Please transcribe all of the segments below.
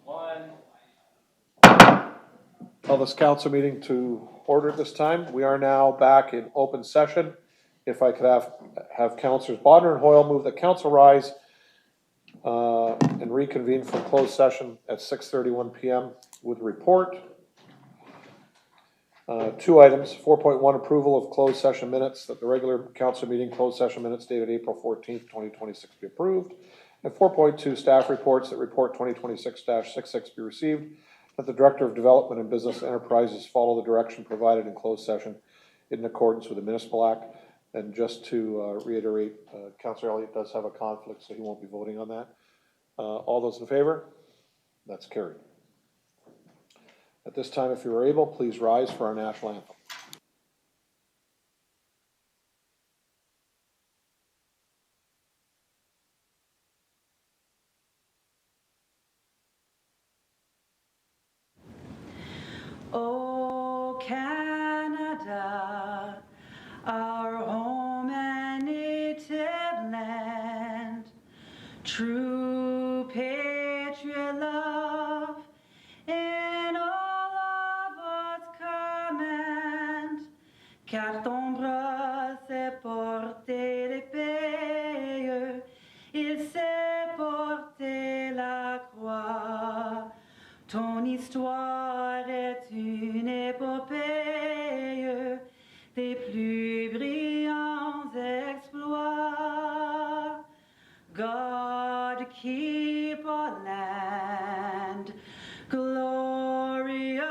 Call this council meeting to order at this time. We are now back in open session. If I could have councillors Bodnar and Hoyle move that council rise and reconvene from closed session at 6:31 p.m. with report. Two items, 4.1 approval of closed session minutes, that the regular council meeting closed session minutes dated April 14th, 2026 be approved. And 4.2 staff reports, that report 2026-66 be received, that the Director of Development and Business Enterprises follow the direction provided in closed session in accordance with the Municipal Act. And just to reiterate, Councillor Elliott does have a conflict, so he won't be voting on that. All those in favor? That's carried. At this time, if you are able, please rise for our national anthem. Oh, Canada, our home and native land, true patriot love in all of its command, car ton bras s'est porté l'épée, il s'est porté la croix. Ton histoire est une épopée des plus brillants exploits. God keep our land glorious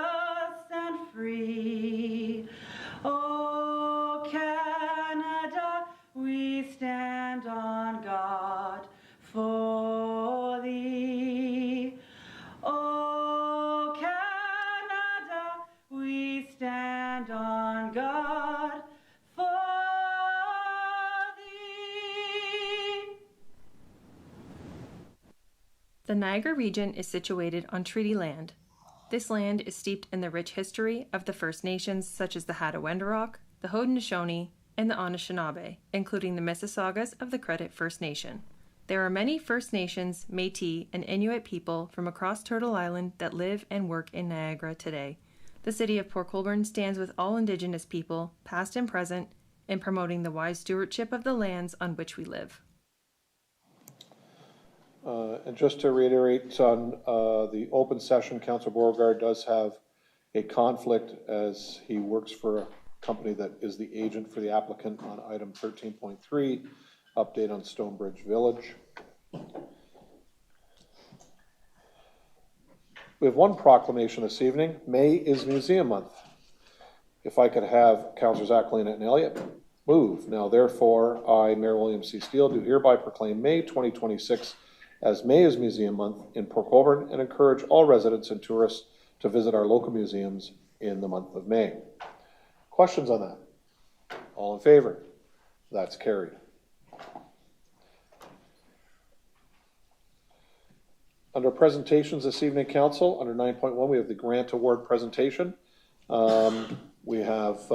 and free. Oh, Canada, we stand on God for thee. Oh, Canada, we stand on God for thee. The Niagara region is situated on treaty land. This land is steeped in the rich history of the First Nations such as the Hattaway-Wendourok, the Haudenosaunee, and the Anishinaabe, including the Mississaugas of the Credit First Nation. There are many First Nations, Métis, and Inuit people from across Turtle Island that live and work in Niagara today. The city of Port Colborne stands with all Indigenous people, past and present, in promoting the wise stewardship of the lands on which we live. And just to reiterate on the open session, Councillor Beauregard does have a conflict as he works for a company that is the agent for the applicant on item 13.3, update on Stonebridge Village. We have one proclamation this evening. May is Museum Month. If I could have Councillors Aquilina and Elliott move. Now, therefore, I, Mayor William C. Steele, do hereby proclaim May 2026 as May is Museum Month in Port Colborne and encourage all residents and tourists to visit our local museums in the month of May. Questions on that? All in favor? That's carried. Under presentations this evening, Council, under 9.1, we have the grant award presentation. We have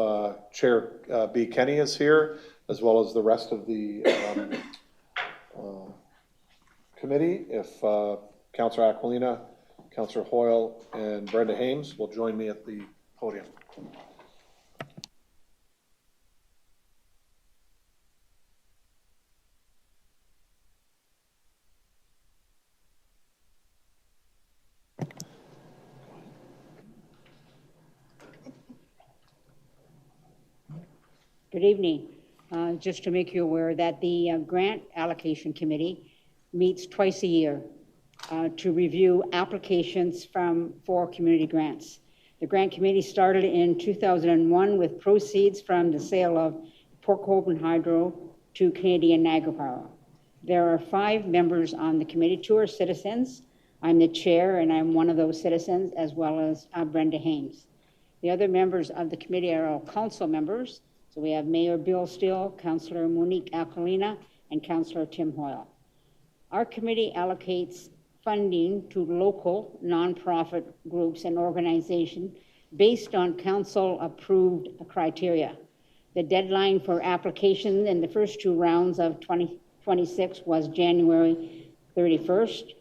Chair B. Kenny is here, as well as the rest of the committee. If Councillor Aquilina, Councillor Hoyle, and Brenda Hames will join me at the podium. Good evening. Just to make you aware that the Grant Allocation Committee meets twice a year to review applications for community grants. The Grant Committee started in 2001 with proceeds from the sale of Port Colborne Hydro to Canadian Niagara Power. There are 5 members on the committee. 2 are citizens. I'm the chair, and I'm one of those citizens, as well as Brenda Hames. The other members of the committee are all council members. So we have Mayor Bill Steele, Councillor Monique Aquilina, and Councillor Tim Hoyle. Our committee allocates funding to local nonprofit groups and organizations based on council-approved criteria. The deadline for application in the first 2 rounds of 2026 was January 31st.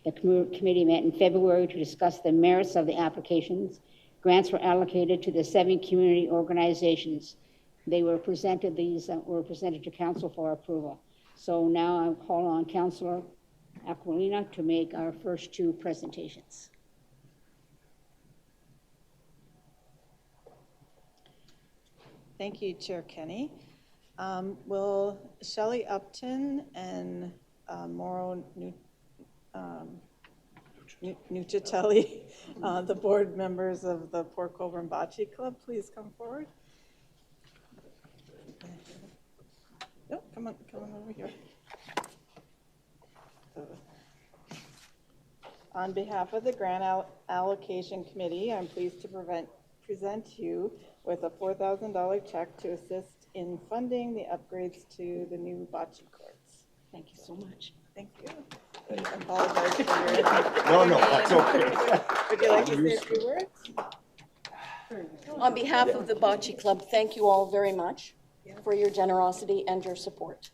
The committee met in February to discuss the merits of the applications. Grants were allocated to the 7 community organizations. These were presented to council for approval. So now I'll call on Councillor Aquilina to make our first 2 presentations. Thank you, Chair Kenny. Will Shelley Upton and Mauro Nucitelli, the board members of the Port Colborne Bocce Club, please come forward? No, come on over here. On behalf of the Grant Allocation Committee, I'm pleased to present you with a $4,000 check to assist in funding the upgrades to the new bocce courts. Thank you so much. Thank you. I apologize for your... No, that's okay. Would you like to say a few words? On behalf of the Bocce Club, thank you all very much for your generosity and your support.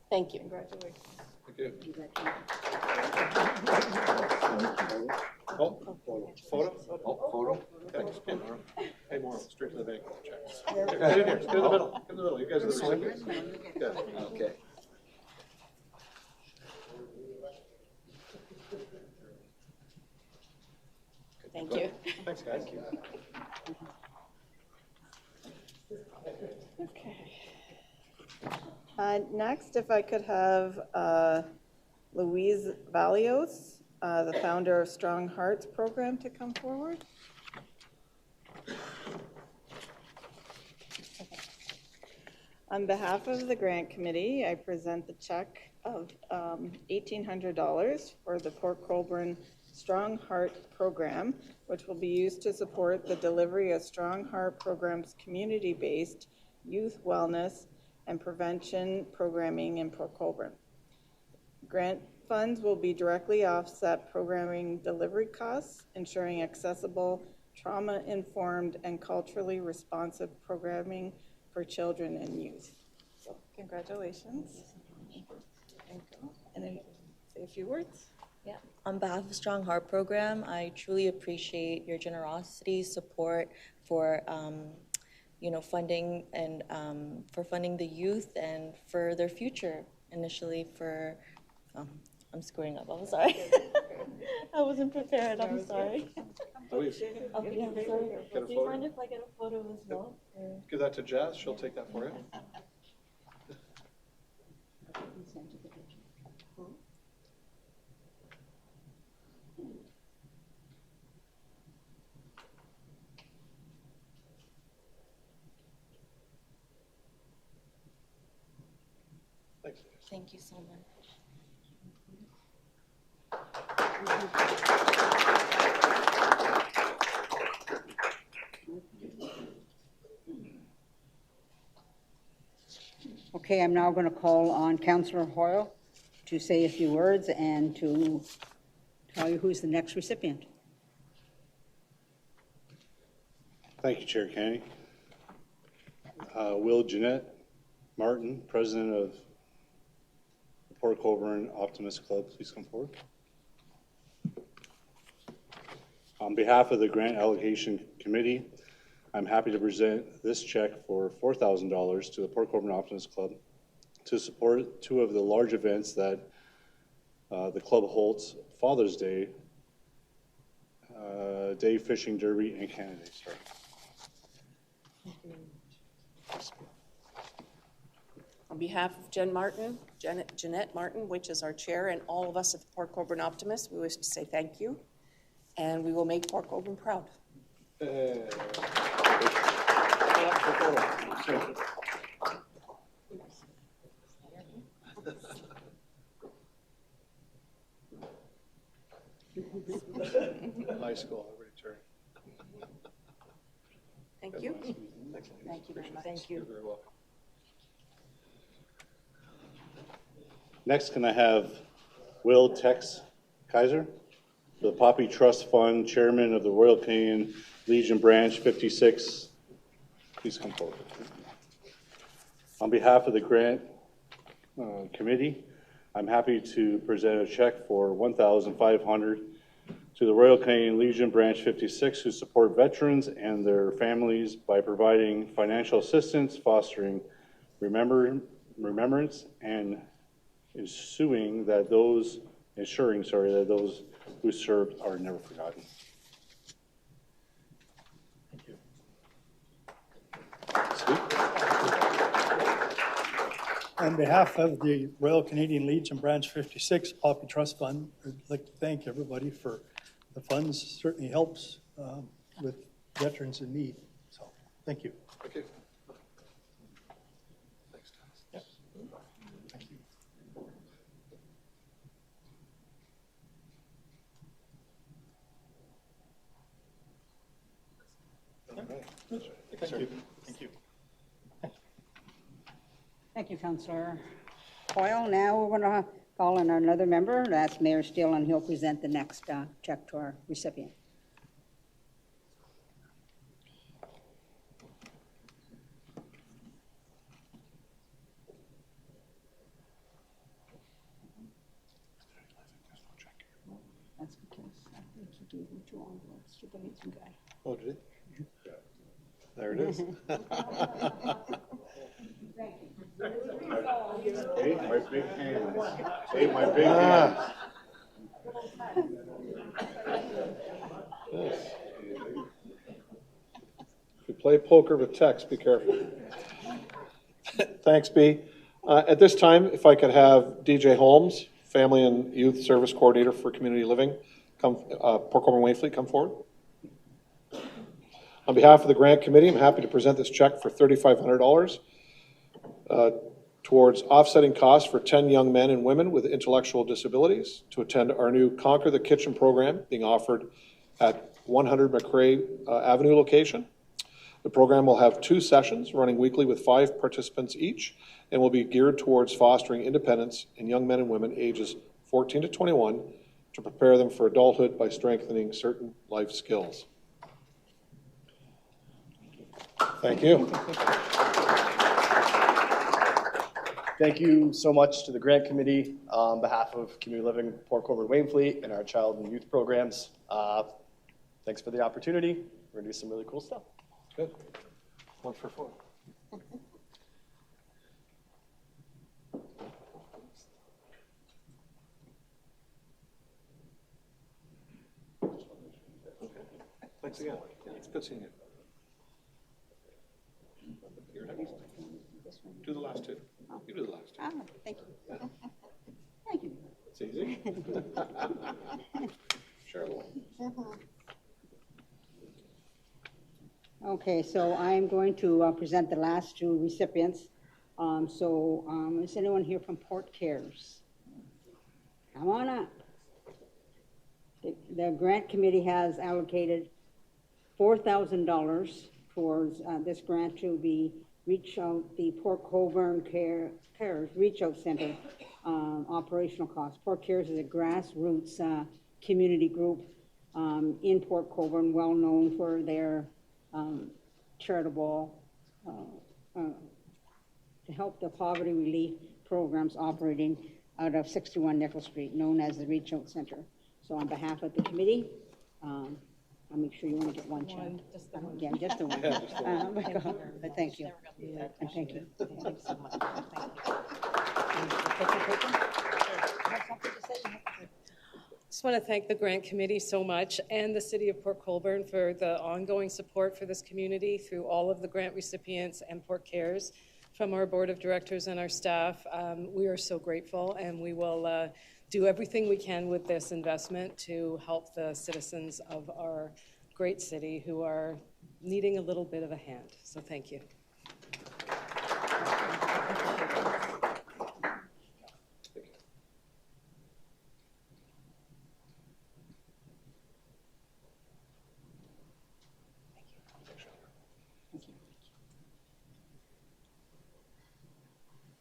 Thank you. Congratulations. Thank you. Oh, photo? Oh, photo? Okay. Hey, Mauro, straight to the bank with the checks. Get in here, get in the middle, get in the middle. You guys are the recipients. Good. Okay. Thank you. Thanks, guys. Okay. Next, if I could have Louise Valios, the founder of Strong Hearts Program, to come forward. On behalf of the grant committee, I present the check of $1,800 for the Port Colborne Strong Heart Program, which will be used to support the delivery of Strong Heart Program's community-based youth wellness and prevention programming in Port Colborne. Grant funds will be directly offset programming delivery costs, ensuring accessible, trauma-informed, and culturally responsive programming for children and youth. So, congratulations. Thank you. And then say a few words. Yeah. On behalf of Strong Heart Program, I truly appreciate your generosity, support for funding and for funding the youth and for their future. Initially, for I'm screwing up. I'm sorry. I wasn't prepared. I'm sorry. Louise, Okay, I'm sorry. Get a Do you photo? mind if I get a photo as well? Or? give that to Jazz, she'll take that for you. Thanks. Thank you so much. Okay, I'm now going to call on Councillor Hoyle to say a few words and to tell you who's the next recipient. Thank you, Chair Kenny. Will Jeanette Martin, President of the Port Colborne Optimist Club, please come forward. On behalf of the Grant Allocation Committee, I'm happy to present this check for $4,000 to the Port Colborne Optimist Club to support 2 of the large events that the club holds: Father's Day, Day Fishing Derby, and Canada Day. Sorry. On behalf of Jeanette Martin, which is our chair, and all of us at the Port Colborne Optimist, we wish to say thank you, and we will make Port Colborne proud. High school, every turn. Thank you. Thanks. Thank you very much. Thank You're very welcome. Next, can I have Will Tex Kaiser, the Poppy Trust Fund, Chairman of the Royal Canadian Legion Branch 56. Please come forward. On behalf of the Grant Committee, I'm happy to present a check for $1,500 to the Royal Canadian Legion Branch 56, who support veterans and their families by providing financial assistance, fostering remembrance, and ensuring that those who served are never forgotten. Thank you. On behalf of the Royal Canadian Legion Branch 56 Poppy Trust Fund, I'd like to thank everybody for the funds. Certainly helps with veterans in need. So, thank you. Thank you. Yep. Thank you. Thank you. Thank you. Thank you, Councillor Hoyle. Now we're going to call on another member. That's Mayor Steele, and he'll present the next check to our recipient. That's because I think he gave you 2 envelopes to the meeting guy. Oh, did it? There it is. Hey, my big hands. Hey, my big hands. Yes. If you play poker with text, be careful. Thanks, B. At this time, if I could have DJ Holmes, Family and Youth Service Coordinator for Community Living, Port Colborne Wainfleet, come forward. On behalf of the Grant Committee, I'm happy to present this check for $3,500 towards offsetting costs for 10 young men and women with intellectual disabilities to attend our new Conquer the Kitchen program being offered at 100 McRae Avenue location. The program will have 2 sessions running weekly with 5 participants each and will be geared towards fostering independence in young men and women ages 14 to 21 to prepare them for adulthood by strengthening certain life skills. Thank you. Thank you so much to the Grant Committee on behalf of Community Living Port Colborne Wainfleet and our child and youth programs. Thanks for the opportunity. We're going to do some really cool stuff. Good. 1 for 4. Thanks again. It's good seeing you. Do the last 2. You do the last 2. Oh, thank you. Thank you. It's easy. Cheryl. Okay, so I'm going to present the last 2 recipients. Is anyone here from Port Cares? Come on up. The Grant Committee has allocated $4,000 towards this grant to be the Port Colborne Cares Reach Out Center operational costs. Port Cares is a grassroots community group in Port Colborne, well known for their charitable to help the poverty relief programs operating out of 61 Nickel Street, known as the Reach Out Center. So on behalf of the committee, I'll make sure you want to get 1 check. Just the one. Yeah, just the one. Yeah, just the one. But thank you. And thank you. Thank you so much. Just want to thank the Grant Committee so much and the City of Port Colborne for the ongoing support for this community through all of the grant recipients and Port Cares from our Board of Directors and our staff. We are so grateful, and we will do everything we can with this investment to help the citizens of our great city who are needing a little bit of a hand. So thank you.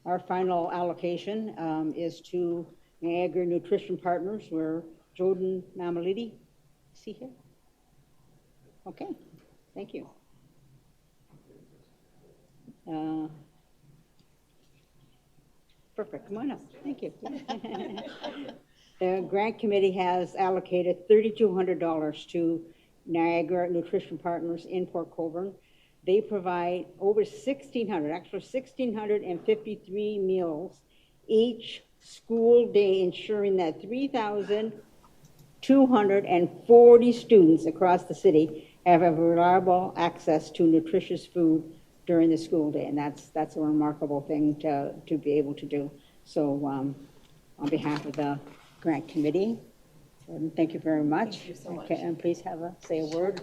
Our final allocation is to Niagara Nutrition Partners, where Jordan Mamalidi, is he here? Okay, thank you. Perfect, come on up, thank you. The grant committee has allocated $3,200 to Niagara Nutrition Partners in Port Colborne. They provide over 1,653 meals each school day, ensuring that 3,240 students across the city have a reliable access to nutritious food during the school day, and that's a remarkable thing to be able to do. So on behalf of the grant committee, thank you very much. Thank you so much. Okay, and please say a word.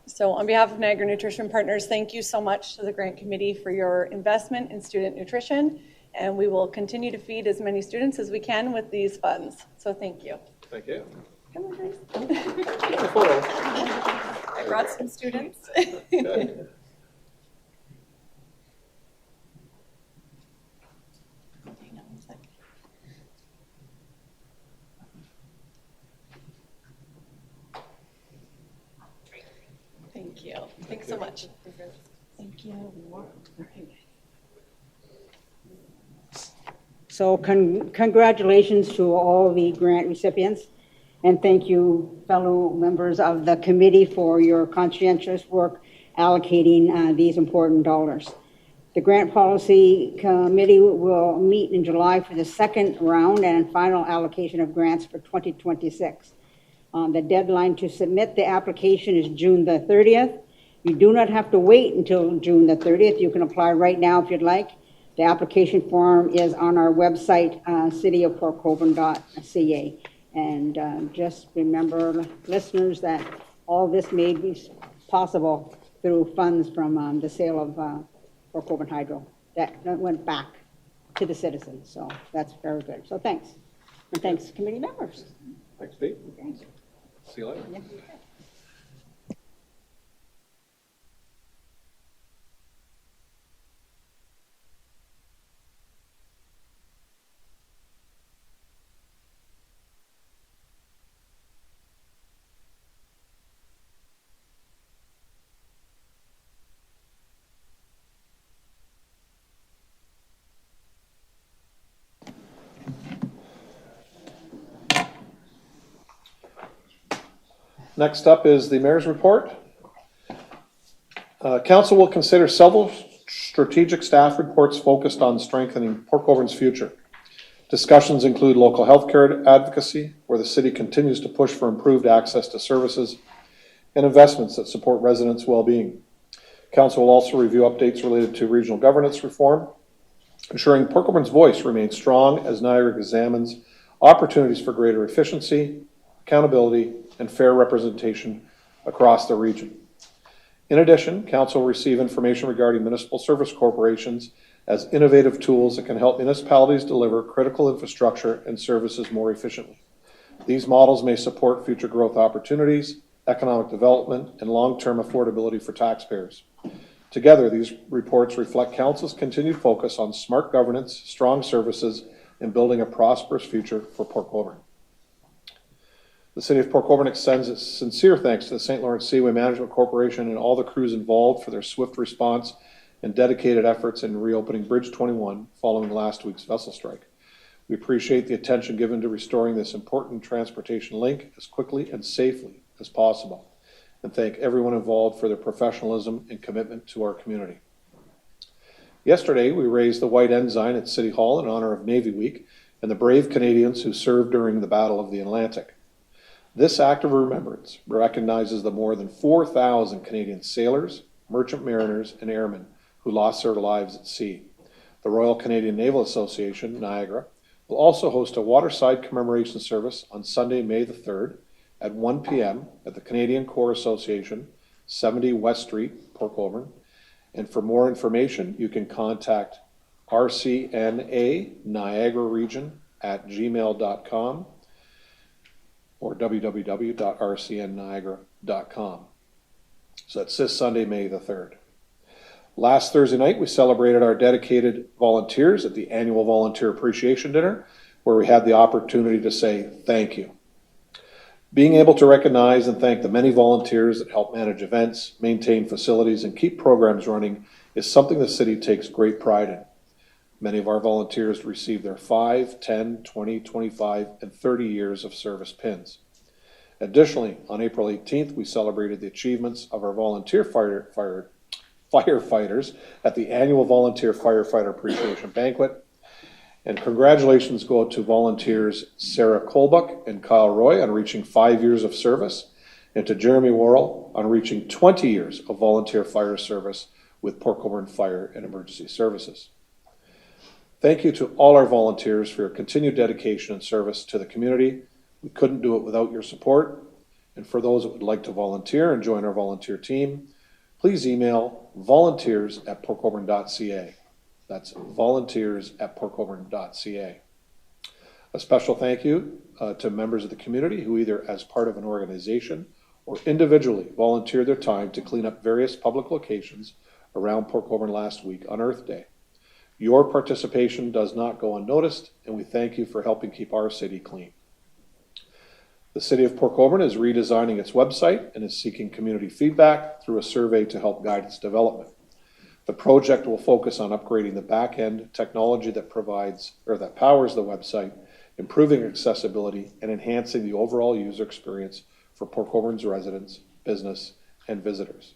So on behalf of Niagara Nutrition Partners, thank you so much to the grant committee for your investment in student nutrition, and we will continue to feed as many students as we can with these funds. So thank you. Thank you. Come on, guys. Photo. I brought some students. Good. Thank you. Thanks so much. Thank you. So congratulations to all the grant recipients, and thank you, fellow members of the committee, for your conscientious work allocating these important dollars. The Grant Policy Committee will meet in July for the second round and final allocation of grants for 2026. The deadline to submit the application is June the 30th. You do not have to wait until June the 30th. You can apply right now if you'd like. The application form is on our website, cityofportcolborne.ca. And just remember, listeners, that all this made be possible through funds from the sale of Port Colborne Hydro. That went back to the citizens, so that's very good. So thanks. And thanks, committee members. Thanks, Pete. Thanks. See you later. Yeah. Next up is the mayor's report. Council will consider several strategic staff reports focused on strengthening Port Colborne's future. Discussions include local healthcare advocacy, where the city continues to push for improved access to services, and investments that support residents' well-being. Council will also review updates related to regional governance reform, ensuring Port Colborne's voice remains strong as Niagara examines opportunities for greater efficiency, accountability, and fair representation across the region. In addition, Council will receive information regarding municipal service corporations as innovative tools that can help municipalities deliver critical infrastructure and services more efficiently. These models may support future growth opportunities, economic development, and long-term affordability for taxpayers. Together, these reports reflect Council's continued focus on smart governance, strong services, and building a prosperous future for Port Colborne. The City of Port Colborne extends its sincere thanks to the St. Lawrence Seaway Management Corporation and all the crews involved for their swift response and dedicated efforts in reopening Bridge 21 following last week's vessel strike. We appreciate the attention given to restoring this important transportation link as quickly and safely as possible, and thank everyone involved for their professionalism and commitment to our community. Yesterday, we raised the white ensign at City Hall in honor of Navy Week and the brave Canadians who served during the Battle of the Atlantic. This act of remembrance recognizes the more than 4,000 Canadian sailors, merchant mariners, and airmen who lost their lives at sea. The Royal Canadian Naval Association, Niagara, will also host a waterside commemoration service on Sunday, May the 3rd at 1 p.m. at the Canadian Corps Association, 70 West Street, Port Colborne. And for more information, you can contact rcna.niagararegion@gmail.com or www.rcnniagara.com. So that's this Sunday, May the 3rd. Last Thursday night, we celebrated our dedicated volunteers at the annual Volunteer Appreciation Dinner, where we had the opportunity to say thank you. Being able to recognize and thank the many volunteers that help manage events, maintain facilities, and keep programs running is something the city takes great pride in. Many of our volunteers receive their 5, 10, 20, 25, and 30 years of service pins. Additionally, on April 18th, we celebrated the achievements of our volunteer firefighters at the annual Volunteer Firefighter Appreciation Banquet. And congratulations go out to volunteers Sarah Colbuck and Kyle Roy on reaching 5 years of service, and to Jeremy Worrell on reaching 20 years of volunteer fire service with Port Colborne Fire and Emergency Services. Thank you to all our volunteers for your continued dedication and service to the community. We couldn't do it without your support. And for those that would like to volunteer and join our volunteer team, please email volunteers@portcolborne.ca. That's volunteers@portcolborne.ca. A special thank you to members of the community who either as part of an organization or individually volunteered their time to clean up various public locations around Port Colborne last week on Earth Day. Your participation does not go unnoticed, and we thank you for helping keep our city clean. The City of Port Colborne is redesigning its website and is seeking community feedback through a survey to help guide its development. The project will focus on upgrading the back-end technology that powers the website, improving accessibility, and enhancing the overall user experience for Port Colborne's residents, business, and visitors.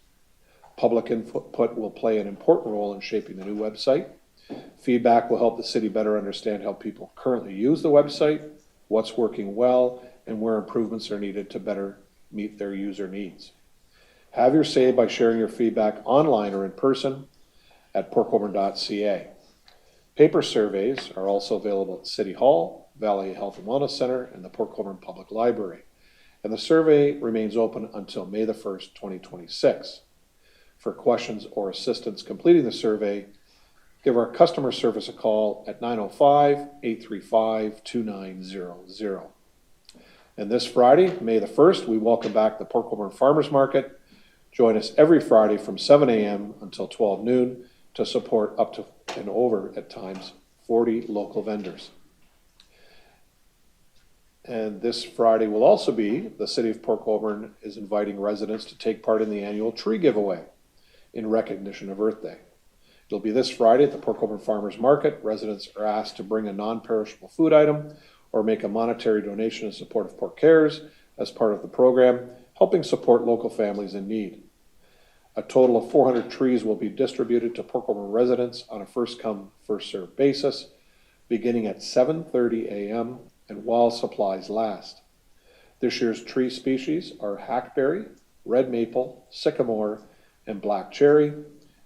Public input will play an important role in shaping the new website. Feedback will help the city better understand how people currently use the website, what's working well, and where improvements are needed to better meet their user needs. Have your say by sharing your feedback online or in person at portcolborne.ca. Paper surveys are also available at City Hall, Valley Health and Wellness Center, and the Port Colborne Public Library. And the survey remains open until May the 1st, 2026. For questions or assistance completing the survey, give our customer service a call at 905-835-2900. And this Friday, May the 1st, we welcome back the Port Colborne Farmers Market. Join us every Friday from 7 a.m. until 12 noon to support up to and over, at times, 40 local vendors. And this Friday will also be, the City of Port Colborne is inviting residents to take part in the annual tree giveaway in recognition of Earth Day. It'll be this Friday at the Port Colborne Farmers Market. Residents are asked to bring a non-perishable food item or make a monetary donation in support of Port Cares as part of the program, helping support local families in need. A total of 400 trees will be distributed to Port Colborne residents on a first-come, first-served basis, beginning at 7:30 a.m. and while supplies last. This year's tree species are hackberry, red maple, sycamore, and black cherry,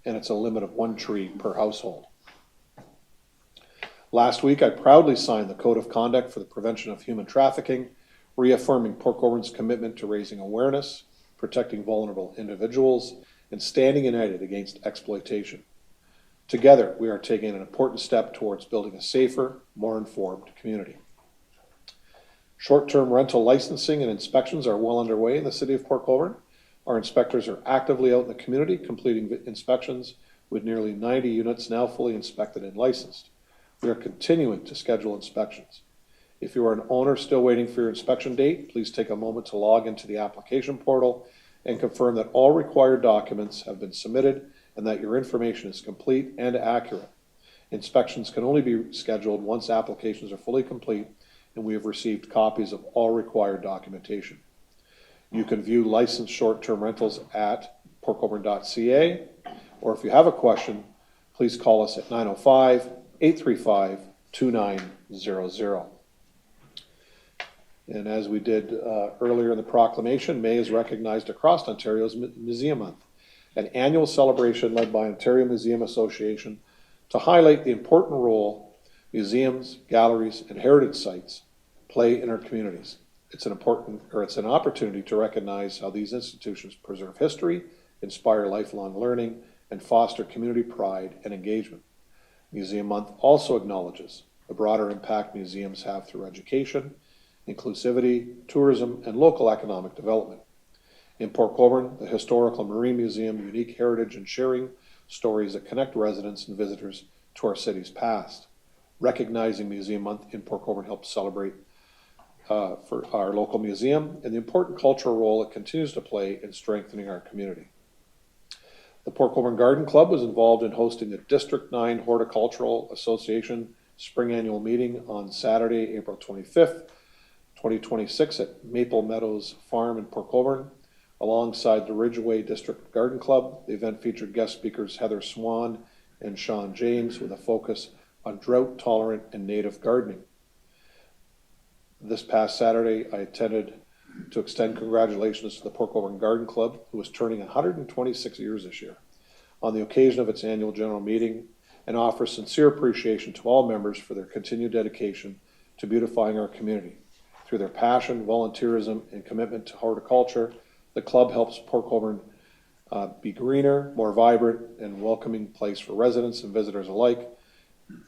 and it's a limit of 1 tree per household. Last week, I proudly signed the Code of Conduct for the Prevention of Human Trafficking, reaffirming Port Colborne's commitment to raising awareness, protecting vulnerable individuals, and standing united against exploitation. Together, we are taking an important step towards building a safer, more informed community. Short-term rental licensing and inspections are well underway in the City of Port Colborne. Our inspectors are actively out in the community completing inspections, with nearly 90 units now fully inspected and licensed. We are continuing to schedule inspections. If you are an owner still waiting for your inspection date, please take a moment to log into the application portal and confirm that all required documents have been submitted and that your information is complete and accurate. Inspections can only be scheduled once applications are fully complete and we have received copies of all required documentation. You can view licensed short-term rentals at portcolborne.ca, or if you have a question, please call us at 905-835-2900. And as we did earlier in the proclamation, May is recognized across Ontario's Museum Month, an annual celebration led by Ontario Museum Association to highlight the important role museums, galleries, and heritage sites play in our communities. It's an opportunity to recognize how these institutions preserve history, inspire lifelong learning, and foster community pride and engagement. Museum Month also acknowledges the broader impact museums have through education, inclusivity, tourism, and local economic development. In Port Colborne, the Historical Marine Museum, unique heritage and sharing stories that connect residents and visitors to our city's past. Recognizing Museum Month in Port Colborne helps celebrate for our local museum and the important cultural role it continues to play in strengthening our community. The Port Colborne Garden Club was involved in hosting the District 9 Horticultural Association Spring Annual Meeting on Saturday, April 25th, 2026 at Maple Meadows Farm in Port Colborne. Alongside the Ridgeway District Garden Club, the event featured guest speakers Heather Swan and Sean James with a focus on drought-tolerant and native gardening. This past Saturday, I attended to extend congratulations to the Port Colborne Garden Club, who is turning 126 years this year, on the occasion of its annual general meeting, and offer sincere appreciation to all members for their continued dedication to beautifying our community. Through their passion, volunteerism, and commitment to horticulture, the club helps Port Colborne be greener, more vibrant, and welcoming place for residents and visitors alike.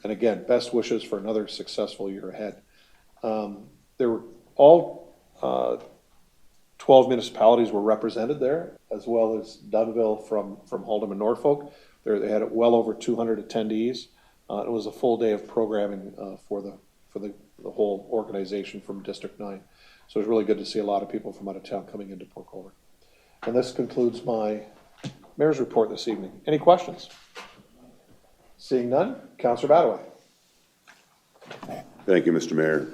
And again, best wishes for another successful year ahead. There were all 12 municipalities were represented there, as well as Dunnville from Haldeman, Norfolk. They had well over 200 attendees. It was a full day of programming for the whole organization from District 9. So it was really good to see a lot of people from out of town coming into Port Colborne. And this concludes my mayor's report this evening. Any questions? Seeing none, Councillor Badaway. Thank you, Mr. Mayor.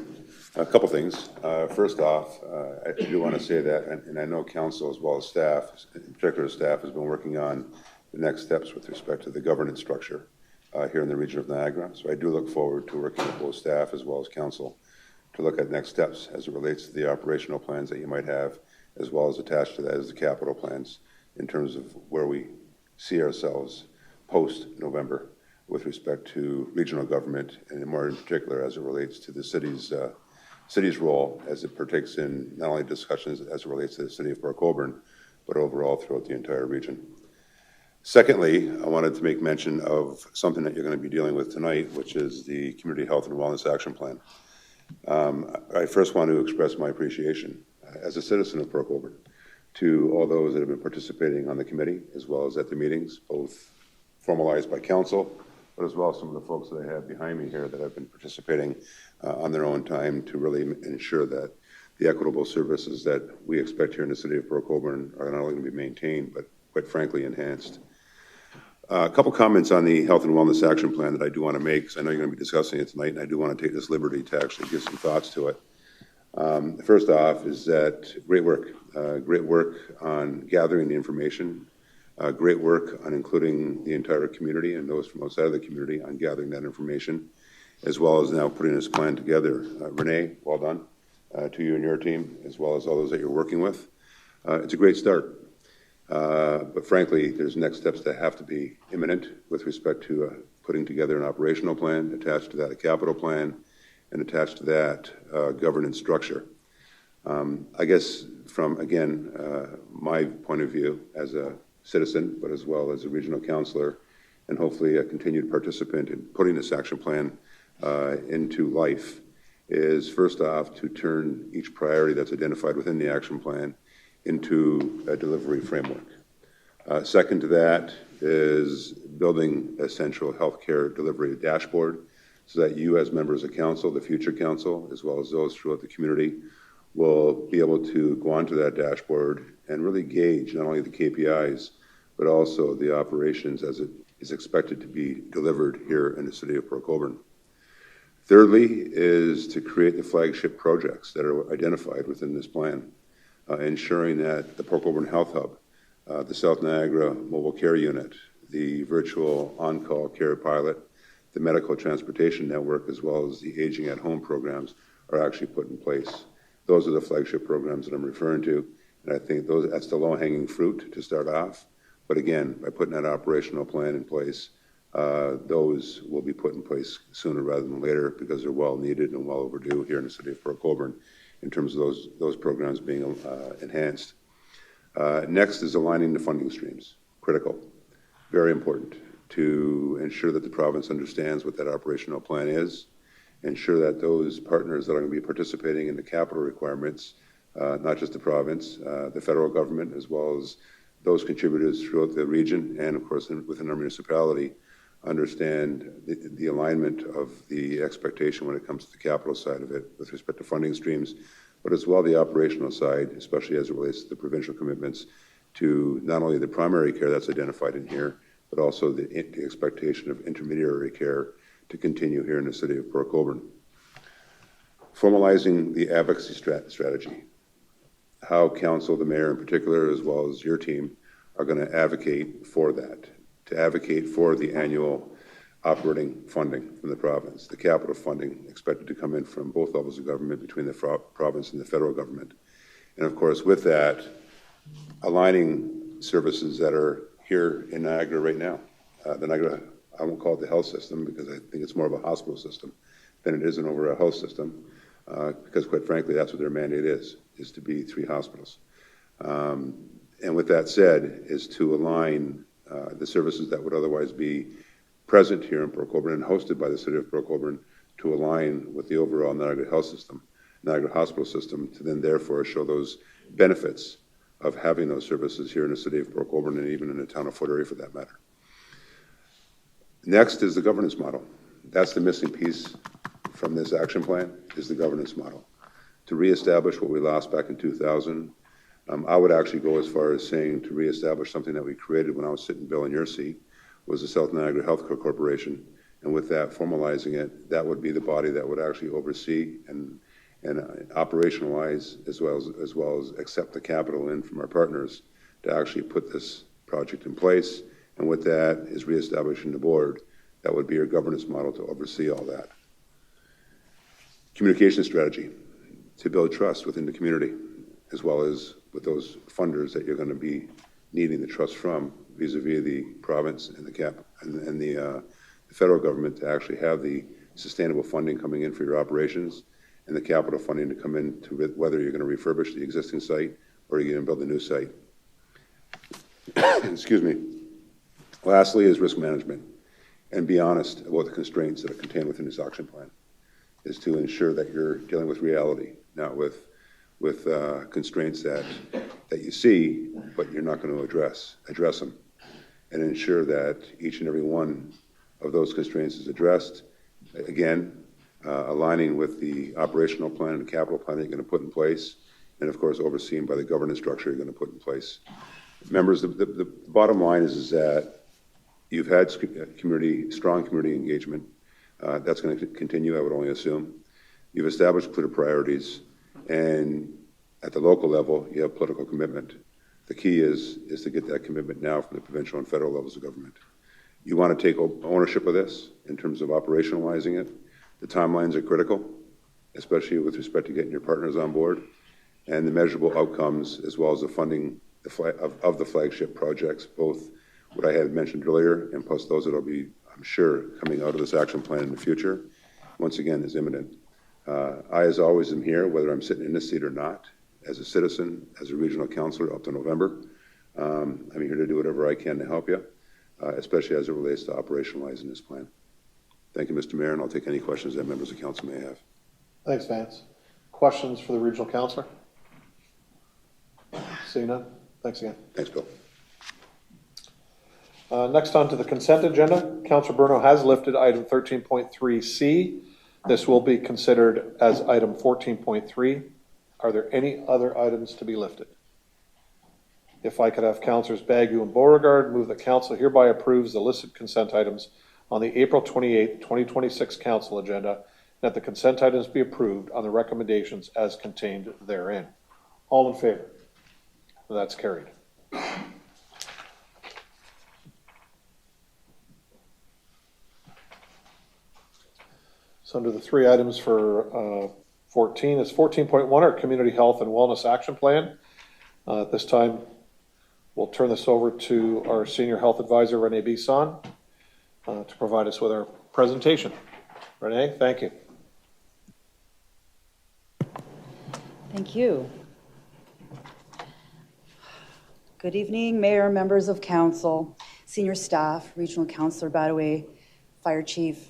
A couple things. First off, I do want to say that, and I know council as well as staff, in particular staff, has been working on the next steps with respect to the governance structure here in the region of Niagara. So I do look forward to working with both staff as well as council to look at next steps as it relates to the operational plans that you might have, as well as attached to that is the capital plans in terms of where we see ourselves post-November with respect to regional government, and more in particular as it relates to the city's role as it partakes in not only discussions as it relates to the city of Port Colborne, but overall throughout the entire region. Secondly, I wanted to make mention of something that you're going to be dealing with tonight, which is the Community Health and Wellness Action Plan. I first want to express my appreciation as a citizen of Port Colborne to all those that have been participating on the committee, as well as at the meetings, both formalized by council, but as well as some of the folks that I have behind me here that have been participating on their own time to really ensure that the equitable services that we expect here in the city of Port Colborne are not only going to be maintained, but quite frankly enhanced. A couple comments on the Health and Wellness Action Plan that I do want to make, because I know you're going to be discussing it tonight, and I do want to take this liberty to actually give some thoughts to it. First off is that great work on gathering the information, great work on including the entire community and those from outside of the community on gathering that information, as well as now putting this plan together. Renee, well done to you and your team, as well as all those that you're working with. It's a great start. But frankly, there's next steps that have to be imminent with respect to putting together an operational plan, attached to that a capital plan, and attached to that governance structure. I guess from, again, my point of view as a citizen, but as well as a regional councillor, and hopefully a continued participant in putting this action plan into life, is first off to turn each priority that's identified within the action plan into a delivery framework. Second to that is building a central healthcare delivery dashboard so that you as members of council, the future council, as well as those throughout the community, will be able to go onto that dashboard and really gauge not only the KPIs, but also the operations as it is expected to be delivered here in the city of Port Colborne. Thirdly is to create the flagship projects that are identified within this plan, ensuring that the Port Colborne Health Hub, the South Niagara Mobile Care Unit, the virtual on-call care pilot, the medical transportation network, as well as the aging at home programs are actually put in place. Those are the flagship programs that I'm referring to, and I think that's the low-hanging fruit to start off. But again, by putting that operational plan in place, those will be put in place sooner rather than later because they're well needed and well overdue here in the city of Port Colborne in terms of those programs being enhanced. Next is aligning the funding streams. Critical, very important to ensure that the province understands what that operational plan is, ensure that those partners that are going to be participating in the capital requirements, not just the province, the federal government, as well as those contributors throughout the region and, of course, within our municipality, understand the alignment of the expectation when it comes to the capital side of it with respect to funding streams, but as well the operational side, especially as it relates to the provincial commitments to not only the primary care that's identified in here, but also the expectation of intermediary care to continue here in the city of Port Colborne. Formalizing the advocacy strategy, how council, the mayor in particular, as well as your team, are going to advocate for that, to advocate for the annual operating funding from the province, the capital funding expected to come in from both levels of government between the province and the federal government. And of course, with that, aligning services that are here in Niagara right now. The Niagara, I won't call it the health system because I think it's more of a hospital system than it is an overall health system, because quite frankly, that's what their mandate is to be 3 hospitals. And with that said, is to align the services that would otherwise be present here in Port Colborne and hosted by the city of Port Colborne to align with the overall Niagara health system, Niagara hospital system, to then therefore show those benefits of having those services here in the city of Port Colborne and even in the town of Foote for that matter. Next is the governance model. That's the missing piece from this action plan, is the governance model. To reestablish what we lost back in 2000, I would actually go as far as saying to reestablish something that we created when I was sitting, Bill, in your seat, was the South Niagara Healthcare Corporation. And with that, formalizing it, that would be the body that would actually oversee and operationalize as well as accept the capital in from our partners to actually put this project in place. And with that is reestablishing the board. That would be your governance model to oversee all that. Communication strategy to build trust within the community, as well as with those funders that you're going to be needing the trust from vis-a-vis the province and the federal government to actually have the sustainable funding coming in for your operations and the capital funding to come in to whether you're going to refurbish the existing site or you're going to build a new site. Excuse me. Lastly is risk management, and be honest about the constraints that are contained within this action plan, is to ensure that you're dealing with reality, not with constraints that you see, but you're not going to address them, and ensure that each and every one of those constraints is addressed. Again, aligning with the operational plan and the capital plan that you're going to put in place, and of course overseen by the governance structure you're going to put in place. Members, the bottom line is that you've had strong community engagement. That's going to continue, I would only assume. You've established clear priorities, and at the local level, you have political commitment. The key is to get that commitment now from the provincial and federal levels of government. You want to take ownership of this in terms of operationalizing it. The timelines are critical, especially with respect to getting your partners on board, and the measurable outcomes, as well as the funding of the flagship projects, both what I had mentioned earlier, and plus those that will be, I'm sure, coming out of this action plan in the future, once again, is imminent. I, as always, am here, whether I'm sitting in this seat or not, as a citizen, as a regional councillor up to November. I'm here to do whatever I can to help you, especially as it relates to operationalizing this plan. Thank you, Mr. Mayor, and I'll take any questions that members of council may have. Thanks, Vance. Questions for the regional councillor? Seeing none. Thanks again. Thanks, Bill. Next on to the consent agenda. Councillor Bruno has lifted item 13.3C. This will be considered as item 14.3. Are there any other items to be lifted? If I could have Councillors Bagu and Beauregard move that council hereby approves the listed consent items on the April 28, 2026 council agenda, that the consent items be approved on the recommendations as contained therein. All in favor? That's carried. So under the 3 items for 14 is 14.1, our Community Health and Wellness Action Plan. At this time, we'll turn this over to our Senior Health Advisor, Renee Bisson, to provide us with our presentation. Renee, thank you. Thank you. Good evening, Mayor, members of Council, senior staff, Regional Councillor Badaway, Fire Chief,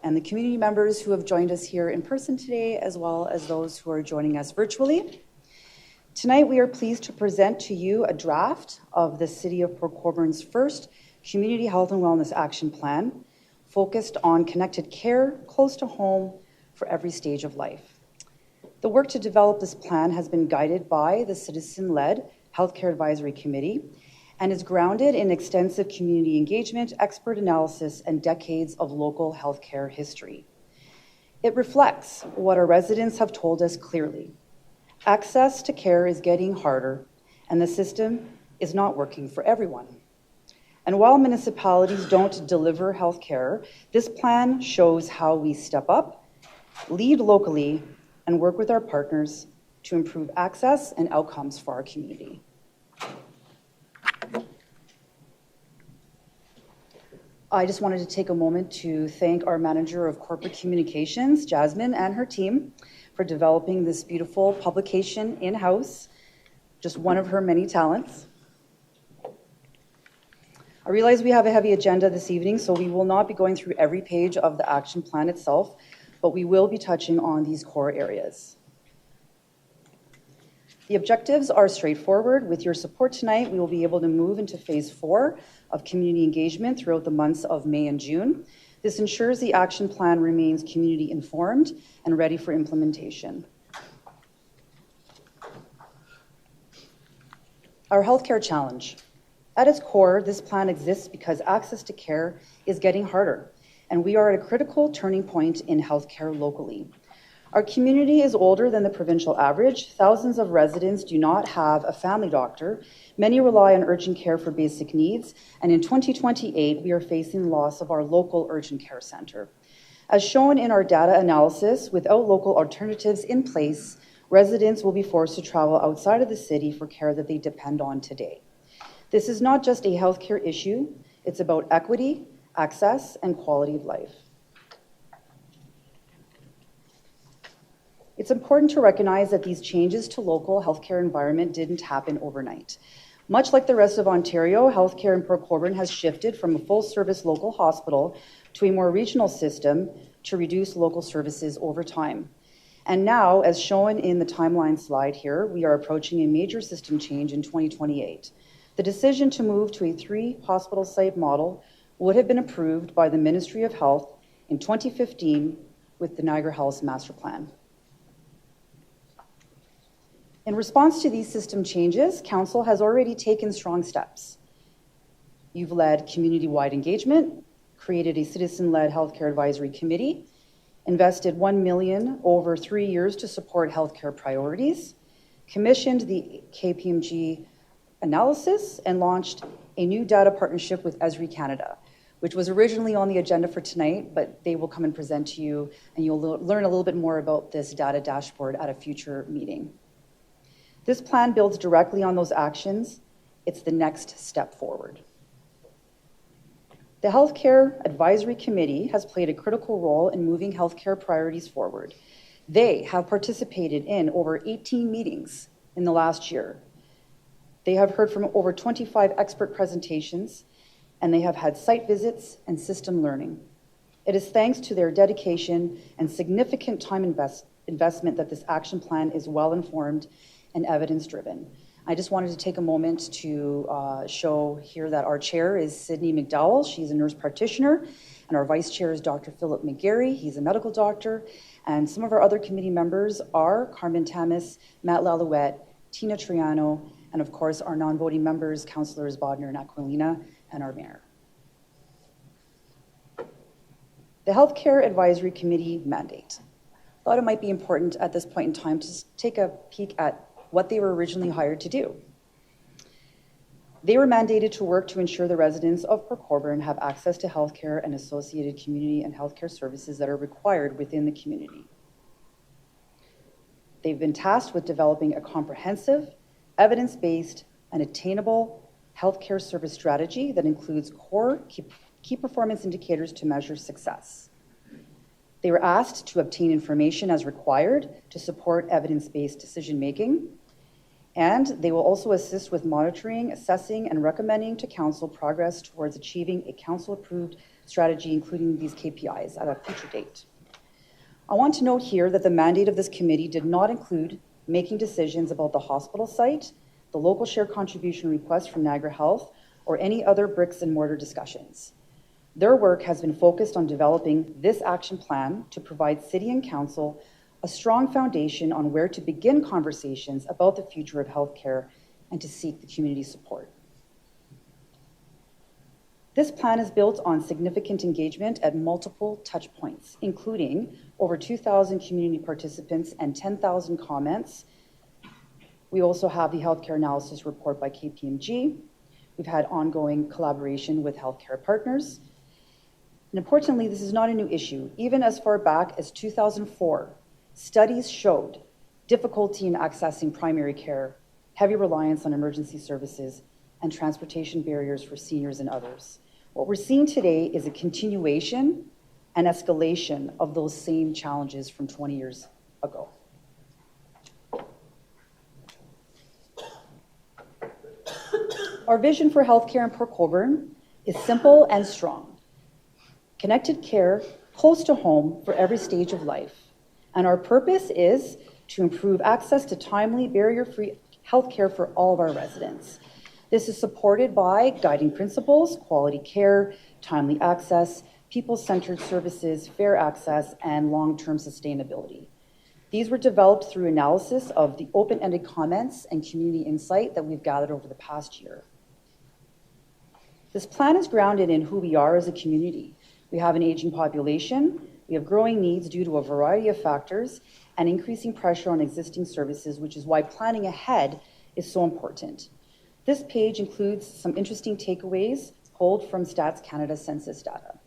and the community members who have joined us here in person today, as well as those who are joining us virtually. Tonight, we are pleased to present to you a draft of the City of Port Colborne's first Community Health and Wellness Action Plan focused on connected care close to home for every stage of life. The work to develop this plan has been guided by the citizen-led Healthcare Advisory Committee and is grounded in extensive community engagement, expert analysis, and decades of local healthcare history. It reflects what our residents have told us clearly. Access to care is getting harder, and the system is not working for everyone. And while municipalities don't deliver health care, this plan shows how we step up, lead locally, and work with our partners to improve access and outcomes for our community. I just wanted to take a moment to thank our Manager of Corporate Communications, Jasmine, and her team for developing this beautiful publication in-house, just one of her many talents. I realize we have a heavy agenda this evening, so we will not be going through every page of the action plan itself, but we will be touching on these core areas. The objectives are straightforward. With your support tonight, we will be able to move into phase 4 of community engagement throughout the months of May and June. This ensures the action plan remains community informed and ready for implementation. Our healthcare challenge. At its core, this plan exists because access to care is getting harder, and we are at a critical turning point in healthcare locally. Our community is older than the provincial average. Thousands of residents do not have a family doctor. Many rely on urgent care for basic needs, and in 2028, we are facing the loss of our local urgent care center. As shown in our data analysis, without local alternatives in place, residents will be forced to travel outside of the city for care that they depend on today. This is not just a healthcare issue, it's about equity, access, and quality of life. It's important to recognize that these changes to local healthcare environment didn't happen overnight. Much like the rest of Ontario, healthcare in Port Colborne has shifted from a full-service local hospital to a more regional system to reduce local services over time. And now, as shown in the timeline slide here, we are approaching a major system change in 2028. The decision to move to a 3-hospital site model would have been approved by the Ministry of Health in 2015 with the Niagara Health Master Plan. In response to these system changes, Council has already taken strong steps. You've led community-wide engagement, created a citizen-led healthcare advisory committee, invested $1 million over 3 years to support healthcare priorities, commissioned the KPMG analysis, and launched a new data partnership with Esri Canada, which was originally on the agenda for tonight, but they will come and present to you, and you'll learn a little bit more about this data dashboard at a future meeting. This plan builds directly on those actions. It's the next step forward. The Healthcare Advisory Committee has played a critical role in moving healthcare priorities forward. They have participated in over 18 meetings in the last year. They have heard from over 25 expert presentations, and they have had site visits and system learning. It is thanks to their dedication and significant time investment that this action plan is well-informed and evidence-driven. I just wanted to take a moment to show here that our chair is Sydney McDowell. She's a nurse practitioner, and our vice chair is Dr. Philip McGarry. He's a medical doctor, and some of our other committee members are Carmen Tamas, Matt Lalouette, Tina Triano, and of course our non-voting members, Councillors Bodner and Aquilina, and our mayor. The Healthcare Advisory Committee mandate. I thought it might be important at this point in time to take a peek at what they were originally hired to do. They were mandated to work to ensure the residents of Port Colborne have access to healthcare and associated community and healthcare services that are required within the community. They've been tasked with developing a comprehensive, evidence-based, and attainable healthcare service strategy that includes core key performance indicators to measure success. They were asked to obtain information as required to support evidence-based decision-making, and they will also assist with monitoring, assessing, and recommending to Council progress towards achieving a Council-approved strategy, including these KPIs at a future date. I want to note here that the mandate of this committee did not include making decisions about the hospital site, the local share contribution request from Niagara Health, or any other bricks and mortar discussions. Their work has been focused on developing this action plan to provide City and Council a strong foundation on where to begin conversations about the future of healthcare and to seek the community support. This plan is built on significant engagement at multiple touch points, including over 2,000 community participants and 10,000 comments. We also have the healthcare analysis report by KPMG. We've had ongoing collaboration with healthcare partners. And importantly, this is not a new issue. Even as far back as 2004, studies showed difficulty in accessing primary care, heavy reliance on emergency services, and transportation barriers for seniors and others. What we're seeing today is a continuation and escalation of those same challenges from 20 years ago. Our vision for healthcare in Port Colborne is simple and strong. Connected care close to home for every stage of life. And our purpose is to improve access to timely, barrier-free healthcare for all of our residents. This is supported by guiding principles, quality care, timely access, people-centered services, fair access, and long-term sustainability. These were developed through analysis of the open-ended comments and community insight that we've gathered over the past year. This plan is grounded in who we are as a community. We have an aging population, we have growing needs due to a variety of factors, and increasing pressure on existing services, which is why planning ahead is so important. This page includes some interesting takeaways pulled from Stats Canada census data.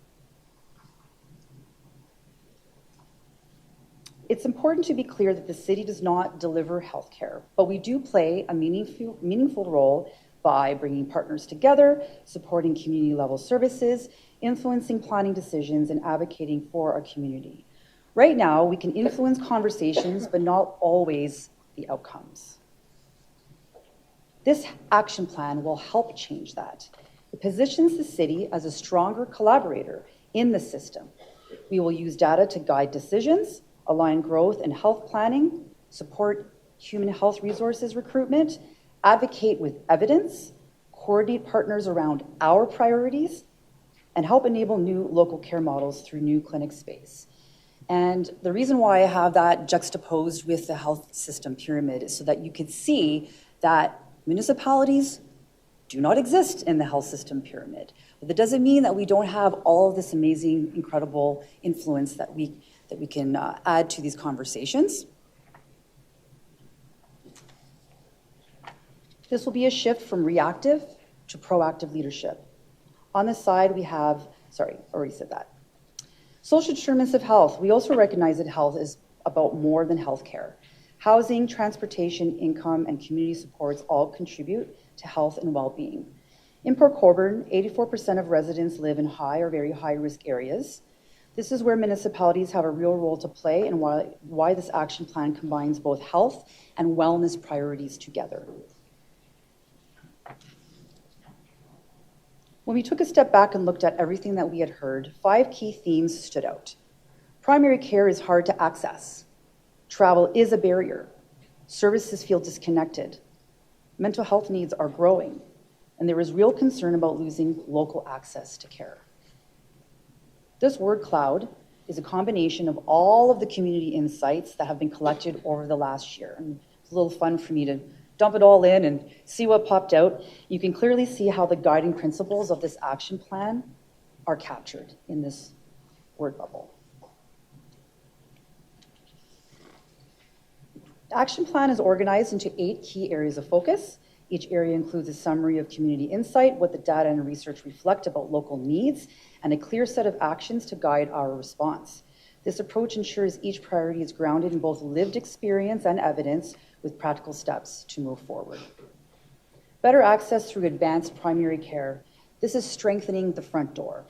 It's important to be clear that the city does not deliver healthcare, but we do play a meaningful role by bringing partners together, supporting community-level services, influencing planning decisions, and advocating for our community. Right now, we can influence conversations, but not always the outcomes. This action plan will help change that. It positions the city as a stronger collaborator in the system. We will use data to guide decisions, align growth and health planning, support human health resources recruitment, advocate with evidence, coordinate partners around our priorities, and help enable new local care models through new clinic space. And the reason why I have that juxtaposed with the health system pyramid is so that you could see that municipalities do not exist in the health system pyramid. But that doesn't mean that we don't have all of this amazing, incredible influence that we can add to these conversations. This will be a shift from reactive to proactive leadership. On this side, we have, sorry, already said that. Social determinants of health. We also recognize that health is about more than healthcare. Housing, transportation, income, and community supports all contribute to health and well-being. In Port Colborne, 84% of residents live in high or very high-risk areas. This is where municipalities have a real role to play and why this action plan combines both health and wellness priorities together. When we took a step back and looked at everything that we had heard, 5 key themes stood out. Primary care is hard to access. Travel is a barrier. Services feel disconnected. Mental health needs are growing, and there is real concern about losing local access to care. This word cloud is a combination of all of the community insights that have been collected over the last year. And it's a little fun for me to dump it all in and see what popped out. You can clearly see how the guiding principles of this action plan are captured in this word bubble. The action plan is organized into 8 key areas of focus. Each area includes a summary of community insight, what the data and research reflect about local needs, and a clear set of actions to guide our response. This approach ensures each priority is grounded in both lived experience and evidence with practical steps to move forward. Better access through advanced primary care. This is strengthening the front door.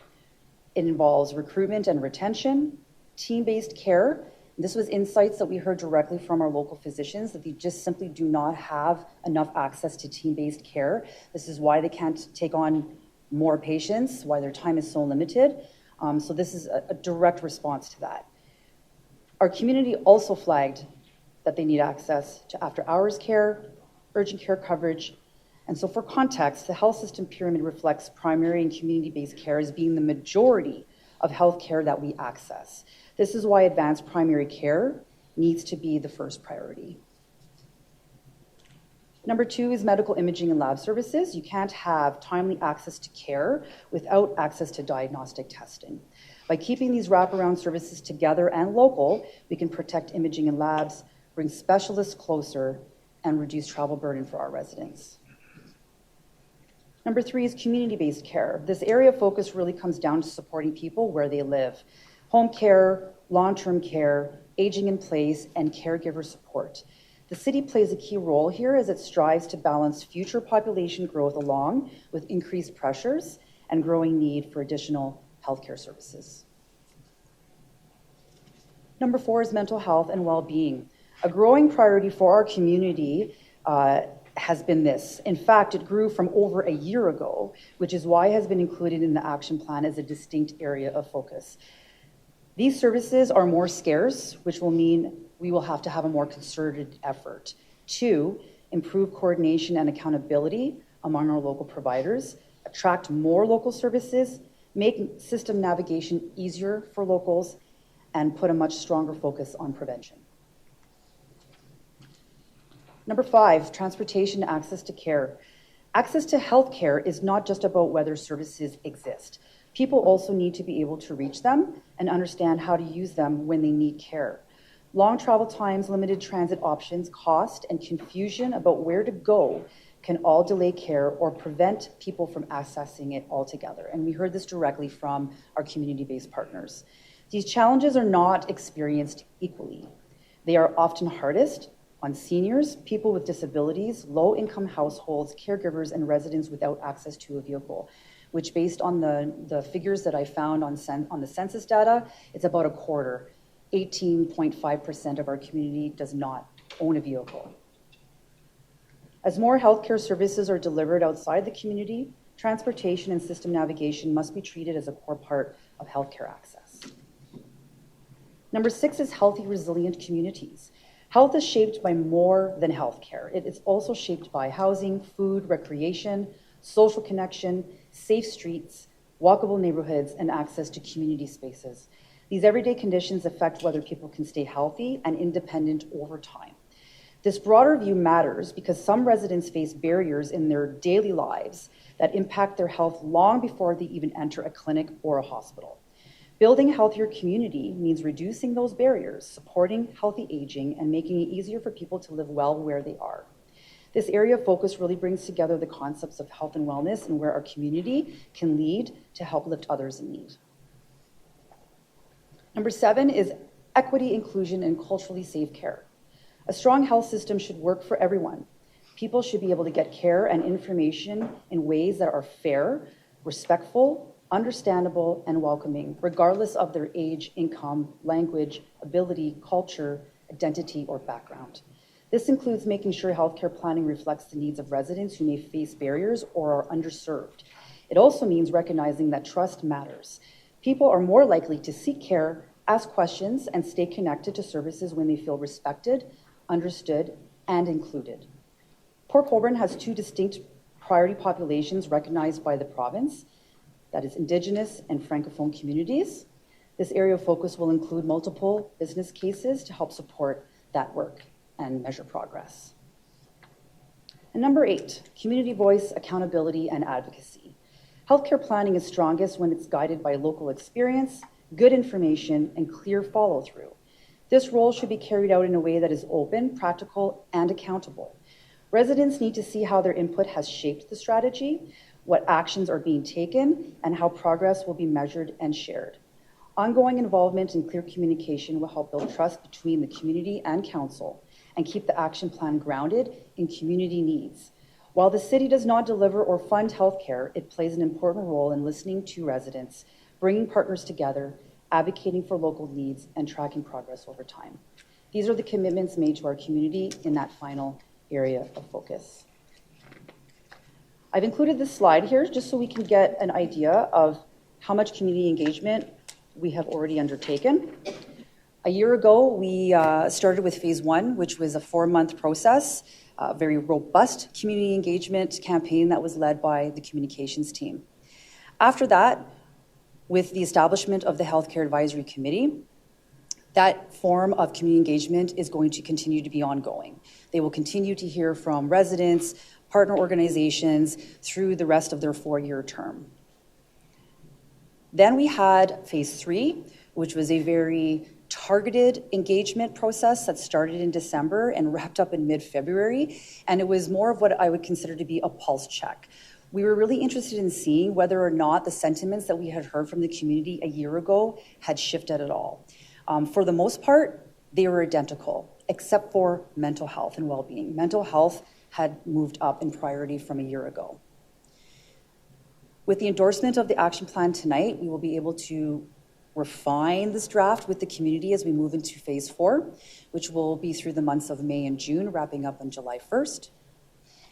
It involves recruitment and retention, team-based care. This was insights that we heard directly from our local physicians, that they just simply do not have enough access to team-based care. This is why they can't take on more patients, why their time is so limited. So this is a direct response to that. Our community also flagged that they need access to after-hours care, urgent care coverage, And so for context, the health system pyramid reflects primary and community-based care as being the majority of health care that we access. This is why advanced primary care needs to be the first priority. Number 2 is medical imaging and lab services. You can't have timely access to care without access to diagnostic testing. By keeping these wraparound services together and local, we can protect imaging and labs, bring specialists closer, and reduce travel burden for our residents. Number 3 is community-based care. This area of focus really comes down to supporting people where they live. Home care, long-term care, aging in place, and caregiver support. The city plays a key role here as it strives to balance future population growth along with increased pressures and growing need for additional healthcare services. Number 4 is mental health and well-being. A growing priority for our community has been this. In fact, it grew from over a year ago, which is why it has been included in the action plan as a distinct area of focus. These services are more scarce, which will mean we will have to have a more concerted effort to improve coordination and accountability among our local providers, attract more local services, make system navigation easier for locals, and put a much stronger focus on prevention. Number 5, transportation access to care. Access to health care is not just about whether services exist. People also need to be able to reach them and understand how to use them when they need care. Long travel times, limited transit options, cost, and confusion about where to go can all delay care or prevent people from accessing it altogether. And we heard this directly from our community-based partners. These challenges are not experienced equally. They are often hardest on seniors, people with disabilities, low-income households, caregivers, and residents without access to a vehicle, which based on the figures that I found on the census data, it's about a quarter. 18.5% of our community does not own a vehicle. As more healthcare services are delivered outside the community, transportation and system navigation must be treated as a core part of healthcare access. Number 6 is healthy, resilient communities. Health is shaped by more than healthcare. It is also shaped by housing, food, recreation, social connection, safe streets, walkable neighborhoods, and access to community spaces. These everyday conditions affect whether people can stay healthy and independent over time. This broader view matters because some residents face barriers in their daily lives that impact their health long before they even enter a clinic or a hospital. Building a healthier community means reducing those barriers, supporting healthy aging, and making it easier for people to live well where they are. This area of focus really brings together the concepts of health and wellness and where our community can lead to help lift others in need. Number 7 is equity, inclusion, and culturally safe care. A strong health system should work for everyone. People should be able to get care and information in ways that are fair, respectful, understandable, and welcoming, regardless of their age, income, language, ability, culture, identity, or background. This includes making sure healthcare planning reflects the needs of residents who may face barriers or are underserved. It also means recognizing that trust matters. People are more likely to seek care, ask questions, and stay connected to services when they feel respected, understood, and included. Port Colborne has 2 distinct priority populations recognized by the province, that is Indigenous and Francophone communities. This area of focus will include multiple business cases to help support that work and measure progress. And number 8, community voice, accountability, and advocacy. Healthcare planning is strongest when it's guided by local experience, good information, and clear follow-through. This role should be carried out in a way that is open, practical, and accountable. Residents need to see how their input has shaped the strategy, what actions are being taken, and how progress will be measured and shared. Ongoing involvement and clear communication will help build trust between the community and council and keep the action plan grounded in community needs. While the city does not deliver or fund healthcare, it plays an important role in listening to residents, bringing partners together, advocating for local needs, and tracking progress over time. These are the commitments made to our community in that final area of focus. I've included this slide here just so we can get an idea of how much community engagement we have already undertaken. A year ago, we started with phase 1, which was a 4-month process a very robust community engagement campaign that was led by the communications team. After that, with the establishment of the Healthcare Advisory Committee, that form of community engagement is going to continue to be ongoing. They will continue to hear from residents, partner organizations through the rest of their 4-year term. Then we had phase 3, which was a very targeted engagement process that started in December and wrapped up in mid-February. And it was more of what I would consider to be a pulse check. We were really interested in seeing whether or not the sentiments that we had heard from the community a year ago had shifted at all. For the most part, they were identical, except for mental health and well-being. Mental health had moved up in priority from a year ago. With the endorsement of the action plan tonight, we will be able to refine this draft with the community as we move into phase 4, which will be through the months of May and June, wrapping up on July 1st.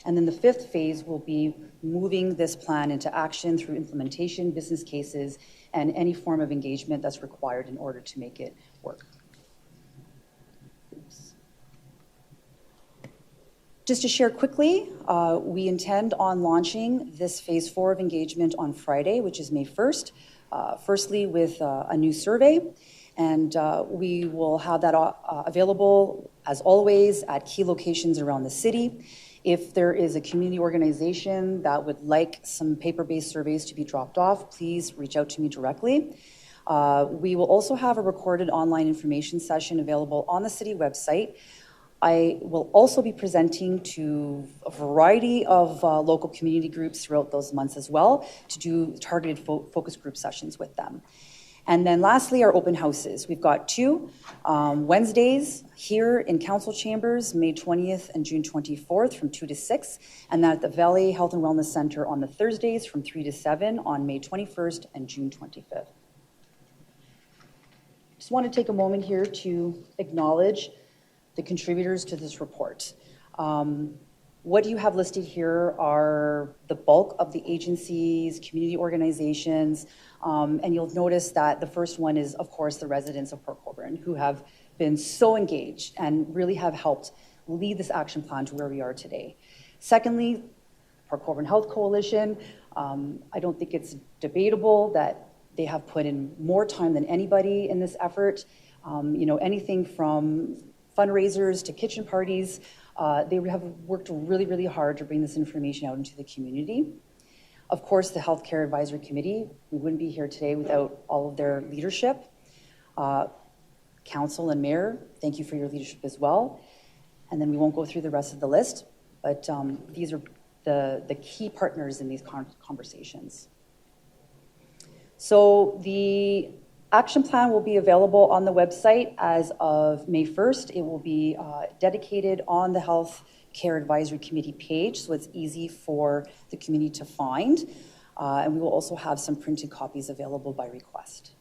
And then the 5th phase will be moving this plan into action through implementation, business cases, and any form of engagement that's required in order to make it work. Oops. Just to share quickly, we intend on launching this phase 4 of engagement on Friday, which is May 1st, firstly with a new survey. And we will have that available, as always, at key locations around the city. If there is a community organization that would like some paper-based surveys to be dropped off, please reach out to me directly. We will also have a recorded online information session available on the city website. I will also be presenting to a variety of local community groups throughout those months as well to do targeted focus group sessions with them. And then lastly, our open houses. We've got 2 Wednesdays here in council chambers, May 20th and June 24th from 2 to 6, and then at the Valley Health and Wellness Center on the Thursdays from 3 to 7 on May 21st and June 25th. Just want to take a moment here to acknowledge the contributors to this report. What you have listed here are the bulk of the agencies, community organizations, and you'll notice that the first one is, of course, the residents of Port Colborne, who have been so engaged and really have helped lead this action plan to where we are today. Secondly, Port Colborne Health Coalition. I don't think it's debatable that they have put in more time than anybody in this effort. Anything from fundraisers to kitchen parties. They have worked really, really hard to bring this information out into the community. Of course, the Healthcare Advisory Committee, we wouldn't be here today without all of their leadership. Council and Mayor, thank you for your leadership as well. And then we won't go through the rest of the list, but these are the key partners in these conversations. So the action plan will be available on the website as of May 1st. It will be dedicated on the Health Care Advisory Committee page, so it's easy for the community to find. And we will also have some printed copies available by request.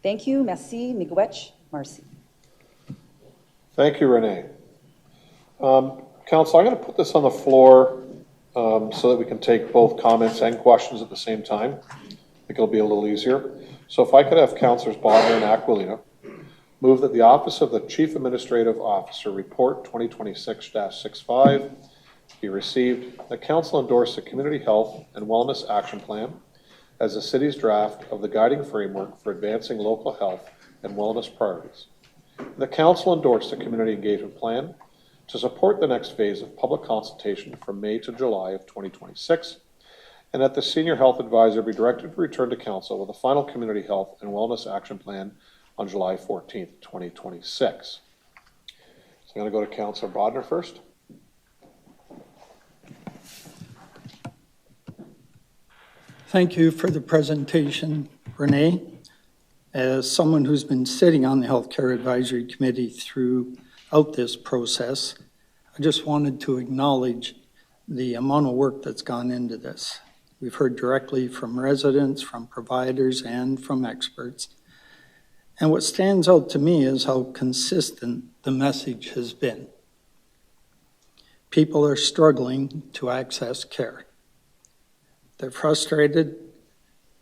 Thank you. Merci. Miigwech. Marcy. Thank you, Renee. Council, I'm going to put this on the floor so that we can take both comments and questions at the same time. I think it'll be a little easier. So if I could have Councillors Bodner and Aquilina move that the Office of the Chief Administrative Officer Report 2026-65 be received, that Council endorse the Community Health and Wellness Action Plan as the City's draft of the guiding framework for advancing local health and wellness priorities. The Council endorse the Community Engagement Plan to support the next phase of public consultation from May to July of 2026, and that the Senior Health Advisor be directed to return to Council with a final Community Health and Wellness Action Plan on July 14th, 2026. So I'm going to go to Councillor Bodner first. Thank you for the presentation, Renee. As someone who's been sitting on the Healthcare Advisory Committee throughout this process, I just wanted to acknowledge the amount of work that's gone into this. We've heard directly from residents, from providers, and from experts. And what stands out to me is how consistent the message has been. People are struggling to access care. They're frustrated,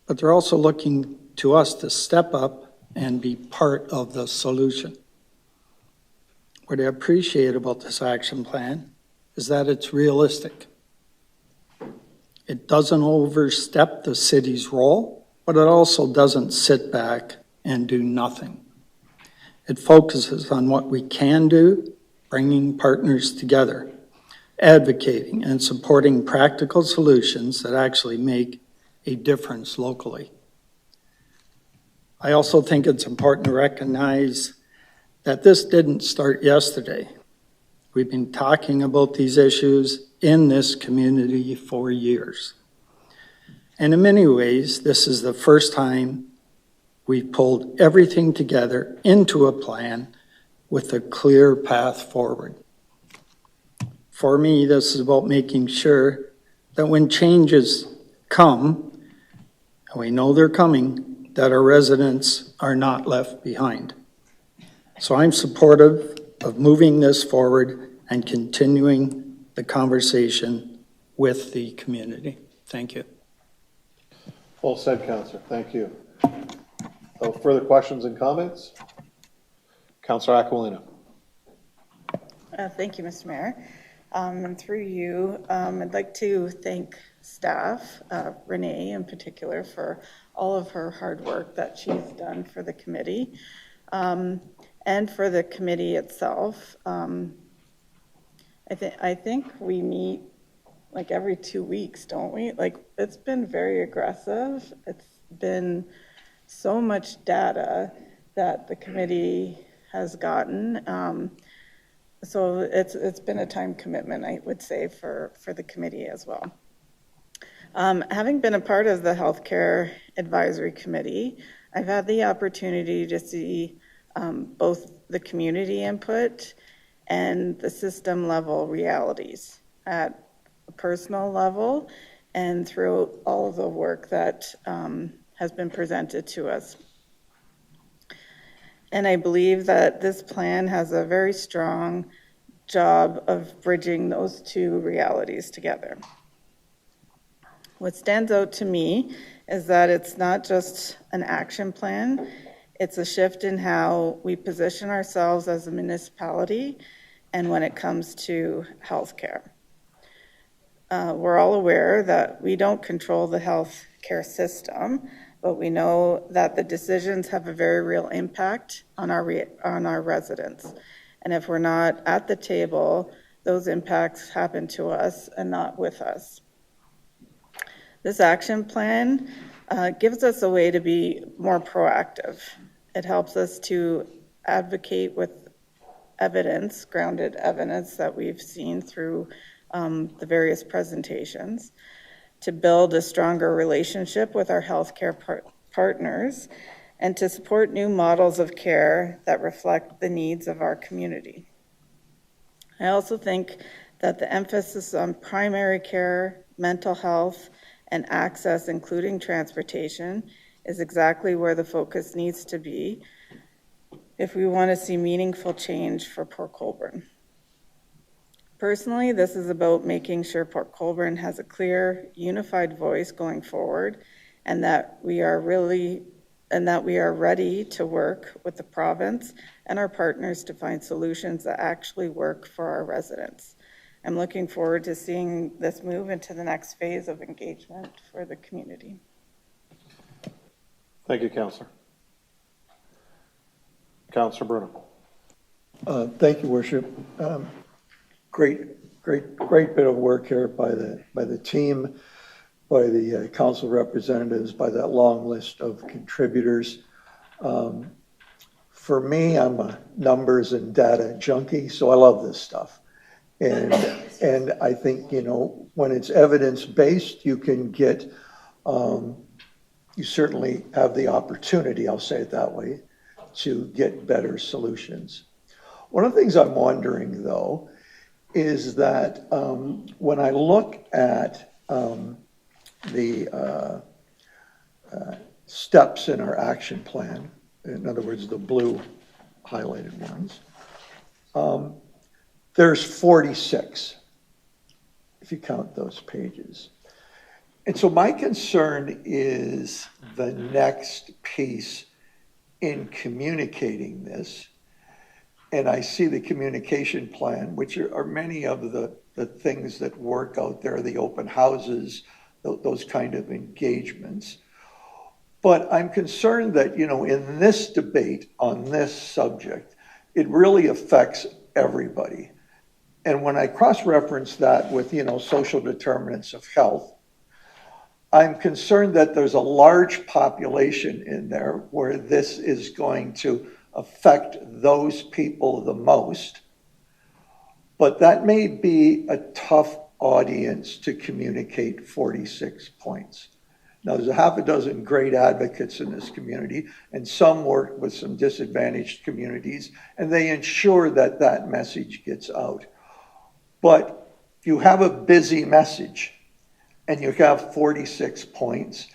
but they're also looking to us to step up and be part of the solution. What I appreciate about this action plan is that it's realistic. It doesn't overstep the city's role, but it also doesn't sit back and do nothing. It focuses on what we can do, bringing partners together, advocating and supporting practical solutions that actually make a difference locally. I also think it's important to recognize that this didn't start yesterday. We've been talking about these issues in this community for years. And in many ways, this is the first time we've pulled everything together into a plan with a clear path forward. For me, this is about making sure that when changes come, and we know they're coming, that our residents are not left behind. So I'm supportive of moving this forward and continuing the conversation with the community. Thank you. Well said, Councillor. Thank you. So further questions and comments? Councillor Aquilina. Thank you, Mr. Mayor. And through you, I'd like to thank staff, Renee in particular, for all of her hard work that she's done for the committee and for the committee itself. I think we meet like every 2 weeks, don't we? Like, it's been very aggressive. It's been so much data that the committee has gotten. So it's been a time commitment, I would say, for the committee as well. Having been a part of the Healthcare Advisory Committee, I've had the opportunity to see both the community input and the system level realities at a personal level and through all of the work that has been presented to us. And I believe that this plan has a very strong job of bridging those two realities together. What stands out to me is that it's not just an action plan, it's a shift in how we position ourselves as a municipality and when it comes to healthcare. We're all aware that we don't control the healthcare system, but we know that the decisions have a very real impact on our residents. And if we're not at the table, those impacts happen to us and not with us. This action plan gives us a way to be more proactive. It helps us to advocate with evidence, grounded evidence that we've seen through the various presentations, to build a stronger relationship with our healthcare partners, and to support new models of care that reflect the needs of our community. I also think that the emphasis on primary care, mental health, and access, including transportation, is exactly where the focus needs to be if we want to see meaningful change for Port Colborne. Personally, this is about making sure Port Colborne has a clear, unified voice going forward, and that we are ready to work with the province and our partners to find solutions that actually work for our residents. I'm looking forward to seeing this move into the next phase of engagement for the community. Thank you, Councillor. Councillor Bruno. Thank you, Worship. Great bit of work here by the team, by the council representatives, by that long list of contributors. For me, I'm a numbers and data junkie, so I love this stuff. And I think, you know, when it's evidence-based, you can get, you certainly have the opportunity, I'll say it that way, to get better solutions. One of the things I'm wondering, though, is that when I look at the steps in our action plan, in other words, the blue highlighted ones, there's 46, if you count those pages. And so my concern is the next piece in communicating this. And I see the communication plan, which are many of the the things that work out there, the open houses, those kind of engagements. But I'm concerned that, in this debate on this subject, it really affects everybody. And when I cross-reference that with, social determinants of health, I'm concerned that there's a large population in there where this is going to affect those people the most. But that may be a tough audience to communicate 46 points. Now, there's a half a dozen great advocates in this community, and some work with some disadvantaged communities, and they ensure that that message gets out. But you have a busy message, and you have 46 points,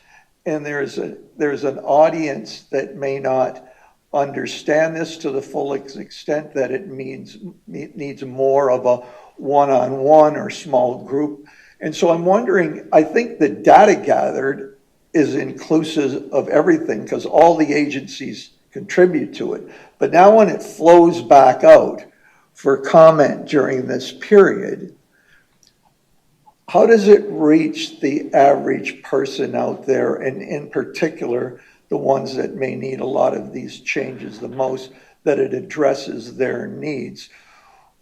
and there's an audience that may not understand this to the full extent that it needs more of a one-on-one or small group. And so I'm wondering, I think the data gathered is inclusive of everything because all the agencies contribute to it. But now when it flows back out for comment during this period, how does it reach the average person out there, and in particular, the ones that may need a lot of these changes the most, that it addresses their needs,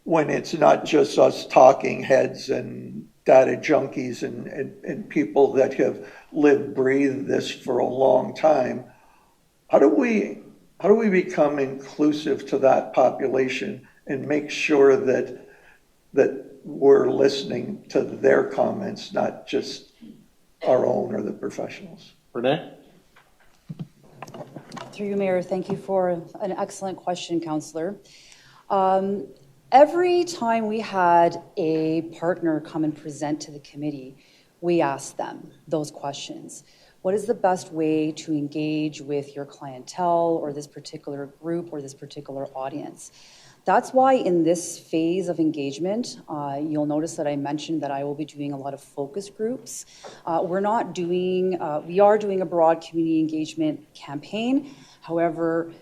when it's not just us talking heads and data junkies and people that have lived, breathed this for a long time? How do we become inclusive to that population and make sure that we're listening to their comments, not just our own or the professionals? Renee? Through you, Mayor, thank you for an excellent question, Councillor. Every time we had a partner come and present to the committee, we asked them those questions. What is the best way to engage with your clientele or this particular group or this particular audience? That's why in this phase of engagement, you'll notice that I mentioned that I will be doing a lot of focus groups. We are doing a broad community engagement campaign. However,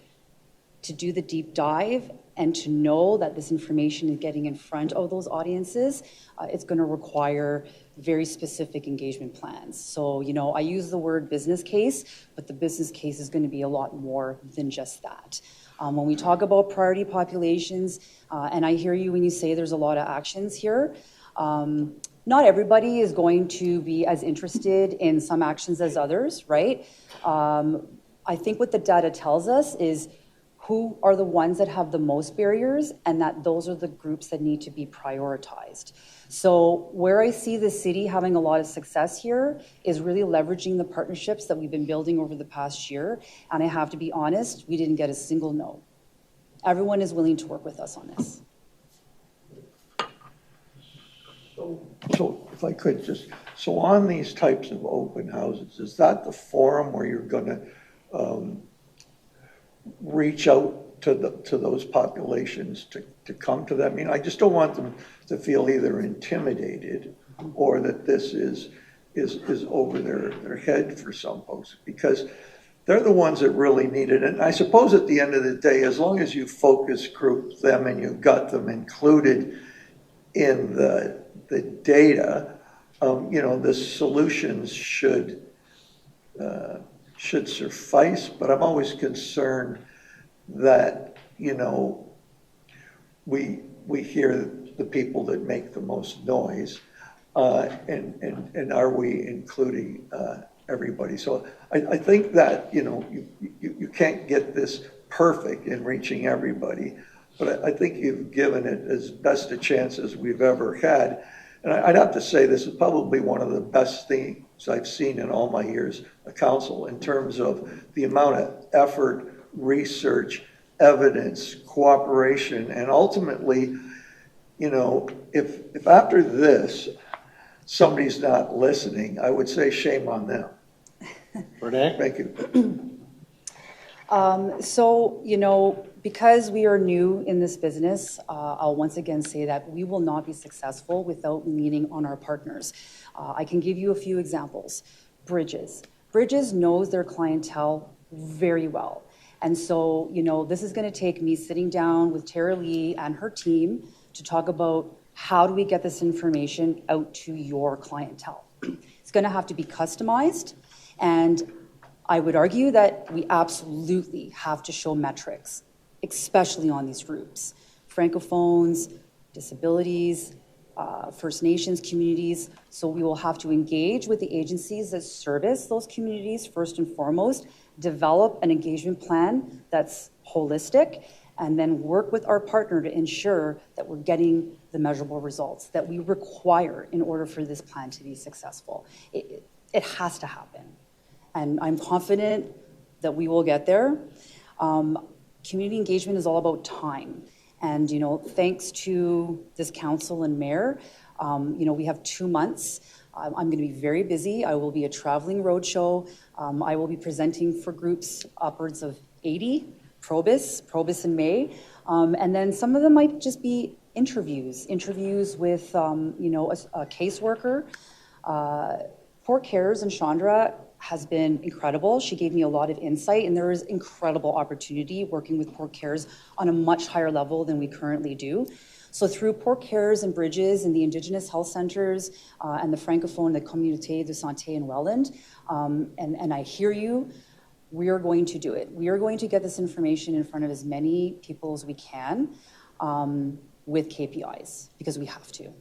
to do the deep dive and to know that this information is getting in front of those audiences, it's going to require very specific engagement plans. So, I use the word business case, but the business case is going to be a lot more than just that. When we talk about priority populations, and I hear you when you say there's a lot of actions here, not everybody is going to be as interested in some actions as others, right? I think what the data tells us is who are the ones that have the most barriers, and that those are the groups that need to be prioritized. So where I see the city having a lot of success here is really leveraging the partnerships that we've been building over the past year. And I have to be honest, we didn't get a single no. Everyone is willing to work with us on this. So if I could so on these types of open houses, is that the forum where you're going to reach out to those populations to come to them? I just don't want them to feel either intimidated or that this is over their head for some folks, because they're the ones that really need it. And I suppose at the end of the day, as long as you focus group them and you've got them included in the data, the solutions should suffice. But I'm always concerned that, we hear the people that make the most noise, and are we including everybody? So I think that, you can't get this perfect in reaching everybody, but I think you've given it as best a chance as we've ever had. And I'd have to say this is probably one of the best things I've seen in all my years of council in terms of the amount of effort, research, evidence, cooperation, and ultimately, if after this somebody's not listening, I would say shame on them. Renee? Thank you. So, because we are new in this business, I'll once again say that we will not be successful without leaning on our partners. I can give you a few examples. Bridges. Bridges knows their clientele very well. And so, this is going to take me sitting down with Tara Lee and her team to talk about how do we get this information out to your clientele? It's going to have to be customized, and I would argue that we absolutely have to show metrics, especially on these groups. Francophones, disabilities, First Nations communities. So we will have to engage with the agencies that service those communities first and foremost, develop an engagement plan that's holistic, and then work with our partner to ensure that we're getting the measurable results that we require in order for this plan to be successful. It has to happen. And I'm confident that we will get there. Community engagement is all about time. And, thanks to this council and mayor, we have 2 months. I'm going to be very busy. I will be a traveling roadshow. I will be presenting for groups upwards of 80, Probus in May. And then some of them might just be interviews with, a caseworker. Port Cares and Chandra has been incredible. She gave me a lot of insight, and there is incredible opportunity working with Port Cares on a much higher level than we currently do. So through Port Cares and Bridges and the Indigenous health centers and the Francophone, the Communauté de Santé in Welland, and I hear you, we are going to do it. We are going to get this information in front of as many people as we can with KPIs, because we have to.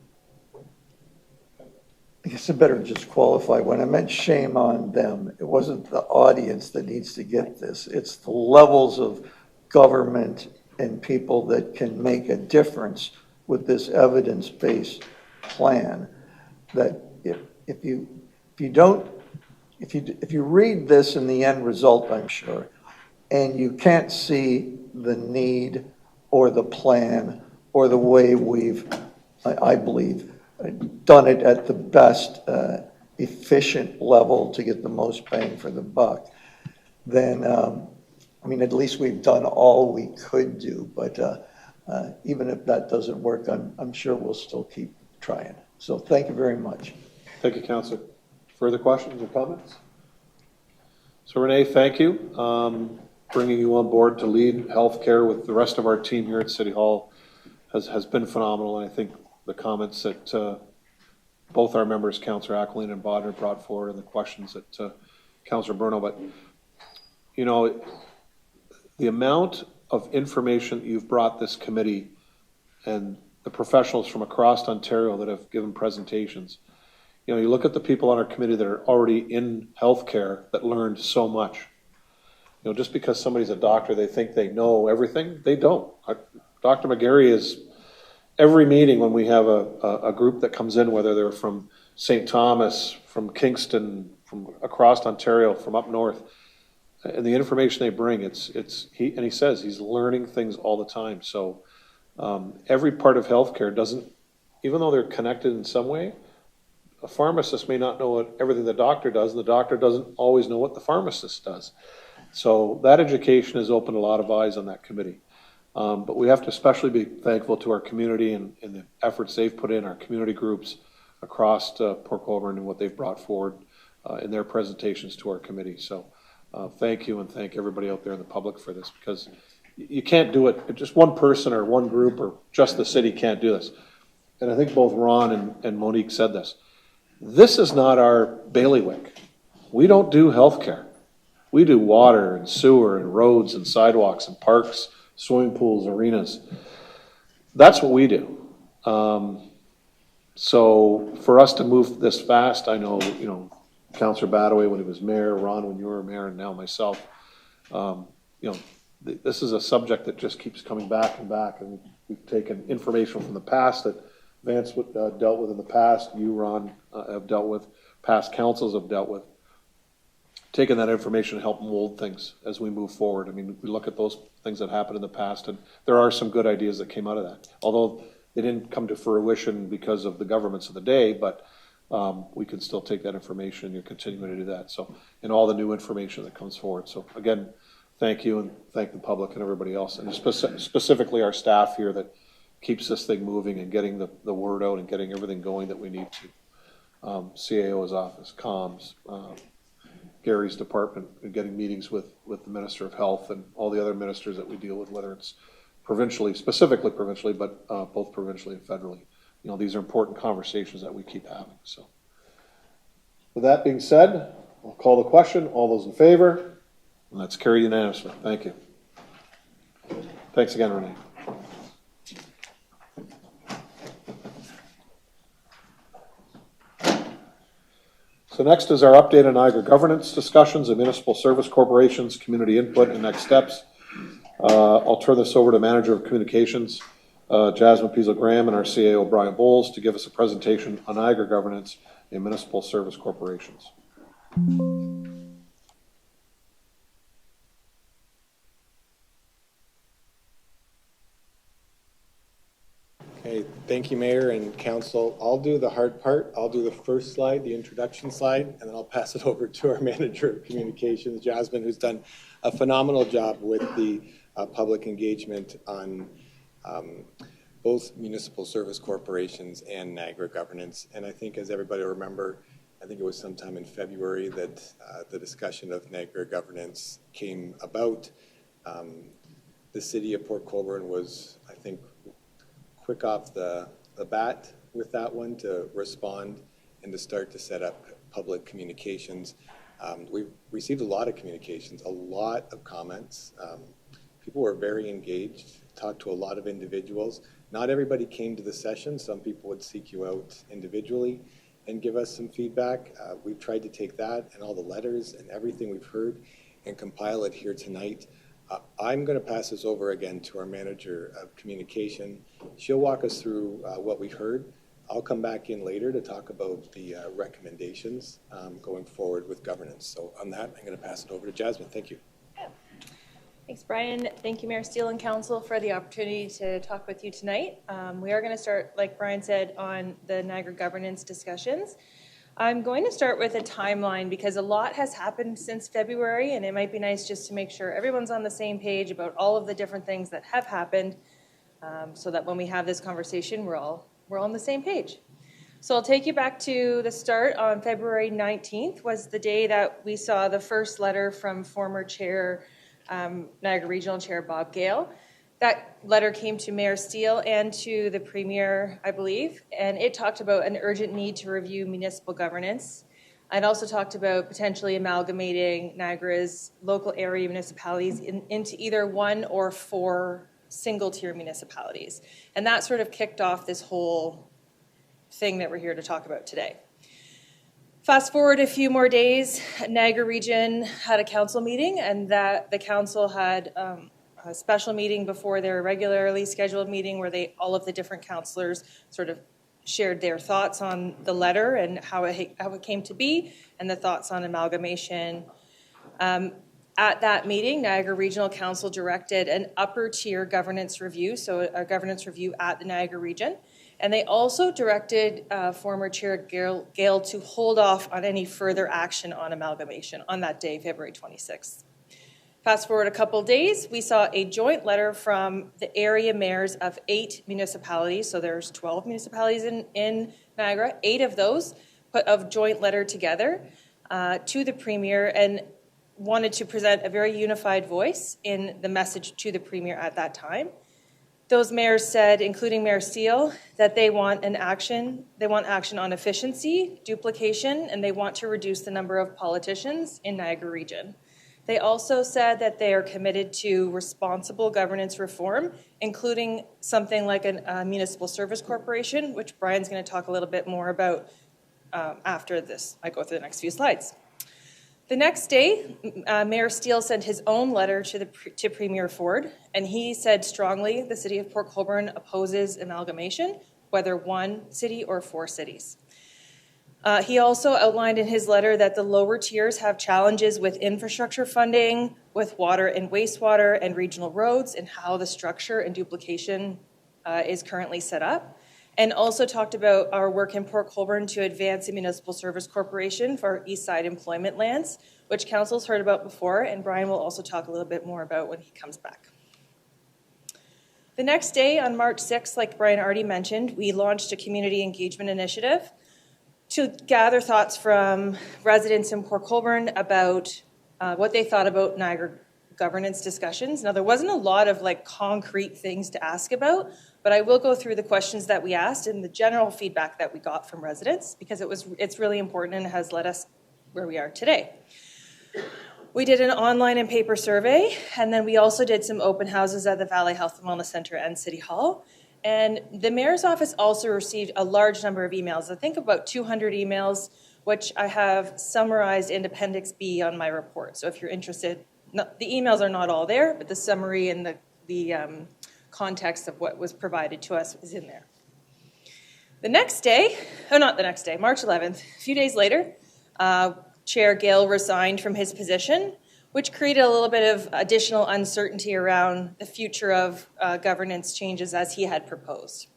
I guess I better just qualify. When I meant shame on them, it wasn't the audience that needs to get this. It's the levels of government and people that can make a difference with this evidence-based plan. That if you read this in the end result, I'm sure, and you can't see the need or the plan or the way we've, I believe, done it at the best efficient level to get the most bang for the buck, then, at least we've done all we could do. But even if that doesn't work, I'm sure we'll still keep trying. So thank you very much. Thank you, Councillor. Further questions or comments? So Renee, thank you. Bringing you on board to lead healthcare with the rest of our team here at City Hall has been phenomenal. And I think the comments that both our members, Councillor Ackland and Bodner, brought forward, and the questions that Councillor Bruno, but the amount of information that you've brought this committee and the professionals from across Ontario that have given presentations, you look at the people on our committee that are already in healthcare that learned so much. Just because somebody's a doctor, they think they know everything. They don't. Dr. McGarry is every meeting when we have a group that comes in, whether they're from St. Thomas, from Kingston, from across Ontario, from up north, and the information they bring, he says he's learning things all the time. So every part of healthcare doesn't, even though they're connected in some way, a pharmacist may not know everything the doctor does, and the doctor doesn't always know what the pharmacist does. So that education has opened a lot of eyes on that committee. But we have to especially be thankful to our community and the efforts they've put in, our community groups across Port Colborne, and what they've brought forward in their presentations to our committee. So thank you, and thank everybody out there in the public for this, because you can't do it. Just one person or one group or just the city can't do this. And I think both Ron and Monique said this. This is not our bailiwick. We don't do healthcare. We do water and sewer and roads and sidewalks and parks, swimming pools, arenas. That's what we do. So for us to move this fast, I know, Councillor Badaway when he was mayor, Ron when you were mayor, and now myself, this is a subject that just keeps coming back and back. And we've taken information from the past that Vance dealt with in the past, you, Ron, have dealt with, past councils have dealt with. Taking that information to help mold things as we move forward. We look at those things that happened in the past, and there are some good ideas that came out of that. Although they didn't come to fruition because of the governments of the day, but we can still take that information, and you're continuing to do that. So, and all the new information that comes forward. So again, thank you, and thank the public and everybody else, and specifically our staff here that keeps this thing moving and getting the word out and getting everything going that we need to. CAO's office, comms, Gary's department, and getting meetings with the Minister of Health and all the other ministers that we deal with, whether it's specifically provincially, but both provincially and federally. these are important conversations that we keep having. So with that being said, I'll call the question. All those in favor? And that's carried unanimously. Thank you. Thanks again, Renee. So next is our update on Niagara governance discussions and municipal service corporations, community input, and next steps. I'll turn this over to Manager of Communications, Jasmine Piesel-Graham, and our CAO, Brian Bowles, to give us a presentation on Niagara governance and municipal service corporations. Okay, thank you, Mayor and Council. I'll do the hard part. I'll do the first slide, the introduction slide, and then I'll pass it over to our Manager of Communications, Jasmine, who's done a phenomenal job with the public engagement on both municipal service corporations and Niagara governance. And I think, as everybody will remember, I think it was sometime in February that the discussion of Niagara governance came about. The city of Port Colborne was, I think, quick off the bat with that one to respond and to start to set up public communications. We've received a lot of communications, a lot of comments. People were very engaged, talked to a lot of individuals. Not everybody came to the session. Some people would seek you out individually and give us some feedback. We've tried to take that and all the letters and everything we've heard and compile it here tonight. I'm going to pass this over again to our Manager of Communication. She'll walk us through what we heard. I'll come back in later to talk about the recommendations going forward with governance. So on that, I'm going to pass it over to Jasmine. Thank you. Thanks, Brian. Thank you, Mayor Steele and Council, for the opportunity to talk with you tonight. We are going to start, like Brian said, on the Niagara governance discussions. I'm going to start with a timeline because a lot has happened since February, and it might be nice just to make sure everyone's on the same page about all of the different things that have happened, so that when we have this conversation, we're all on the same page. So I'll take you back to the start. On February 19th was the day that we saw the first letter from former Chair, Niagara Regional Chair Bob Gale. That letter came to Mayor Steele and to the Premier, I believe, and it talked about an urgent need to review municipal governance. It also talked about potentially amalgamating Niagara's local area municipalities into either one or four single-tier municipalities. And that sort of kicked off this whole thing that we're here to talk about today. Fast forward a few more days, Niagara Region had a council meeting, and that the council had a special meeting before their regularly scheduled meeting where all of the different councillors sort of shared their thoughts on the letter and how it came to be, and the thoughts on amalgamation. At that meeting, Niagara Regional Council directed an upper tier governance review, so a governance review at the Niagara Region. And they also directed former Chair Gale to hold off on any further action on amalgamation on that day, February 26th. Fast forward a couple of days, we saw a joint letter from the area mayors of 8 municipalities. So there's 12 municipalities in Niagara. 8 of those put a joint letter together to the Premier and wanted to present a very unified voice in the message to the Premier at that time. Those mayors said, including Mayor Steele, that they want action on efficiency, duplication, and they want to reduce the number of politicians in Niagara Region. They also said that they are committed to responsible governance reform, including something like a municipal service corporation, which Brian's going to talk a little bit more about after this. I go through the next few slides. The next day, Mayor Steele sent his own letter to Premier Ford, and he said strongly the city of Port Colborne opposes amalgamation, whether 1 city or 4 cities. He also outlined in his letter that the lower tiers have challenges with infrastructure funding, with water and wastewater and regional roads, and how the structure and duplication is currently set up. And also talked about our work in Port Colborne to advance a municipal service corporation for East Side employment lands, which council's heard about before, and Brian will also talk a little bit more about when he comes back. The next day, on March 6th, like Brian already mentioned, we launched a community engagement initiative to gather thoughts from residents in Port Colborne about what they thought about Niagara governance discussions. Now, there wasn't a lot of like concrete things to ask about, but I will go through the questions that we asked and the general feedback that we got from residents, because it's really important and has led us where we are today. We did an online and paper survey, and then we also did some open houses at the Valley Health and Wellness Center and City Hall. And the mayor's office also received a large number of emails, I think about 200 emails, which I have summarized in Appendix B on my report. So if you're interested, the emails are not all there, but the summary and the context of what was provided to us is in there. The next day, not the next day, March 11th, a few days later, Chair Gale resigned from his position, which created a little bit of additional uncertainty around the future of governance changes as he had proposed.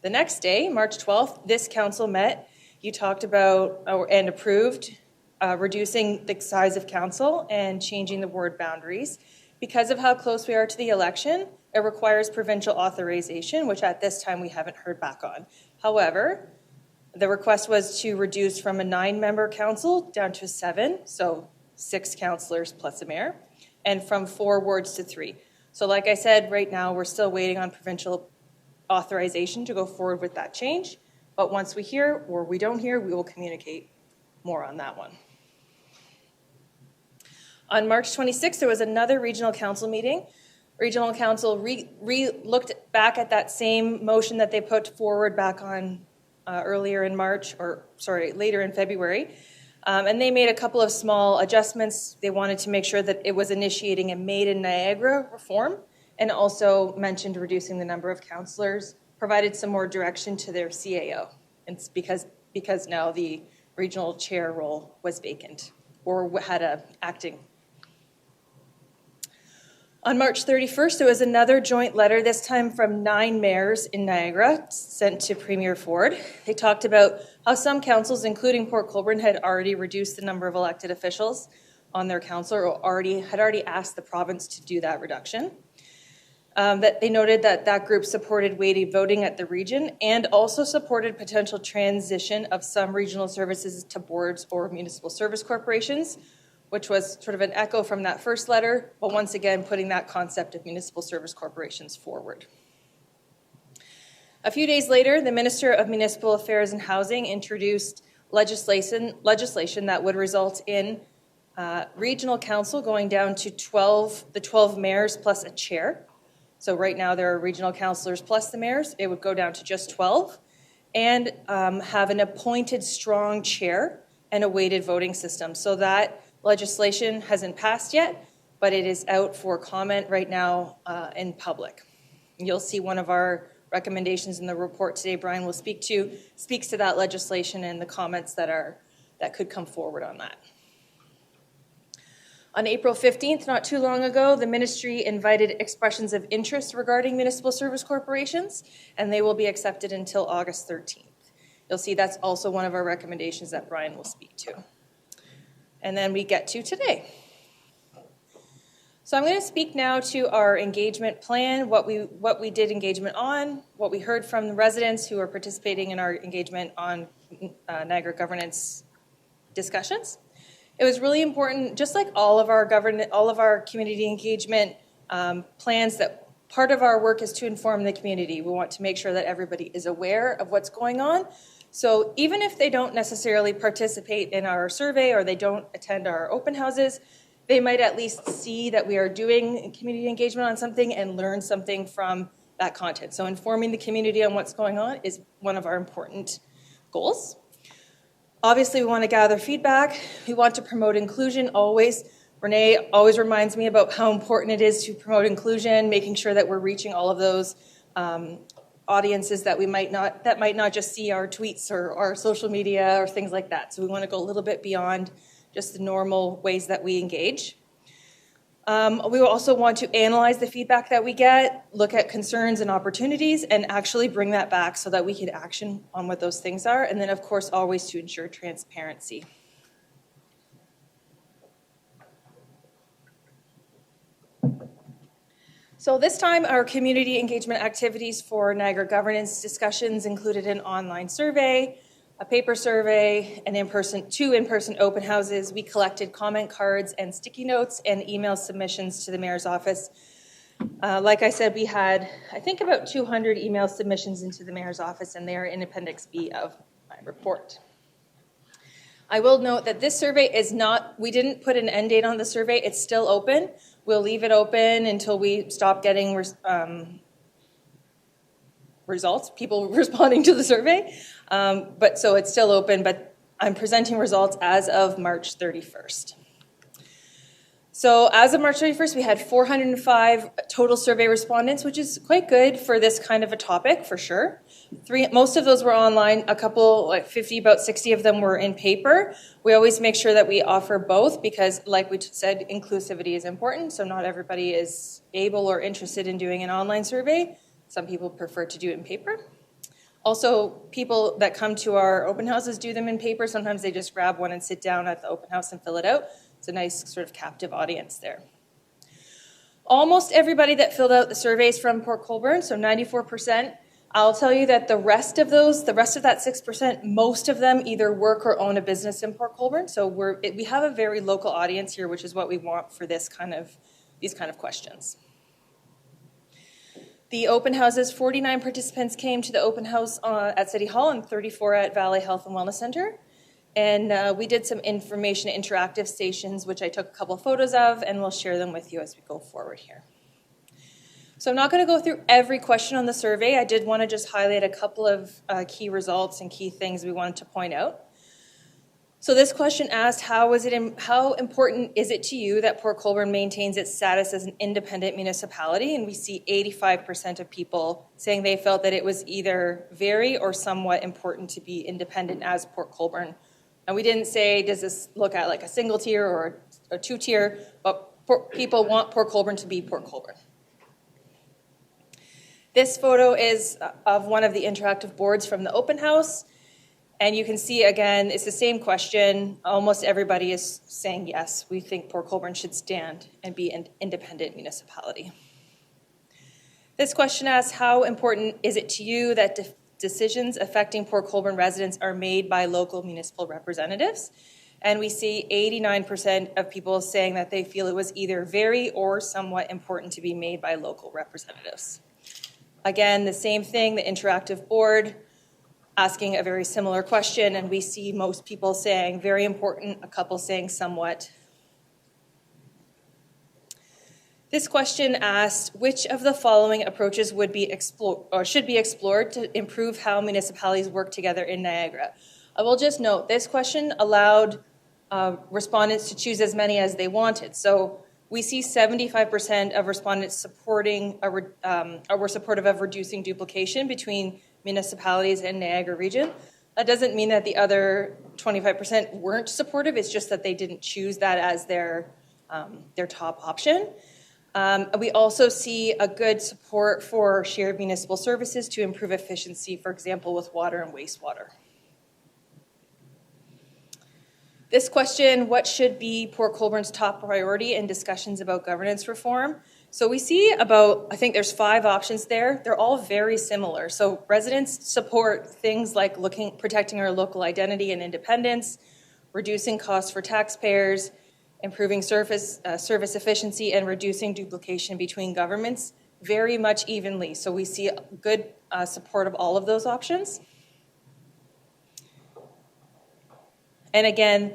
The next day, March 12th, this council met. You talked about and approved reducing the size of council and changing the ward boundaries. Because of how close we are to the election, it requires provincial authorization, which at this time we haven't heard back on. However, the request was to reduce from a 9-member council down to 7, so 6 councillors plus a mayor, and from 4 wards to 3. So like I said, right now we're still waiting on provincial authorization to go forward with that change. But once we hear or we don't hear, we will communicate more on that one. On March 26th, there was another regional council meeting. Regional council looked back at that same motion that they put forward back on later in February. And they made a couple of small adjustments. They wanted to make sure that it was initiating a Made in Niagara reform, and also mentioned reducing the number of councillors, provided some more direction to their CAO. And it's because now the regional chair role was vacant or had an acting. On March 31st, there was another joint letter, this time from 9 mayors in Niagara, sent to Premier Ford. They talked about how some councils, including Port Colborne, had already reduced the number of elected officials on their council, or had already asked the province to do that reduction. That they noted that group supported weighted voting at the region and also supported potential transition of some regional services to boards or municipal service corporations, which was sort of an echo from that first letter, but once again putting that concept of municipal service corporations forward. A few days later, the Minister of Municipal Affairs and Housing introduced legislation that would result in regional council going down to 12 mayors plus a chair. So right now there are regional councillors plus the mayors. It would go down to just 12, and have an appointed strong chair and a weighted voting system. So that legislation hasn't passed yet, but it is out for comment right now in public. You'll see one of our recommendations in the report today Brian will speaks to that legislation and the comments that could come forward on that. On April 15th, not too long ago, the ministry invited expressions of interest regarding municipal service corporations, and they will be accepted until August 13th. You'll see that's also one of our recommendations that Brian will speak to. And then we get to today. So I'm going to speak now to our engagement plan, what we did engagement on, what we heard from the residents who are participating in our engagement on Niagara governance discussions. It was really important, just like all of our community engagement plans, that part of our work is to inform the community. We want to make sure that everybody is aware of what's going on. So even if they don't necessarily participate in our survey or they don't attend our open houses, they might at least see that we are doing community engagement on something and learn something from that content. So informing the community on what's going on is one of our important goals. Obviously, we want to gather feedback. We want to promote inclusion always. Renee always reminds me about how important it is to promote inclusion, making sure that we're reaching all of those audiences that might not just see our tweets or our social media or things like that. So we want to go a little bit beyond just the normal ways that we engage. We also want to analyze the feedback that we get, look at concerns and opportunities, and actually bring that back so that we can action on what those things are. And then, of course, always to ensure transparency. So this time, our community engagement activities for Niagara governance discussions included an online survey, a paper survey, and two in-person open houses. We collected comment cards and sticky notes and email submissions to the mayor's office. Like I said, we had, I think, about 200 email submissions into the mayor's office, and they are in Appendix B of my report. I will note that this survey is not, we didn't put an end date on the survey. It's still open. We'll leave it open until we stop getting results, people responding to the survey. So it's still open, but I'm presenting results as of March 31st. So as of March 31st, we had 405 total survey respondents, which is quite good for this kind of a topic, for sure. Most of those were online, a couple, like 50, about 60 of them were in paper. We always make sure that we offer both because, like we said, inclusivity is important, so not everybody is able or interested in doing an online survey. Some people prefer to do it in paper. Also, people that come to our open houses do them in paper. Sometimes they just grab one and sit down at the open house and fill it out. It's a nice sort of captive audience there. Almost everybody that filled out the surveys from Port Colborne, so 94%. I'll tell you that the rest of that 6%, most of them either work or own a business in Port Colborne. So we have a very local audience here, which is what we want for these kind of questions. The open houses, 49 participants came to the open house at City Hall and 34 at Valley Health and Wellness Center. And we did some information interactive stations, which I took a couple of photos of, and we'll share them with you as we go forward here. So I'm not going to go through every question on the survey. I did want to just highlight a couple of key results and key things we wanted to point out. So this question asked, how important is it to you that Port Colborne maintains its status as an independent municipality? And we see 85% of people saying they felt that it was either very or somewhat important to be independent as Port Colborne. And we didn't say, does this look at like a single tier or a two-tier, but people want Port Colborne to be Port Colborne. This photo is of one of the interactive boards from the open house. And you can see, again, it's the same question. Almost everybody is saying, yes, we think Port Colborne should stand and be an independent municipality. This question asks, how important is it to you that decisions affecting Port Colborne residents are made by local municipal representatives? And we see 89% of people saying that they feel it was either very or somewhat important to be made by local representatives. Again, the same thing, the interactive board, asking a very similar question, and we see most people saying very important, a couple saying somewhat. This question asked, which of the following approaches would be should be explored to improve how municipalities work together in Niagara? I will just note, this question allowed respondents to choose as many as they wanted. So we see 75% of respondents were supportive of reducing duplication between municipalities in Niagara region. That doesn't mean that the other 25% weren't supportive. It's just that they didn't choose that as their top option. We also see a good support for shared municipal services to improve efficiency, for example, with water and wastewater. This question, what should be Port Colborne's top priority in discussions about governance reform? So we see I think there's 5 options there. They're all very similar. So residents support things like protecting our local identity and independence, reducing costs for taxpayers, improving service efficiency, and reducing duplication between governments very much evenly. So we see good support of all of those options. And again,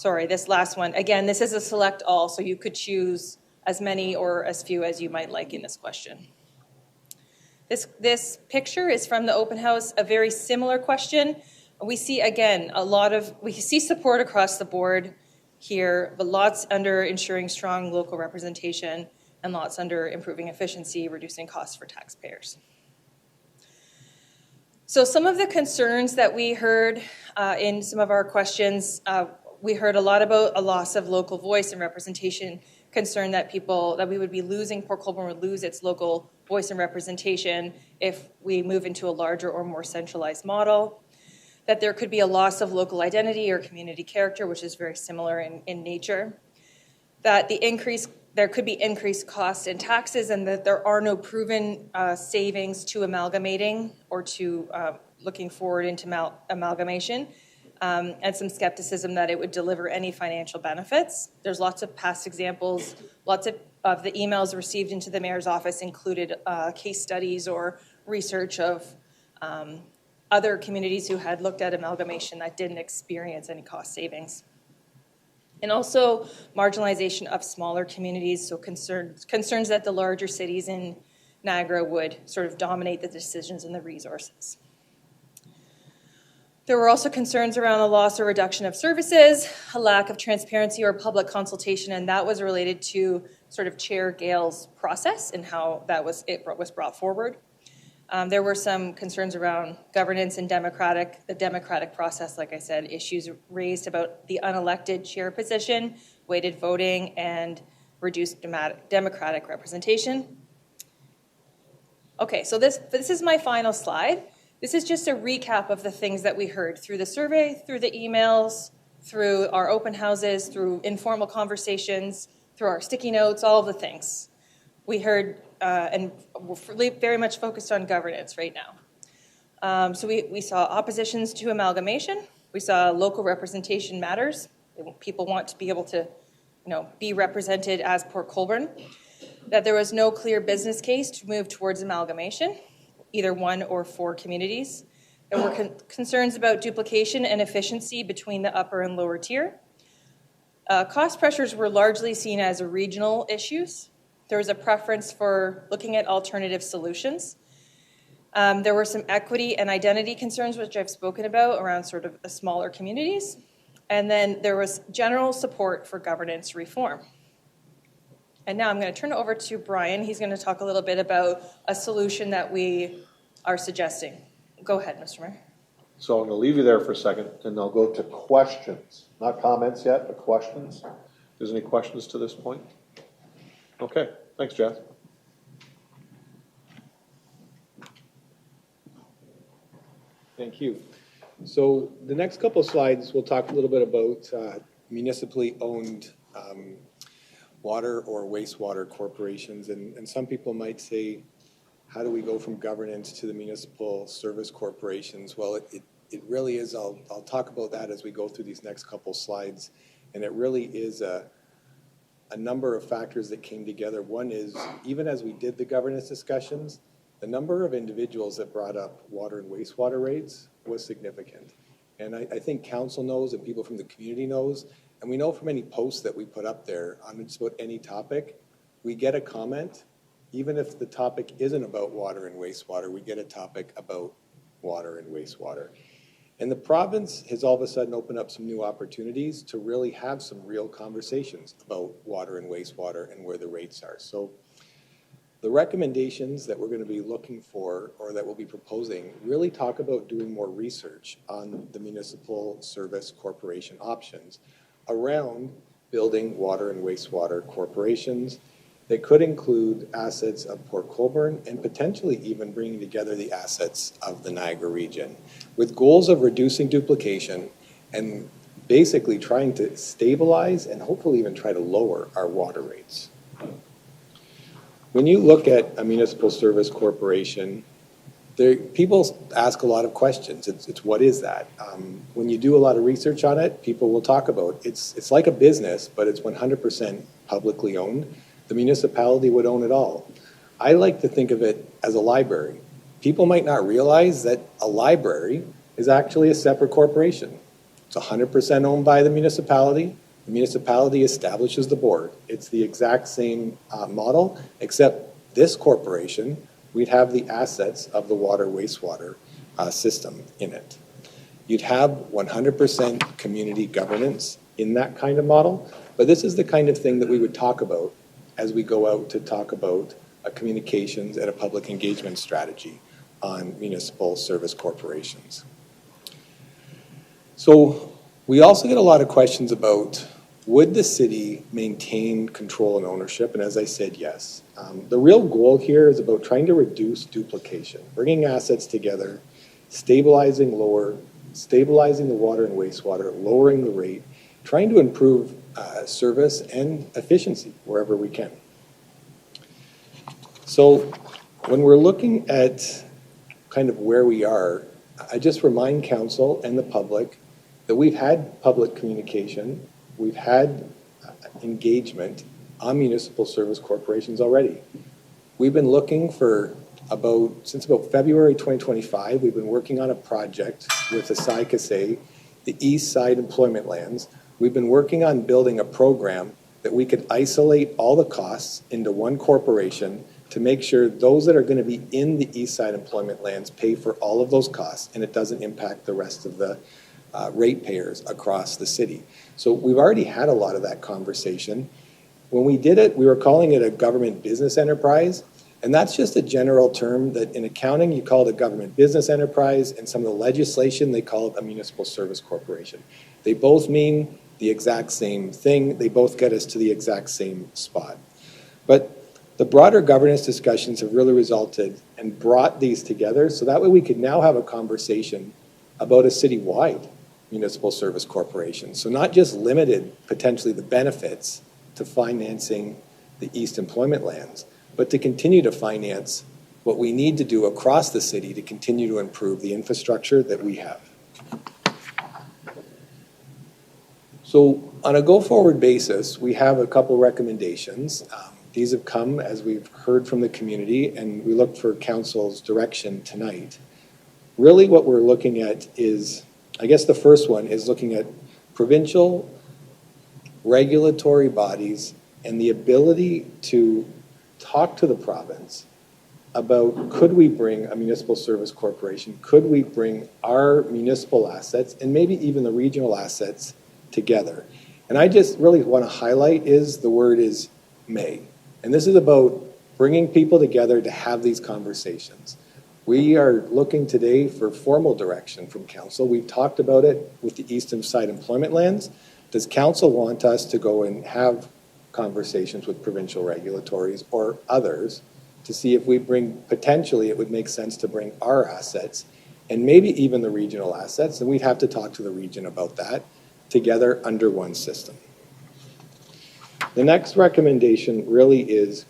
this last one. Again, this is a select all, so you could choose as many or as few as you might like in this question. This picture is from the open house, a very similar question. We see, again, we see support across the board here, but lots under ensuring strong local representation and lots under improving efficiency, reducing costs for taxpayers. So some of the concerns that we heard in some of our questions, we heard a lot about a loss of local voice and representation, concern that we would be losing, Port Colborne would lose its local voice and representation if we move into a larger or more centralized model, that there could be a loss of local identity or community character, which is very similar in nature, that there could be increased costs and taxes, and that there are no proven savings to amalgamating or to looking forward into amalgamation, and some skepticism that it would deliver any financial benefits. There's lots of past examples, lots of the emails received into the mayor's office included case studies or research of other communities who had looked at amalgamation that didn't experience any cost savings. And also marginalization of smaller communities, so concerns that the larger cities in Niagara would sort of dominate the decisions and the resources. There were also concerns around the loss or reduction of services, a lack of transparency or public consultation, and that was related to sort of Chair Gale's process and how that was brought forward. There were some concerns around governance and the democratic process, like I said, issues raised about the unelected chair position, weighted voting, and reduced democratic representation. Okay, so this is my final slide. This is just a recap of the things that we heard through the survey, through the emails, through our open houses, through informal conversations, through our sticky notes, all of the things. We heard, and we're very much focused on governance right now. So we saw oppositions to amalgamation. We saw local representation matters. People want to be able to, be represented as Port Colborne. That there was no clear business case to move towards amalgamation, either one or four communities. There were concerns about duplication and efficiency between the upper and lower tier. Cost pressures were largely seen as regional issues. There was a preference for looking at alternative solutions. There were some equity and identity concerns, which I've spoken about, around sort of the smaller communities. And then there was general support for governance reform. And now I'm going to turn it over to Brian. He's going to talk a little bit about a solution that we are suggesting. Go ahead, Mr. Mayor. So I'm going to leave you there for a second, and I'll go to questions. Not comments yet, but questions. There's any questions to this point? Okay, thanks, Jess. Thank you. So the next couple of slides, we'll talk a little bit about municipally owned water or wastewater corporations. And some people might say, how do we go from governance to the municipal service corporations? Well, it really is, I'll talk about that as we go through these next couple slides. And it really is a number of factors that came together. One is, even as we did the governance discussions, the number of individuals that brought up water and wastewater rates was significant. And I think council knows and people from the community knows, and we know from any posts that we put up there on just about any topic, we get a comment. Even if the topic isn't about water and wastewater, we get a topic about water and wastewater. And the province has all of a sudden opened up some new opportunities to really have some real conversations about water and wastewater and where the rates are. So the recommendations that we're going to be looking for, or that we'll be proposing, really talk about doing more research on the municipal service corporation options around building water and wastewater corporations that could include assets of Port Colborne and potentially even bringing together the assets of the Niagara region, with goals of reducing duplication and basically trying to stabilize and hopefully even try to lower our water rates. When you look at a municipal service corporation, people ask a lot of questions. It's what is that? When you do a lot of research on it, people will talk about it's like a business, but it's 100% publicly owned. The municipality would own it all. I like to think of it as a library. People might not realize that a library is actually a separate corporation. It's 100% owned by the municipality. The municipality establishes the board. It's the exact same model, except this corporation, we'd have the assets of the water wastewater system in it. You'd have 100% community governance in that kind of model, but this is the kind of thing that we would talk about as we go out to talk about a communications and a public engagement strategy on municipal service corporations. So we also get a lot of questions about, would the city maintain control and ownership? And as I said, yes. The real goal here is about trying to reduce duplication, bringing assets together, stabilizing the water and wastewater, lowering the rate, trying to improve service and efficiency wherever we can. So when we're looking at kind of where we are, I just remind council and the public that we've had public communication, we've had engagement on municipal service corporations already. We've been looking for since about February 2025, we've been working on a project with the SICASA, the East Side Employment Lands. We've been working on building a program that we could isolate all the costs into one corporation to make sure those that are going to be in the East Side Employment Lands pay for all of those costs, and it doesn't impact the rest of the ratepayers across the city. So we've already had a lot of that conversation. When we did it, we were calling it a government business enterprise, and that's just a general term that in accounting you call it a government business enterprise, and some of the legislation they call it a municipal service corporation. They both mean the exact same thing. They both get us to the exact same spot. But the broader governance discussions have really resulted and brought these together so that way we could now have a conversation about a citywide municipal service corporation. So not just limited potentially the benefits to financing the East Employment Lands, but to continue to finance what we need to do across the city to continue to improve the infrastructure that we have. So on a go-forward basis, we have a couple recommendations. These have come as we've heard from the community, and we look for council's direction tonight. Really what we're looking at is, I guess the first one is looking at provincial regulatory bodies and the ability to talk to the province about could we bring a municipal service corporation, could we bring our municipal assets and maybe even the regional assets together. And I just really want to highlight the word is may. And this is about bringing people together to have these conversations. We are looking today for formal direction from council. We've talked about it with the Eastern Side Employment Lands. Does council want us to go and have conversations with provincial regulatories or others to see if we bring, potentially it would make sense to bring our assets and maybe even the regional assets, and we'd have to talk to the region about that, together under one system. The next recommendation really is,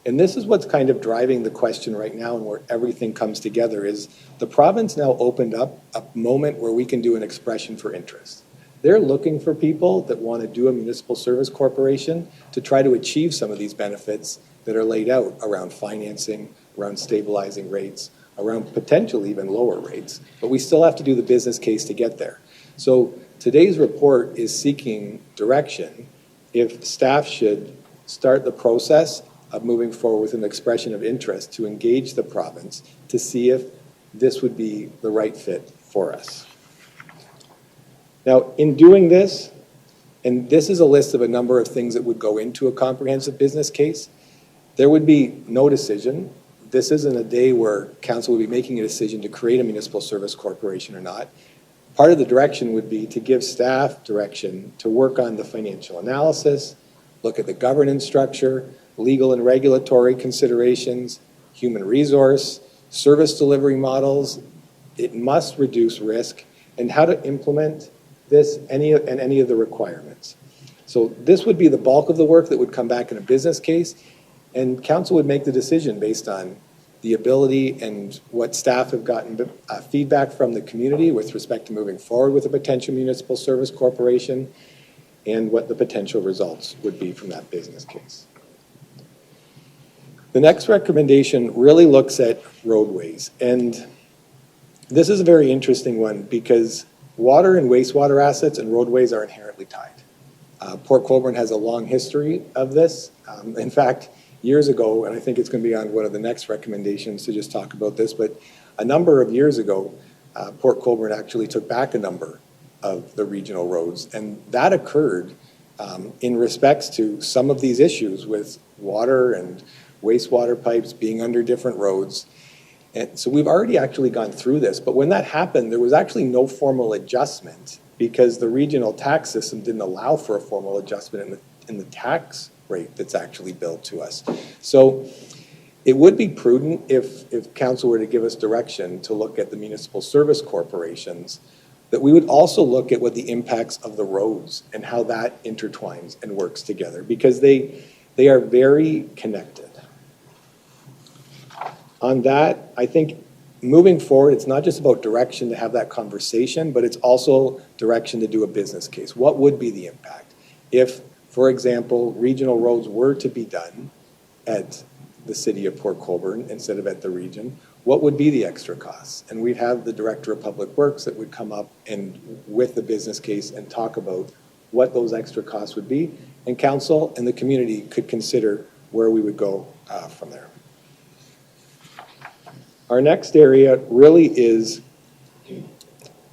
and this is what's kind of driving the question right now and where everything comes together, is the province now opened up a moment where we can do an expression for interest. They're looking for people that want to do a municipal service corporation to try to achieve some of these benefits that are laid out around financing, around stabilizing rates, around potentially even lower rates. But we still have to do the business case to get there. So today's report is seeking direction if staff should start the process of moving forward with an expression of interest to engage the province to see if this would be the right fit for us. Now, in doing this, and this is a list of a number of things that would go into a comprehensive business case, there would be no decision. This isn't a day where council would be making a decision to create a municipal service corporation or not. Part of the direction would be to give staff direction to work on the financial analysis, look at the governance structure, legal and regulatory considerations, human resource, service delivery models. It must reduce risk, and how to implement this, any of the requirements. So this would be the bulk of the work that would come back in a business case, and council would make the decision based on the ability and what staff have gotten feedback from the community with respect to moving forward with a potential municipal service corporation and what the potential results would be from that business case. The next recommendation really looks at roadways, and this is a very interesting one because water and wastewater assets and roadways are inherently tied. Port Colborne has a long history of this. In fact, years ago, and I think it's going to be on one of the next recommendations to just talk about this, but a number of years ago, Port Colborne actually took back a number of the regional roads, and that occurred in respects to some of these issues with water and wastewater pipes being under different roads. And so we've already actually gone through this, but when that happened, there was actually no formal adjustment because the regional tax system didn't allow for a formal adjustment in the tax rate that's actually billed to us. So it would be prudent if council were to give us direction to look at the municipal service corporations, that we would also look at what the impacts of the roads and how that intertwines and works together, because they are very connected. On that, I think moving forward, it's not just about direction to have that conversation, but it's also direction to do a business case. What would be the impact if, for example, regional roads were to be done at the city of Port Colborne instead of at the region? What would be the extra costs? And we'd have the Director of Public Works that would come up and with the business case and talk about what those extra costs would be. And council and the community could consider where we would go from there. Our next area really is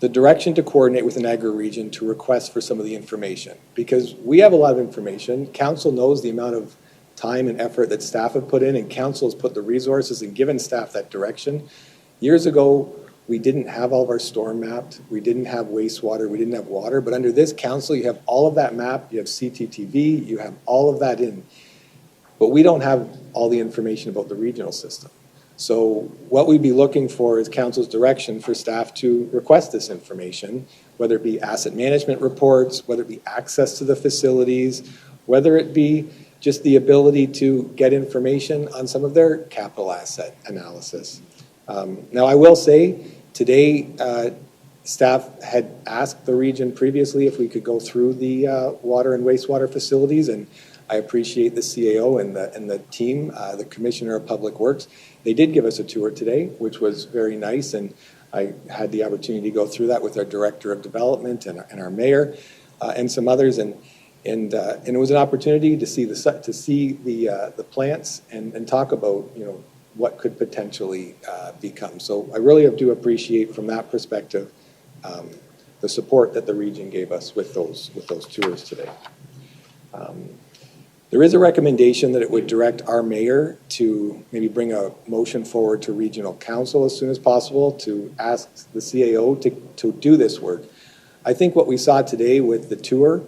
the direction to coordinate with the Niagara region to request for some of the information. Because we have a lot of information. Council knows the amount of time and effort that staff have put in, and council has put the resources and given staff that direction. Years ago, we didn't have all of our storm mapped. We didn't have wastewater. We didn't have water. But under this council, you have all of that mapped. You have CTTV. You have all of that in. But we don't have all the information about the regional system. So what we'd be looking for is council's direction for staff to request this information, whether it be asset management reports, whether it be access to the facilities, whether it be just the ability to get information on some of their capital asset analysis. Now, I will say today, staff had asked the region previously if we could go through the water and wastewater facilities, and I appreciate the CAO and the team, the Commissioner of Public Works. They did give us a tour today, which was very nice, and I had the opportunity to go through that with our Director of Development and our Mayor and some others, and it was an opportunity to see the plants and talk about what could potentially become. So I really do appreciate from that perspective the support that the region gave us with those tours today. There is a recommendation that it would direct our mayor to maybe bring a motion forward to regional council as soon as possible to ask the CAO to do this work. I think what we saw today with the tour,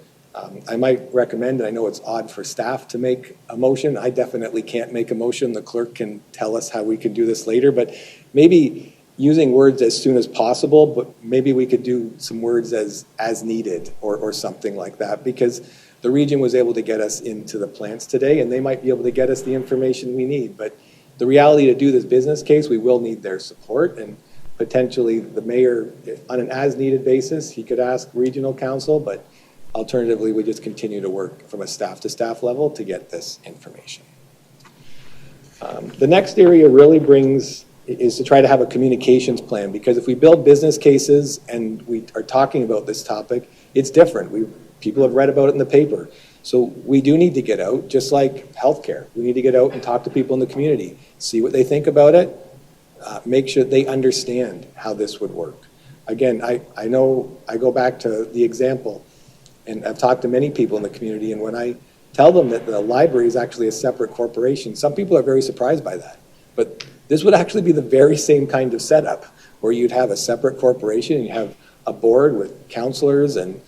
I might recommend, and I know it's odd for staff to make a motion. I definitely can't make a motion. The clerk can tell us how we can do this later, but maybe using words as soon as possible, but maybe we could do some words as needed or something like that, because the region was able to get us into the plants today, and they might be able to get us the information we need. But the reality to do this business case, we will need their support, and potentially the mayor, on an as-needed basis, he could ask regional council, but alternatively, we just continue to work from a staff-to-staff level to get this information. The next area really is to try to have a communications plan, because if we build business cases and we are talking about this topic, it's different. People have read about it in the paper. So we do need to get out, just like healthcare. We need to get out and talk to people in the community, see what they think about it, make sure they understand how this would work. Again, I know I go back to the example, and I've talked to many people in the community, and when I tell them that the library is actually a separate corporation, some people are very surprised by that. But this would actually be the very same kind of setup, where you'd have a separate corporation, and you have a board with counselors and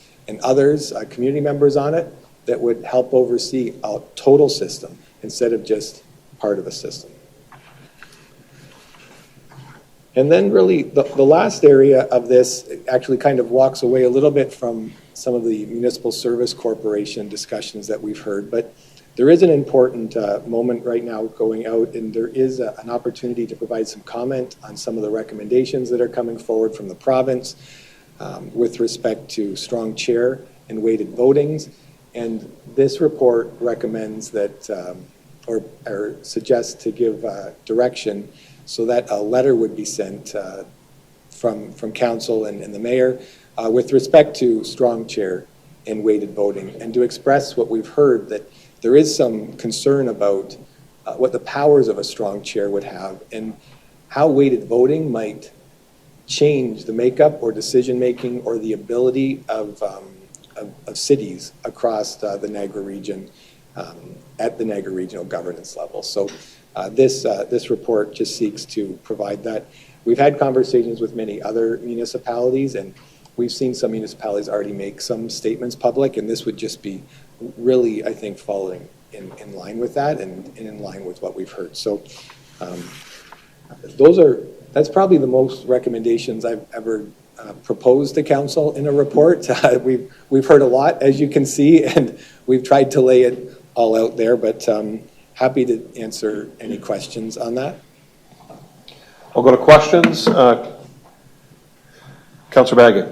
others, community members on it, that would help oversee a total system instead of just part of a system. And then really the last area of this actually kind of walks away a little bit from some of the municipal service corporation discussions that we've heard, but there is an important moment right now going out, and there is an opportunity to provide some comment on some of the recommendations that are coming forward from the province with respect to strong chair and weighted votings. And this report recommends that, or suggests to give direction so that a letter would be sent from council and the mayor with respect to strong chair and weighted voting, and to express what we've heard, that there is some concern about what the powers of a strong chair would have and how weighted voting might change the makeup or decision-making or the ability of cities across the Niagara region at the Niagara regional governance level. So this report just seeks to provide that. We've had conversations with many other municipalities, and we've seen some municipalities already make some statements public, and this would just be really, I think, following in line with that and in line with what we've heard. So that's probably the most recommendations I've ever proposed to council in a report. We've heard a lot, as you can see, and we've tried to lay it all out there, but happy to answer any questions on that. I'll go to questions. Councillor Baggett.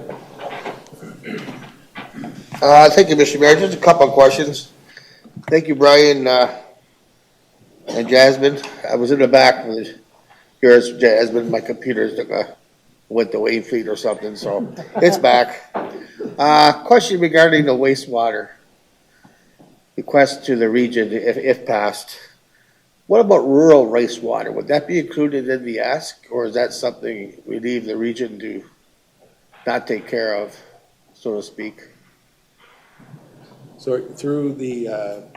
Thank you, Mr. Mayor. Just a couple of questions. Thank you, Brian and Jasmine. I was in the back with yours, Jasmine. My computer's went to Waynfleet or something, so it's back. Question regarding the wastewater request to the region, if passed. What about rural wastewater? Would that be included in the ask, or is that something we leave the region to not take care of, so to speak? So through the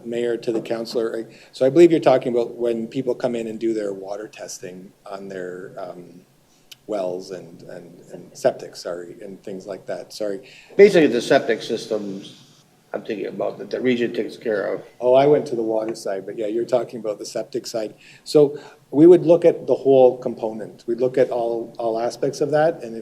mayor to the councillor, so I believe you're talking about when people come in and do their water testing on their wells and septic, and things like that, Basically the septic systems I'm thinking about that the region takes care of. Oh, I went to the water side, but yeah, you're talking about the septic side. So we would look at the whole component. We'd look at all aspects of that, and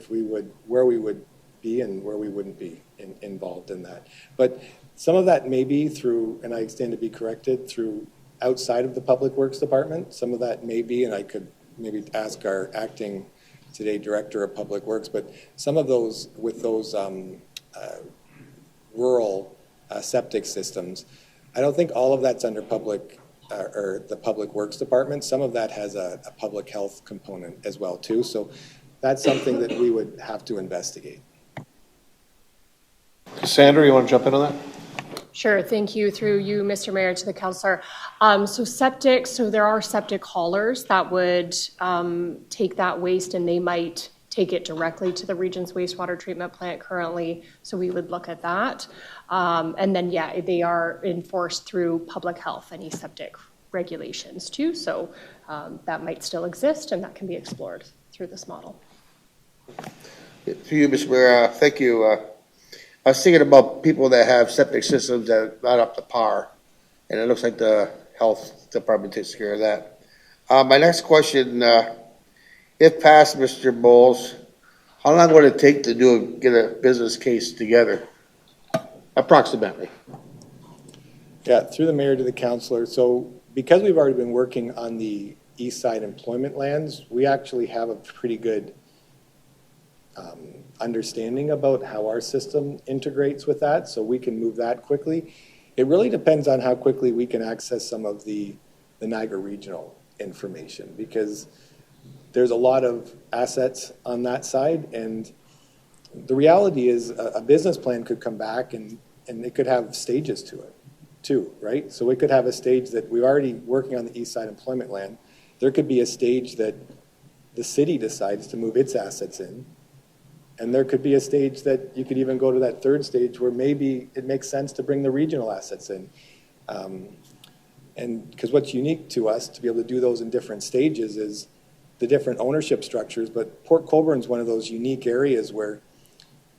where we would be and where we wouldn't be involved in that. But some of that may be through, and I stand to be corrected, through outside of the Public Works Department. Some of that may be, and I could maybe ask our acting today Director of Public Works, but some of those with those rural septic systems, I don't think all of that's under public or the Public Works Department. Some of that has a public health component as well too. So that's something that we would have to investigate. Cassandra, you want to jump in on that? Sure, thank you. Through you, Mr. Mayor, to the councillor. So there are septic haulers that would take that waste, and they might take it directly to the region's wastewater treatment plant currently. So we would look at that. And then, yeah, they are enforced through public health, any septic regulations too. So that might still exist, and that can be explored through this model. To you, Mr. Mayor, thank you. I was thinking about people that have septic systems that are not up to par, and it looks like the health department takes care of that. My next question, if passed, Mr. Bowles, how long would it take to get a business case together, approximately? Yeah, through the mayor to the councillor. So because we've already been working on the east side employment lands, we actually have a pretty good understanding about how our system integrates with that, so we can move that quickly. It really depends on how quickly we can access some of the Niagara Regional information, because there's a lot of assets on that side, and the reality is a business plan could come back and it could have stages to it too, right? So we could have a stage that we're already working on the east side employment land. There could be a stage that the city decides to move its assets in. And there could be a stage that you could even go to that third stage where maybe it makes sense to bring the regional assets in. And because what's unique to us to be able to do those in different stages is the different ownership structures. But Port Colborne is one of those unique areas where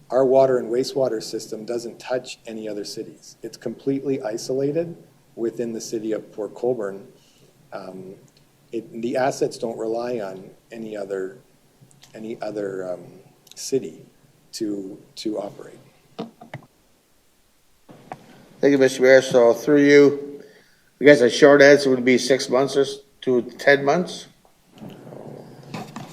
our water and wastewater system doesn't touch any other cities. It's completely isolated within the city of Port Colborne. The assets don't rely on any other city to operate. Thank you, Mr. Mayor. So through you, I guess a short answer would be 6 months to 10 months?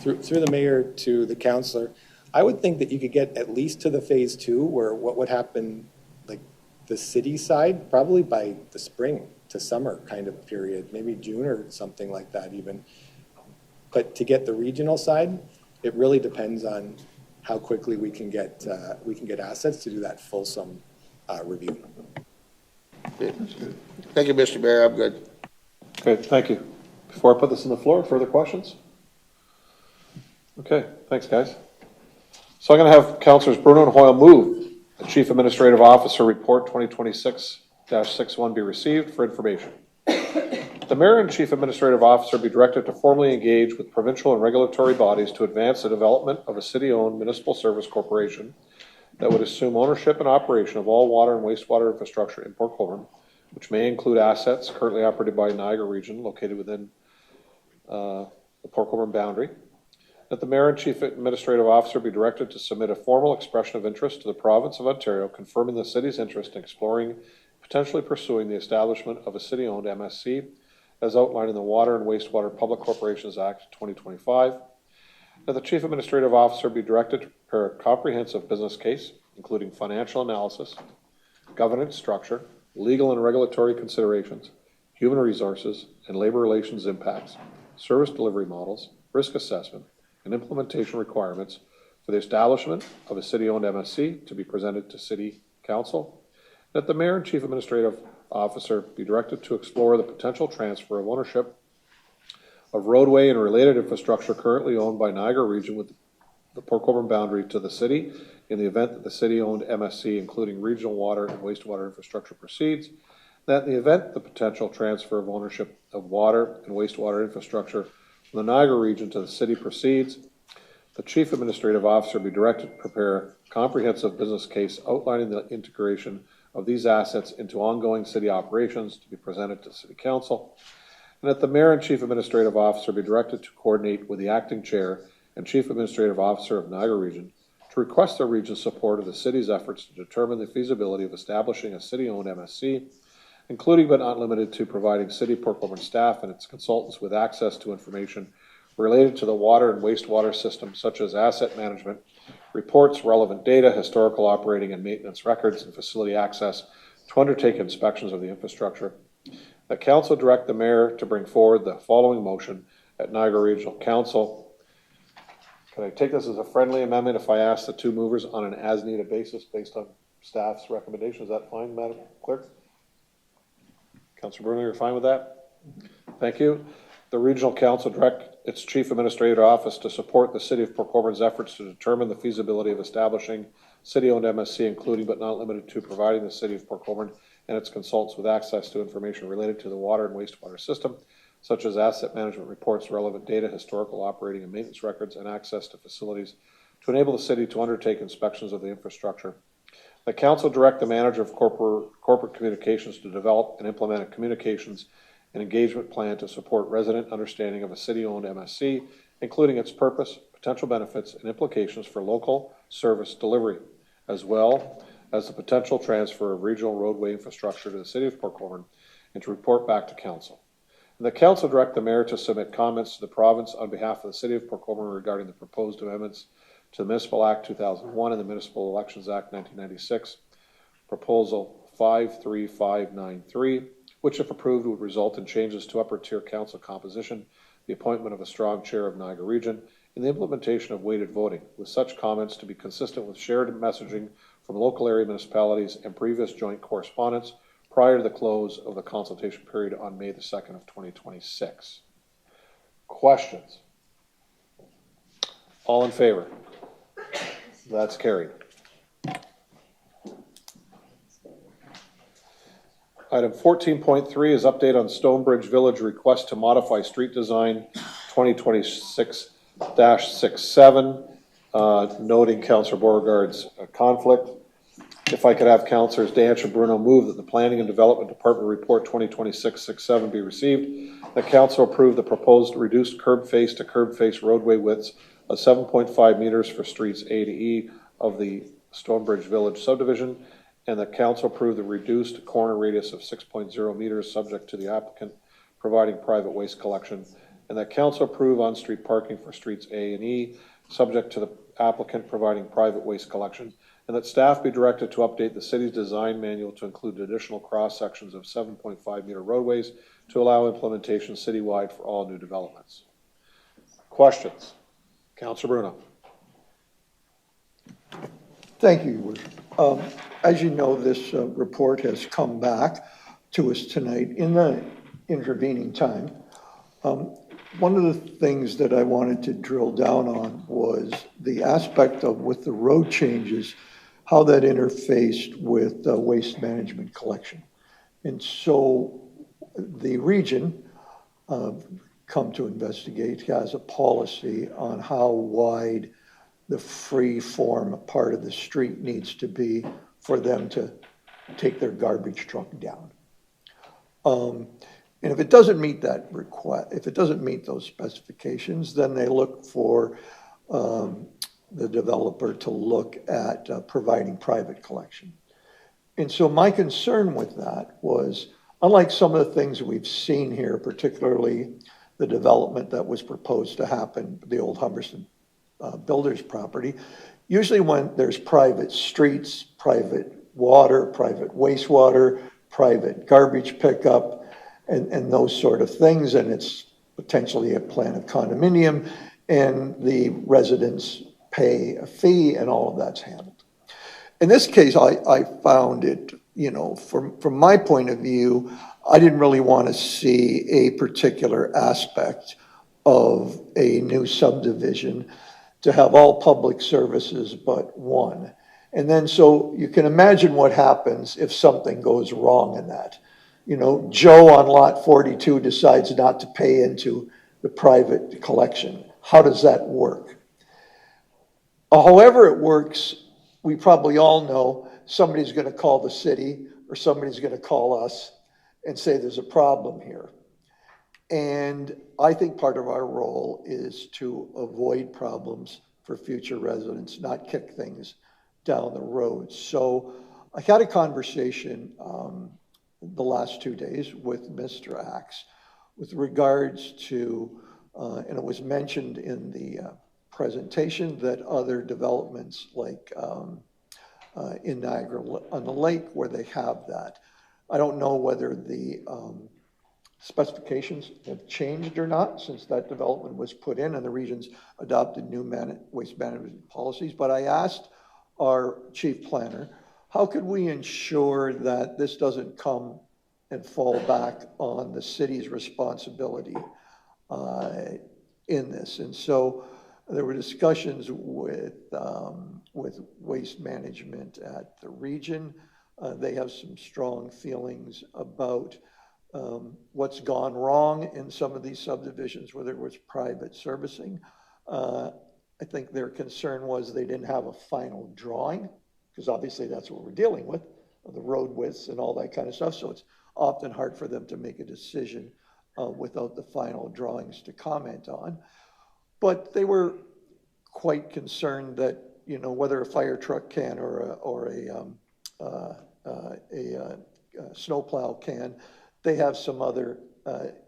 Through the mayor to the councillor, I would think that you could get at least to the phase 2, where what would happen, like the city side, probably by the spring to summer kind of period, maybe June or something like that even. But to get the regional side, it really depends on how quickly we can get assets to do that fulsome review. Thank you, Mr. Mayor. I'm good. Okay, thank you. Before I put this on the floor, further questions? Okay, thanks, guys. So I'm going to have Councilors Bruno and Hoyle move the Chief Administrative Officer Report 2026-61 be received for information. The Mayor and Chief Administrative Officer be directed to formally engage with provincial and regulatory bodies to advance the development of a city-owned municipal service corporation that would assume ownership and operation of all water and wastewater infrastructure in Port Colborne, which may include assets currently operated by Niagara Region located within the Port Colborne boundary. That the Mayor and Chief Administrative Officer be directed to submit a formal expression of interest to the Province of Ontario confirming the city's interest in exploring, potentially pursuing the establishment of a city-owned MSC as outlined in the Water and Wastewater Public Corporations Act 2025. That the Chief Administrative Officer be directed to prepare a comprehensive business case, including financial analysis, governance structure, legal and regulatory considerations, human resources and labor relations impacts, service delivery models, risk assessment, and implementation requirements for the establishment of a city-owned MSC to be presented to City Council. That the Mayor and Chief Administrative Officer be directed to explore the potential transfer of ownership of roadway and related infrastructure currently owned by Niagara Region with the Port Colborne boundary to the city in the event that the city-owned MSC, including regional water and wastewater infrastructure, proceeds. That in the event the potential transfer of ownership of water and wastewater infrastructure from the Niagara Region to the city proceeds, the Chief Administrative Officer be directed to prepare a comprehensive business case outlining the integration of these assets into ongoing city operations to be presented to City Council. And that the Mayor and Chief Administrative Officer be directed to coordinate with the Acting Chair and Chief Administrative Officer of Niagara Region to request the region's support of the city's efforts to determine the feasibility of establishing a city-owned MSC, including but not limited to providing City Port Colborne staff and its consultants with access to information related to the water and wastewater system, such as asset management, reports, relevant data, historical operating and maintenance records, and facility access to undertake inspections of the infrastructure. That Council direct the Mayor to bring forward the following motion at Niagara Regional Council. Can I take this as a friendly amendment if I ask the two movers on an as-needed basis based on staff's recommendation? Is that fine, Madam Clerk? Councilor Bruno, you're fine with that? Thank you. The Regional Council direct its Chief Administrative Office to support the City of Port Colborne's efforts to determine the feasibility of establishing city-owned MSC, including but not limited to providing the City of Port Colborne and its consultants with access to information related to the water and wastewater system, such as asset management reports, relevant data, historical operating and maintenance records, and access to facilities to enable the city to undertake inspections of the infrastructure. The Council direct the Manager of Corporate Communications to develop and implement a communications and engagement plan to support resident understanding of a city-owned MSC, including its purpose, potential benefits, and implications for local service delivery, as well as the potential transfer of regional roadway infrastructure to the City of Port Colborne, and to report back to Council. And the Council direct the Mayor to submit comments to the province on behalf of the City of Port Colborne regarding the proposed amendments to the Municipal Act 2001 and the Municipal Elections Act 1996, Proposal 53593, which, if approved, would result in changes to upper-tier council composition, the appointment of a strong chair of Niagara Region, and the implementation of weighted voting, with such comments to be consistent with shared messaging from local area municipalities and previous joint correspondence prior to the close of the consultation period on May the 2nd of 2026. Questions? All in favor? That's carried. Item 14.3 is update on Stonebridge Village request to modify street design 2026-67, noting Councillor Beauregard's conflict. If I could have Councillors Danch and Bruno move that the Planning and Development Department Report 2026-67 be received, that Council approve the proposed reduced curb face to curb face roadway widths of 7.5 meters for streets A to E of the Stonebridge Village subdivision, and that Council approve the reduced corner radius of 6.0 meters subject to the applicant providing private waste collection, and that Council approve on-street parking for streets A and E subject to the applicant providing private waste collection, and that staff be directed to update the city's design manual to include additional cross-sections of 7.5 meter roadways to allow implementation citywide for all new developments. Questions? Councillor Bruno. Thank you, Your Worship. As you know, this report has come back to us tonight in the intervening time. One of the things that I wanted to drill down on was the aspect of, with the road changes, how that interfaced with waste management collection. And so the region, come to investigate, has a policy on how wide the free form part of the street needs to be for them to take their garbage truck down. And if it doesn't meet that request, if it doesn't meet those specifications, then they look for the developer to look at providing private collection. And so my concern with that was, unlike some of the things we've seen here, particularly the development that was proposed to happen, the old Humberston Builders property, usually when there's private streets, private water, private wastewater, private garbage pickup, and those sort of things, and it's potentially a plan of condominium, and the residents pay a fee, and all of that's handled. In this case, I found it, you know, from my point of view, I didn't really want to see a particular aspect of a new subdivision to have all public services but one. And then so you can imagine what happens if something goes wrong in that. You know, Joe on lot 42 decides not to pay into the private collection. How does that work? However it works, we probably all know somebody's going to call the city or somebody's going to call us and say there's a problem here. And I think part of our role is to avoid problems for future residents, not kick things down the road. So I had a conversation the last 2 days with Mr. Axe with regards to, and it was mentioned in the presentation, that other developments like in Niagara on the Lake where they have that. I don't know whether the specifications have changed or not since that development was put in and the region's adopted new waste management policies, but I asked our chief planner, how could we ensure that this doesn't come and fall back on the city's responsibility in this? And so there were discussions with waste management at the region. They have some strong feelings about what's gone wrong in some of these subdivisions where there was private servicing. I think their concern was they didn't have a final drawing, because obviously that's what we're dealing with, the road widths and all that kind of stuff. So it's often hard for them to make a decision without the final drawings to comment on. But they were quite concerned that, you know, whether a fire truck can or a snowplow can, they have some other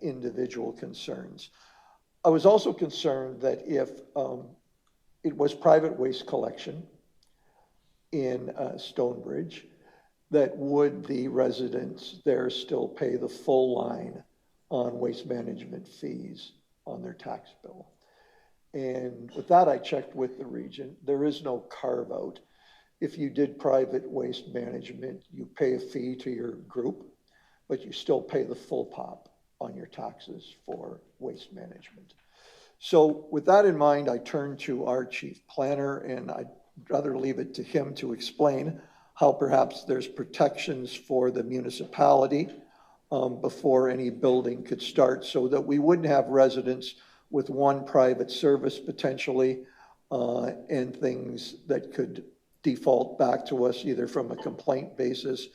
individual concerns. I was also concerned that if it was private waste collection in Stonebridge, that would the residents there still pay the full line on waste management fees on their tax bill? And with that, I checked with the region. There is no carve out. If you did private waste management, you pay a fee to your group, but you still pay the full pop on your taxes for waste management. So with that in mind, I turned to our chief planner, and I'd rather leave it to him to explain how perhaps there's protections for the municipality before any building could start, so that we wouldn't have residents with one private service potentially and things that could default back to us either from a complaint basis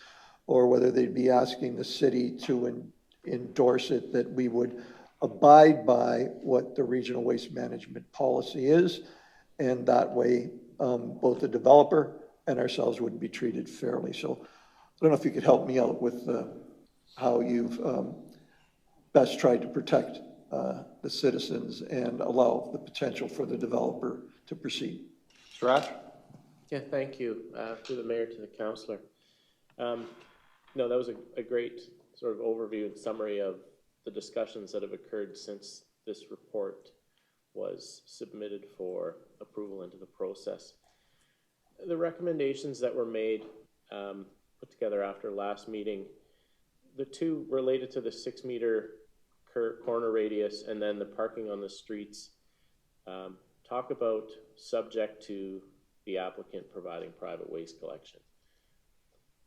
or whether they'd be asking the city to endorse it, that we would abide by what the regional waste management policy is. And that way, both the developer and ourselves would be treated fairly. So I don't know if you could help me out with how you've best tried to protect the citizens and allow the potential for the developer to proceed. Suraj? Yeah, thank you. Through the mayor to the councillor. No, that was a great sort of overview and summary of the discussions that have occurred since this report was submitted for approval into the process. The recommendations that were made, put together after last meeting, the two related to the 6 meter corner radius and then the parking on the streets, talk about subject to the applicant providing private waste collection.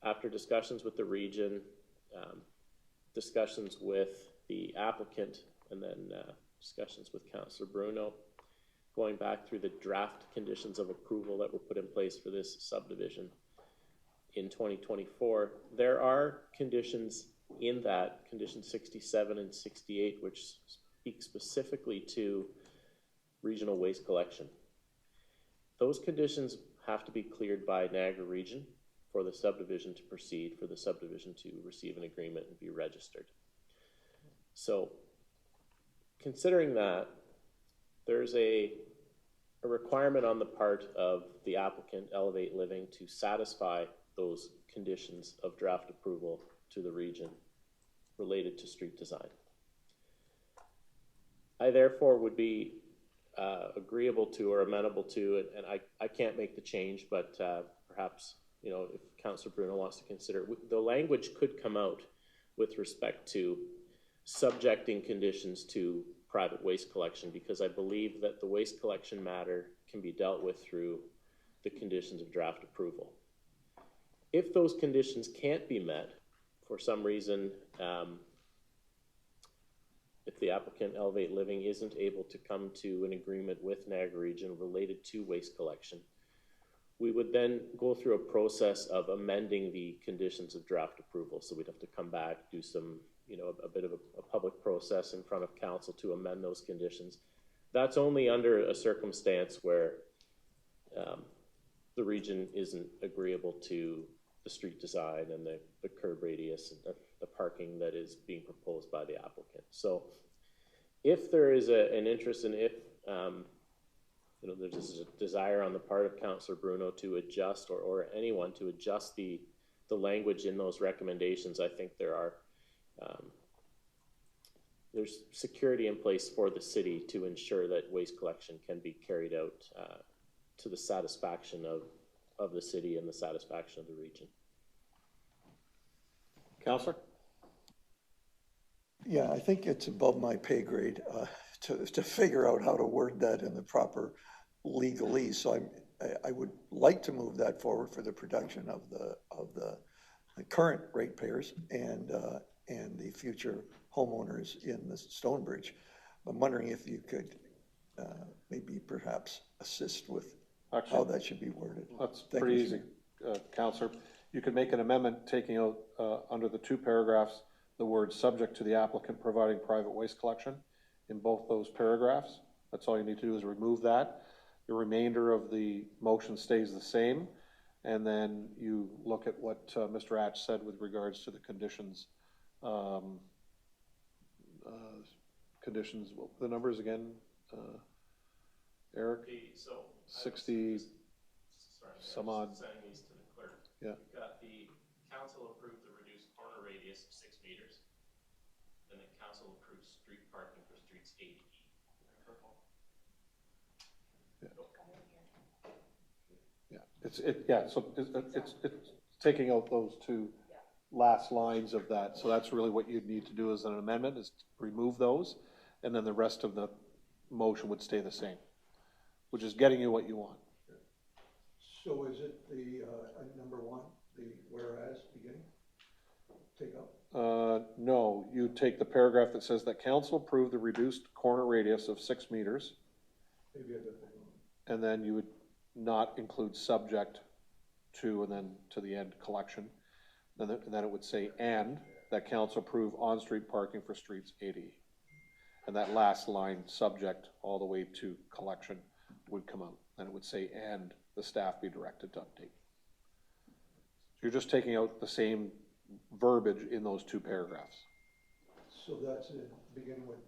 After discussions with the region, discussions with the applicant, and then discussions with Councillor Bruno, going back through the draft conditions of approval that were put in place for this subdivision in 2024, there are conditions in that, condition 67 and 68, which speak specifically to regional waste collection. Those conditions have to be cleared by Niagara Region for the subdivision to proceed, for the subdivision to receive an agreement and be registered. So considering that, there's a requirement on the part of the applicant, Elevate Living, to satisfy those conditions of draft approval to the region related to street design. I therefore would be agreeable to or amenable to, and I can't make the change, but perhaps, you know, if Councillor Bruno wants to consider it, the language could come out with respect to subjecting conditions to private waste collection, because I believe that the waste collection matter can be dealt with through the conditions of draft approval. If those conditions can't be met for some reason, if the applicant Elevate Living isn't able to come to an agreement with Niagara Region related to waste collection, we would then go through a process of amending the conditions of draft approval. So we'd have to come back, do some, you know, a bit of a public process in front of council to amend those conditions. That's only under a circumstance where the region isn't agreeable to the street design and the curb radius and the parking that is being proposed by the applicant. So if there is an interest, and if you know, there's a desire on the part of Councillor Bruno to adjust, or anyone to adjust the language in those recommendations, I think there's security in place for the city to ensure that waste collection can be carried out to the satisfaction of the city and the satisfaction of the region. Councillor? Yeah, I think it's above my pay grade to figure out how to word that in the proper legalese. So I would like to move that forward for the production of the current ratepayers and the future homeowners in the Stonebridge. I'm wondering if you could maybe perhaps assist with how that should be worded. That's pretty easy, Councillor. You could make an amendment taking out under the two paragraphs the word subject to the applicant providing private waste collection in both those paragraphs. That's all you need to do is remove that. The remainder of the motion stays the same, and then you look at what Mr. Atch said with regards to the conditions. Conditions, what were the numbers again, Eric? 60 some odd. Sending these to the clerk. Yeah. We've got the council approved the reduced corner radius of 6 meters. Then the council approved street parking for streets A to E. Yeah. So it's taking out those two last lines of that. So that's really what you'd need to do as an amendment, is remove those, and then the rest of the motion would stay the same, which is getting you what you want. So is it the number one, the whereas beginning? Take out? No, you take the paragraph that says that council approved the reduced corner radius of 6 meters. Maybe I got that wrong. And then you would not include subject to, and then to the end collection. And then it would say, and that council approve on-street parking for streets A to E. And that last line, subject all the way to collection, would come out. And it would say, and the staff be directed to update. So you're just taking out the same verbiage in those two paragraphs. So that's it, begin with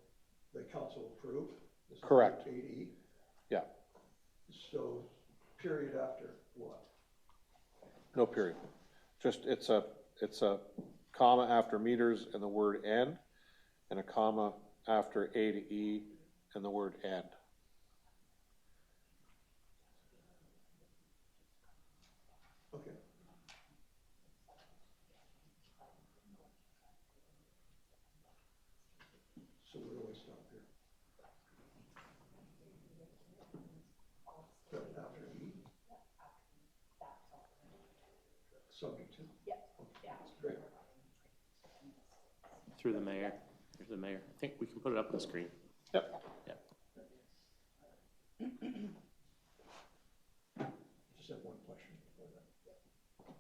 the council approved? Correct. 80. Yeah. So period after what? No period. Just it's a comma after meters and the word and a comma after A to E and the word and. Okay. So where do I stop here? After E? Subject to? Yeah. Okay. Great. Through the mayor. Here's the mayor. I think we can put it up on the screen. Yep. Yep. Just have one question before that.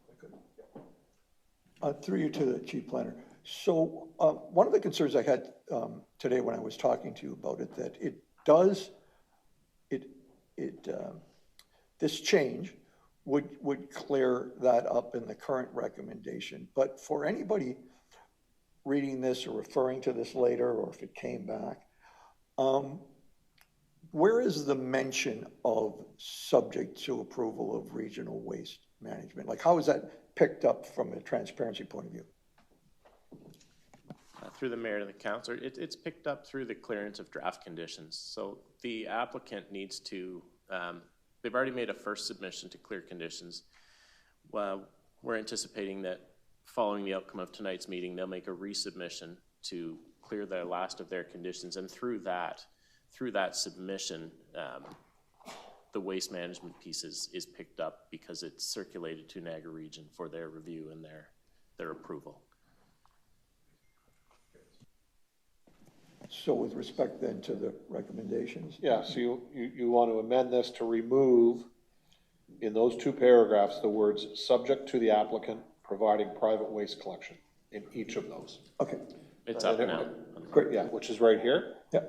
I could. Through you to the chief planner. So one of the concerns I had today when I was talking to you about it, that this change would clear that up in the current recommendation. But for anybody reading this or referring to this later, or if it came back, where is the mention of subject to approval of regional waste management? Like, how is that picked up from a transparency point of view? Through the mayor to the councillor, it's picked up through the clearance of draft conditions. So the applicant needs to, they've already made a first submission to clear conditions. We're anticipating that following the outcome of tonight's meeting, they'll make a resubmission to clear the last of their conditions, and through that submission, the waste management piece is picked up because it's circulated to Niagara Region for their review and their approval. So with respect then to the recommendations? Yeah, so you want to amend this to remove in those two paragraphs the words "subject to the applicant providing private waste collection" in each of those. Okay. It's up now. Great, yeah, which is right here. Yeah. Do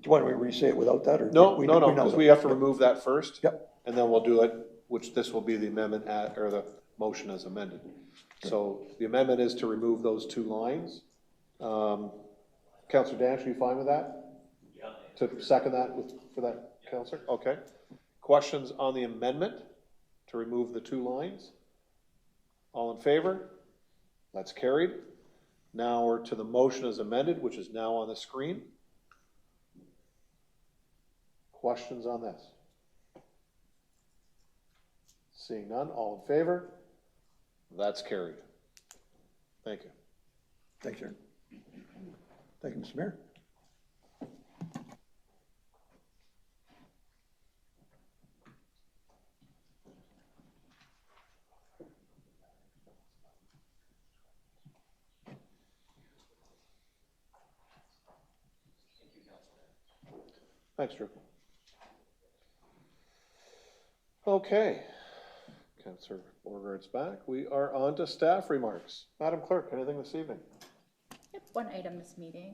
you want me to re-say it without that, or? No, because we have to remove that first. Yep. And then we'll do it, which this will be the amendment or the motion as amended. So the amendment is to remove those two lines. Councillor Danch, are you fine with that? Yeah. To second that for that, yeah. Councillor? Okay. Questions on the amendment to remove the two lines? All in favor? That's carried. Now we're to the motion as amended, which is now on the screen. Questions on this? Seeing none, all in favor? That's carried. Thank you. Thank you. Thank you, Mr. Mayor. Thanks, Drew. Okay. Councillor Beauregard's back. We are on to staff remarks. Madam Clerk, anything this evening? Yep, one item this evening.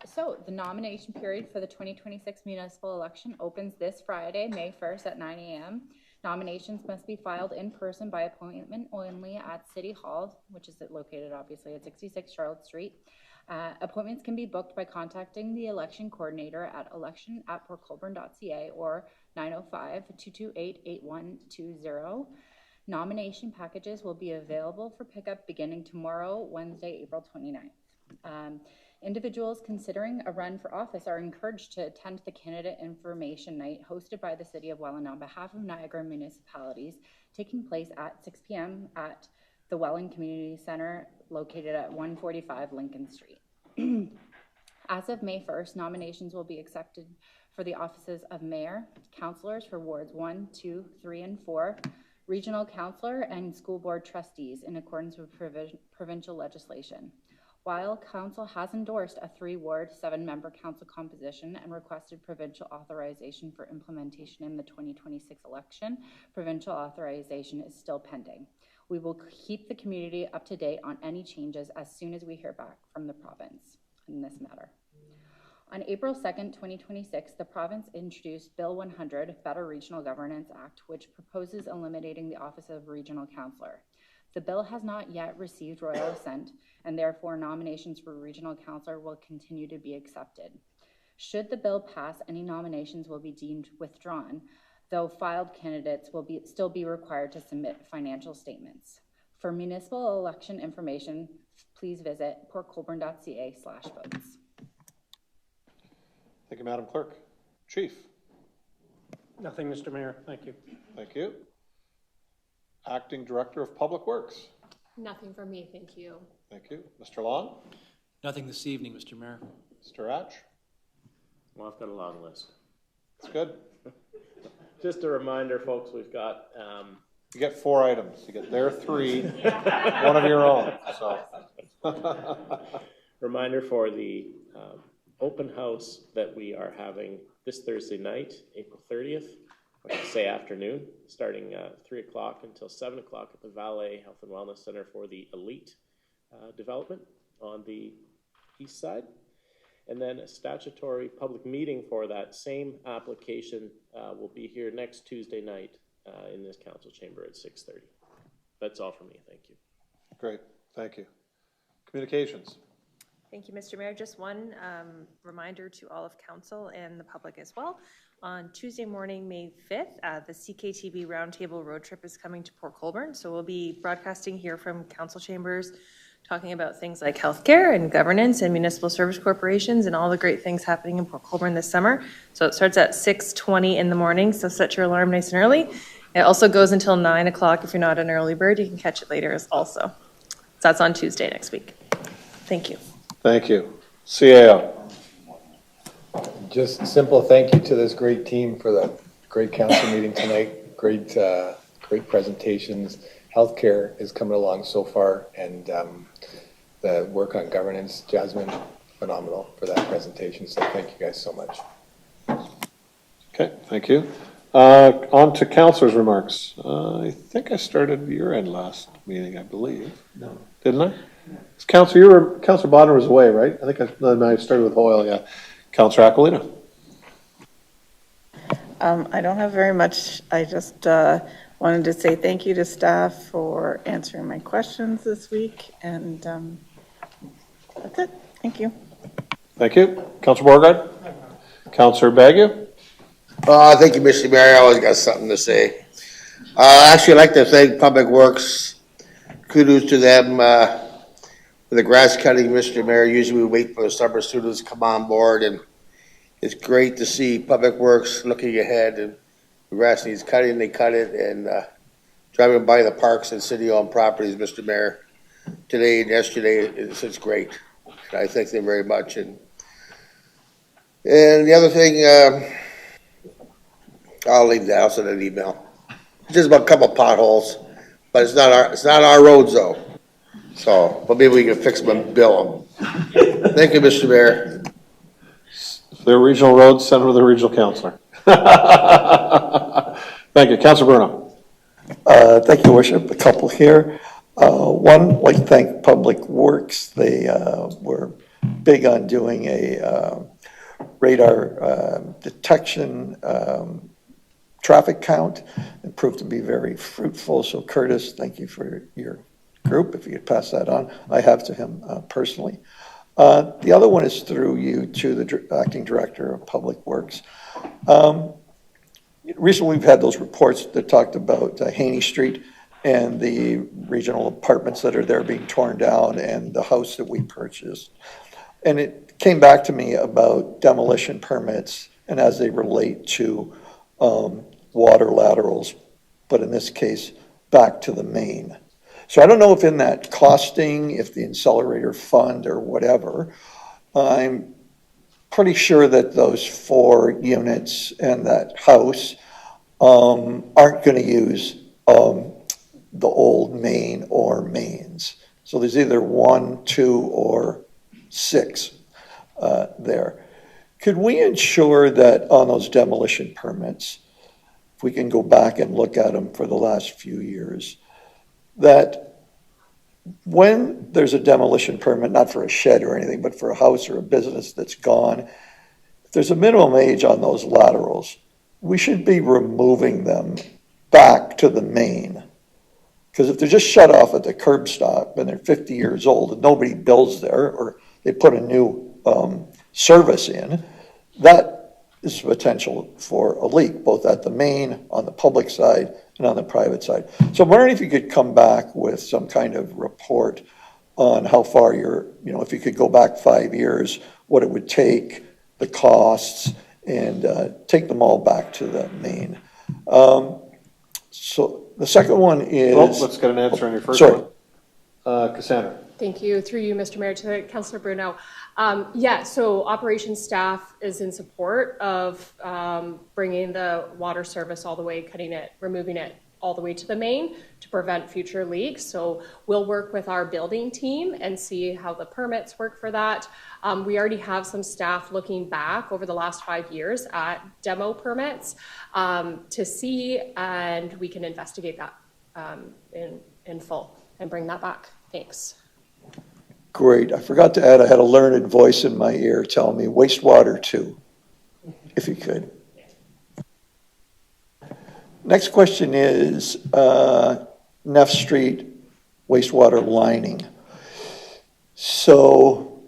So the nomination period for the 2026 municipal election opens this Friday, May 1st at 9 a.m. Nominations must be filed in person by appointment only at City Hall, which is located obviously at 66 Charlotte Street. Appointments can be booked by contacting the election coordinator at election@portcolborne.ca or 905-228-8120. Nomination packages will be available for pickup beginning tomorrow, Wednesday, April 29th. Individuals considering a run for office are encouraged to attend the candidate information night hosted by the City of Welland on behalf of Niagara municipalities, taking place at 6 p.m. at the Welland Community Center located at 145 Lincoln Street. As of May 1st, nominations will be accepted for the offices of mayor, councillors for wards 1, 2, 3, and 4, regional councillor, and school board trustees in accordance with provincial legislation. While council has endorsed a 3-ward, 7-member council composition and requested provincial authorization for implementation in the 2026 election, provincial authorization is still pending. We will keep the community up to date on any changes as soon as we hear back from the province in this matter. On April 2nd, 2026, the province introduced Bill 100, Better Regional Governance Act, which proposes eliminating the office of regional councillor. The bill has not yet received royal assent, and therefore nominations for regional councillor will continue to be accepted. Should the bill pass, any nominations will be deemed withdrawn, though filed candidates will still be required to submit financial statements. For municipal election information, please visit portcolborne.ca/votes. Thank you, Madam Clerk. Chief. Nothing, Mr. Mayor. Thank you. Thank you. Acting Director of Public Works. Nothing from me, thank you. Thank you. Mr. Long? Nothing this evening, Mr. Mayor. Mr. Atch? Well, I've got a long list. That's good. Just a reminder, folks, we've got... you get 4 items. You get their 3, one of your own. So. Reminder for the open house that we are having this Thursday night, April 30th, I should say afternoon, starting 3 o'clock until 7 o'clock at the Valet Health and Wellness Center for the Elite development on the east side. And then a statutory public meeting for that same application will be here next Tuesday night in this council chamber at 6:30. That's all for me. Thank you. Great, thank you. Communications. Thank you, Mr. Mayor. Just one reminder to all of council and the public as well. On Tuesday morning, May 5th, the CKTV Roundtable Road Trip is coming to Port Colborne. So we'll be broadcasting here from council chambers, talking about things like healthcare and governance and municipal service corporations and all the great things happening in Port Colborne this summer. So it starts at 6:20 in the morning, so set your alarm nice and early. It also goes until 9 o'clock. If you're not an early bird, you can catch it later also. So that's on Tuesday next week. Thank you. Thank you. CAO. Just simple thank you to this great team for the great council meeting tonight. Great presentations. Healthcare is coming along so far, and the work on governance, Jasmine, phenomenal for that presentation. So thank you guys so much. Okay, thank you. On to councilors' remarks. I think I started your end last meeting, I believe. No. Didn't I? Councilor Bonner was away, right? I think I started with Hoyle, yeah. Councilor Aquilino. I don't have very much. I just wanted to say thank you to staff for answering my questions this week, and that's it. Thank you. Thank you. Councilor Beauregard. Councilor Bagu. Thank you, Mr. Mayor. I always got something to say. Actually, I'd like to thank Public Works. Kudos to them for the grass cutting, Mr. Mayor. Usually we wait for the summer students to come on board, and it's great to see Public Works looking ahead, and the grass needs cutting, they cut it, and driving by the parks and city-owned properties, Mr. Mayor, today and yesterday, it's great. I thank them very much. And the other thing, I'll leave that. I'll send an email. Just about a couple potholes, but it's not our roads though. So, but maybe we can fix them and bill them. Thank you, Mr. Mayor. If they're regional roads, send them to the regional councilor. Thank you. Councilor Bruno. Thank you, Worship. A couple here. One, I'd like to thank Public Works. They were big on doing a radar detection traffic count. It proved to be very fruitful. So Curtis, thank you for your group. If you could pass that on, I have to him personally. The other one is through you to the acting director of Public Works. Recently, we've had those reports that talked about Haney Street and the regional apartments that are there being torn down and the house that we purchased. And it came back to me about demolition permits and as they relate to water laterals, but in this case, back to the main. So I don't know if in that costing, if the accelerator fund or whatever, I'm pretty sure that those 4 units and that house aren't going to use the old main or mains. So there's either 1, 2, or 6 there. Could we ensure that on those demolition permits, if we can go back and look at them for the last few years, that when there's a demolition permit, not for a shed or anything, but for a house or a business that's gone, if there's a minimum age on those laterals, we should be removing them back to the main. Because if they're just shut off at the curb stop and they're 50 years old and nobody builds there, or they put a new service in, that is potential for a leak, both at the main, on the public side, and on the private side. So I'm wondering if you could come back with some kind of report on how far if you could go back 5 years, what it would take, the costs, and take them all back to the main. So the second one is... Well, let's get an answer on your first one. Cassandra. Thank you. Through you, Mr. Mayor, to Councillor Bruno. So operations staff is in support of bringing the water service all the way, removing it all the way to the main to prevent future leaks. So we'll work with our building team and see how the permits work for that. We already have some staff looking back over the last 5 years at demo permits to see, and we can investigate that in full and bring that back. Thanks. Great. I forgot to add, I had a learned voice in my ear telling me wastewater too, if you could. Next question is Neff Street wastewater lining. So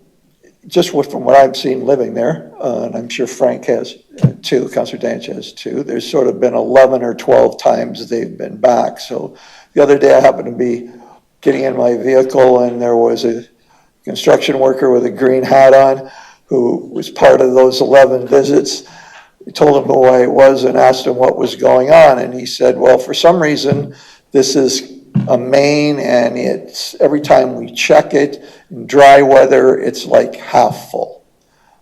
just from what I've seen living there, and I'm sure Frank has too, Councillor Danch has too, there's sort of been 11 or 12 times they've been back. So the other day I happened to be getting in my vehicle and there was a construction worker with a green hat on who was part of those 11 visits. We told him who I was and asked him what was going on. And he said, well, for some reason, this is a main and it's every time we check it in dry weather, it's like half full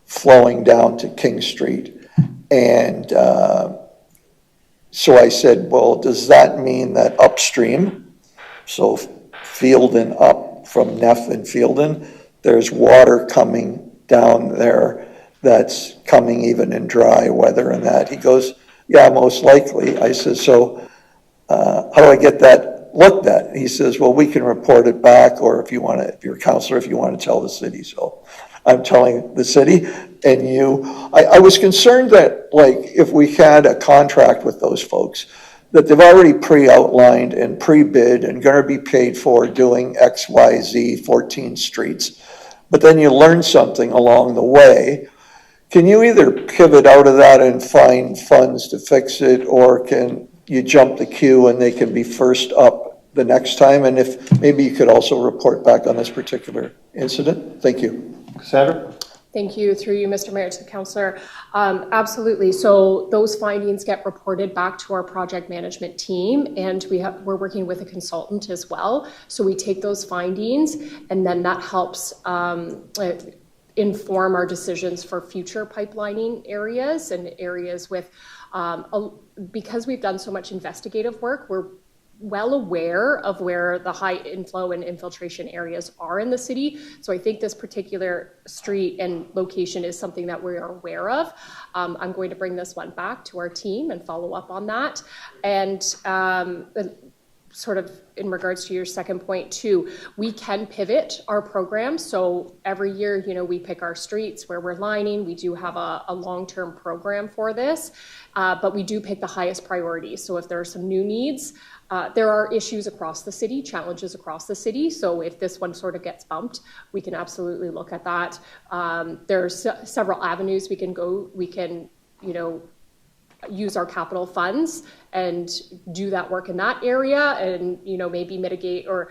flowing down to King Street. And so I said, well, does that mean that upstream, so Fielden up from Neff and Fielden, there's water coming down there that's coming even in dry weather and that? He goes, yeah, most likely. I said, so how do I get that looked at? He says, well, we can report it back, or if you want to, if you're a counselor, if you want to tell the city. So I'm telling the city and you. I was concerned that, like, if we had a contract with those folks, that they've already pre-outlined and pre-bid and going to be paid for doing X, Y, Z, 14 streets. But then you learn something along the way. Can you either pivot out of that and find funds to fix it, or can you jump the queue and they can be first up the next time? And if maybe you could also report back on this particular incident. Thank you. Cassandra? Thank you, through you, Mr. Mayor, to the councillor. Absolutely. So those findings get reported back to our project management team, and we're working with a consultant as well. So we take those findings, and then that helps inform our decisions for future pipelining areas and areas with, because we've done so much investigative work, we're well aware of where the high inflow and infiltration areas are in the city. So I think this particular street and location is something that we are aware of. I'm going to bring this one back to our team and follow up on that. And sort of in regards to your second point too, we can pivot our program. So every year, you know, we pick our streets where we're lining. We do have a long-term program for this, but we do pick the highest priorities. So if there are some new needs, there are issues across the city, challenges across the city. So if this one sort of gets bumped, we can absolutely look at that. There's several avenues we can go. We can, you know, use our capital funds and do that work in that area, and, you know, maybe mitigate or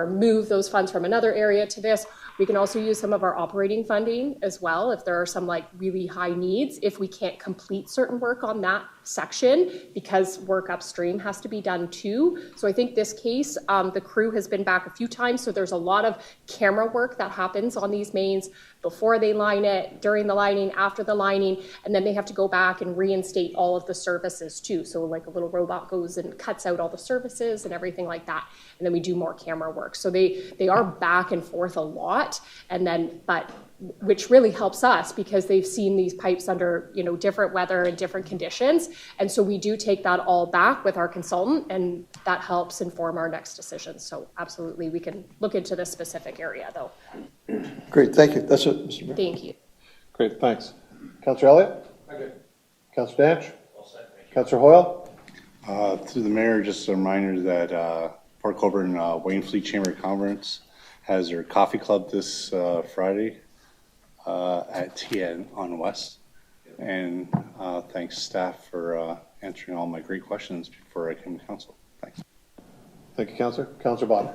move those funds from another area to this. We can also use some of our operating funding as well if there are some like really high needs, if we can't complete certain work on that section, because work upstream has to be done too. So I think this case, the crew has been back a few times, so there's a lot of camera work that happens on these mains before they line it, during the lining, after the lining, and then they have to go back and reinstate all of the services too. So like a little robot goes and cuts out all the services and everything like that, and then we do more camera work. So they are back and forth a lot, and then but which really helps us because they've seen these pipes under, you know, different weather and different conditions, and so we do take that all back with our consultant, and that helps inform our next decisions. So absolutely, we can look into this specific area though. Great, thank you. That's it, Mr. Mayor. Thank you. Great, thanks. Councillor Elliott? Okay. Councillor Danch? Councillor Hoyle? Through the mayor, just a reminder that Port Colborne Wainfleet Chamber Conference has their coffee club this Friday at TN on West. And thanks staff for answering all my great questions before I came to council. Thanks. Thank you, Councillor. Councillor Bond.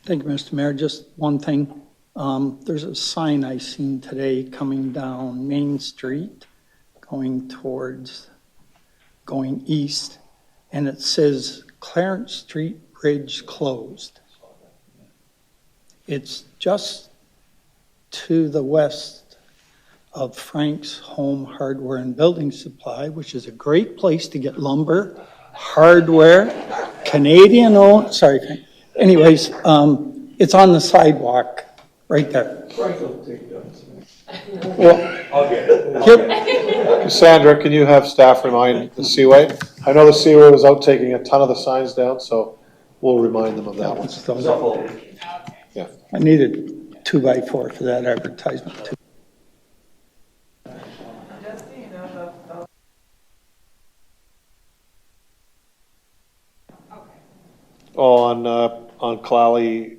Thank you, Mr. Mayor. Just one thing. There's a sign I seen today coming down Main Street, going east, and it says Clarence Street Bridge closed. It's just to the west of Frank's Home Hardware and Building Supply, which is a great place to get lumber, hardware, Canadian owned, sorry, Frank. Anyways, it's on the sidewalk right there. Well, I'll get it. Cassandra, can you have staff remind the Seaway? I know the Seaway was out taking a ton of the signs down, so we'll remind them of that one. Yeah. I needed 2x4 for that advertisement too. Mount Clalley,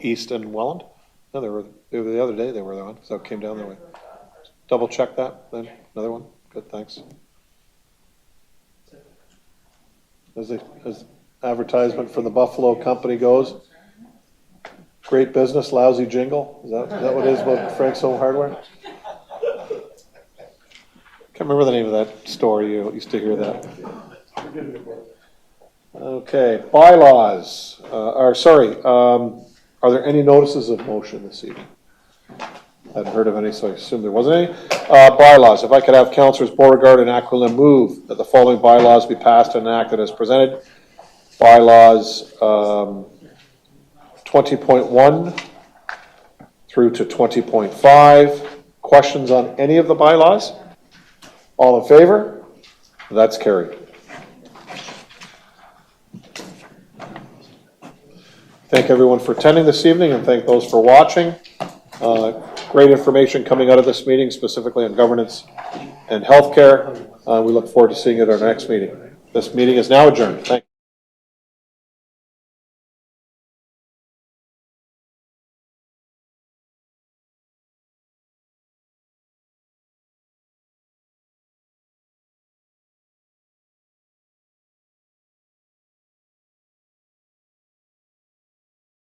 East and Welland? No, they were the other day they were on, so it came down that way. Double check that then, another one, good, thanks. As advertisement for the Buffalo Company goes, great business, lousy jingle, is that what it is about Frank's Home Hardware? Can't remember the name of that story, you used to hear that. Okay, bylaws, are there any notices of motion this evening? I hadn't heard of any, so I assume there wasn't any. Bylaws, if I could have Councillors Beauregard and Aquilin move that the following bylaws be passed and enacted as presented. Bylaws 20.1 through to 20.5. Questions on any of the bylaws? All in favor? That's carried. Thank everyone for attending this evening and thank those for watching. Great information coming out of this meeting, specifically on governance and healthcare. We look forward to seeing you at our next meeting. This meeting is now adjourned. Thank you.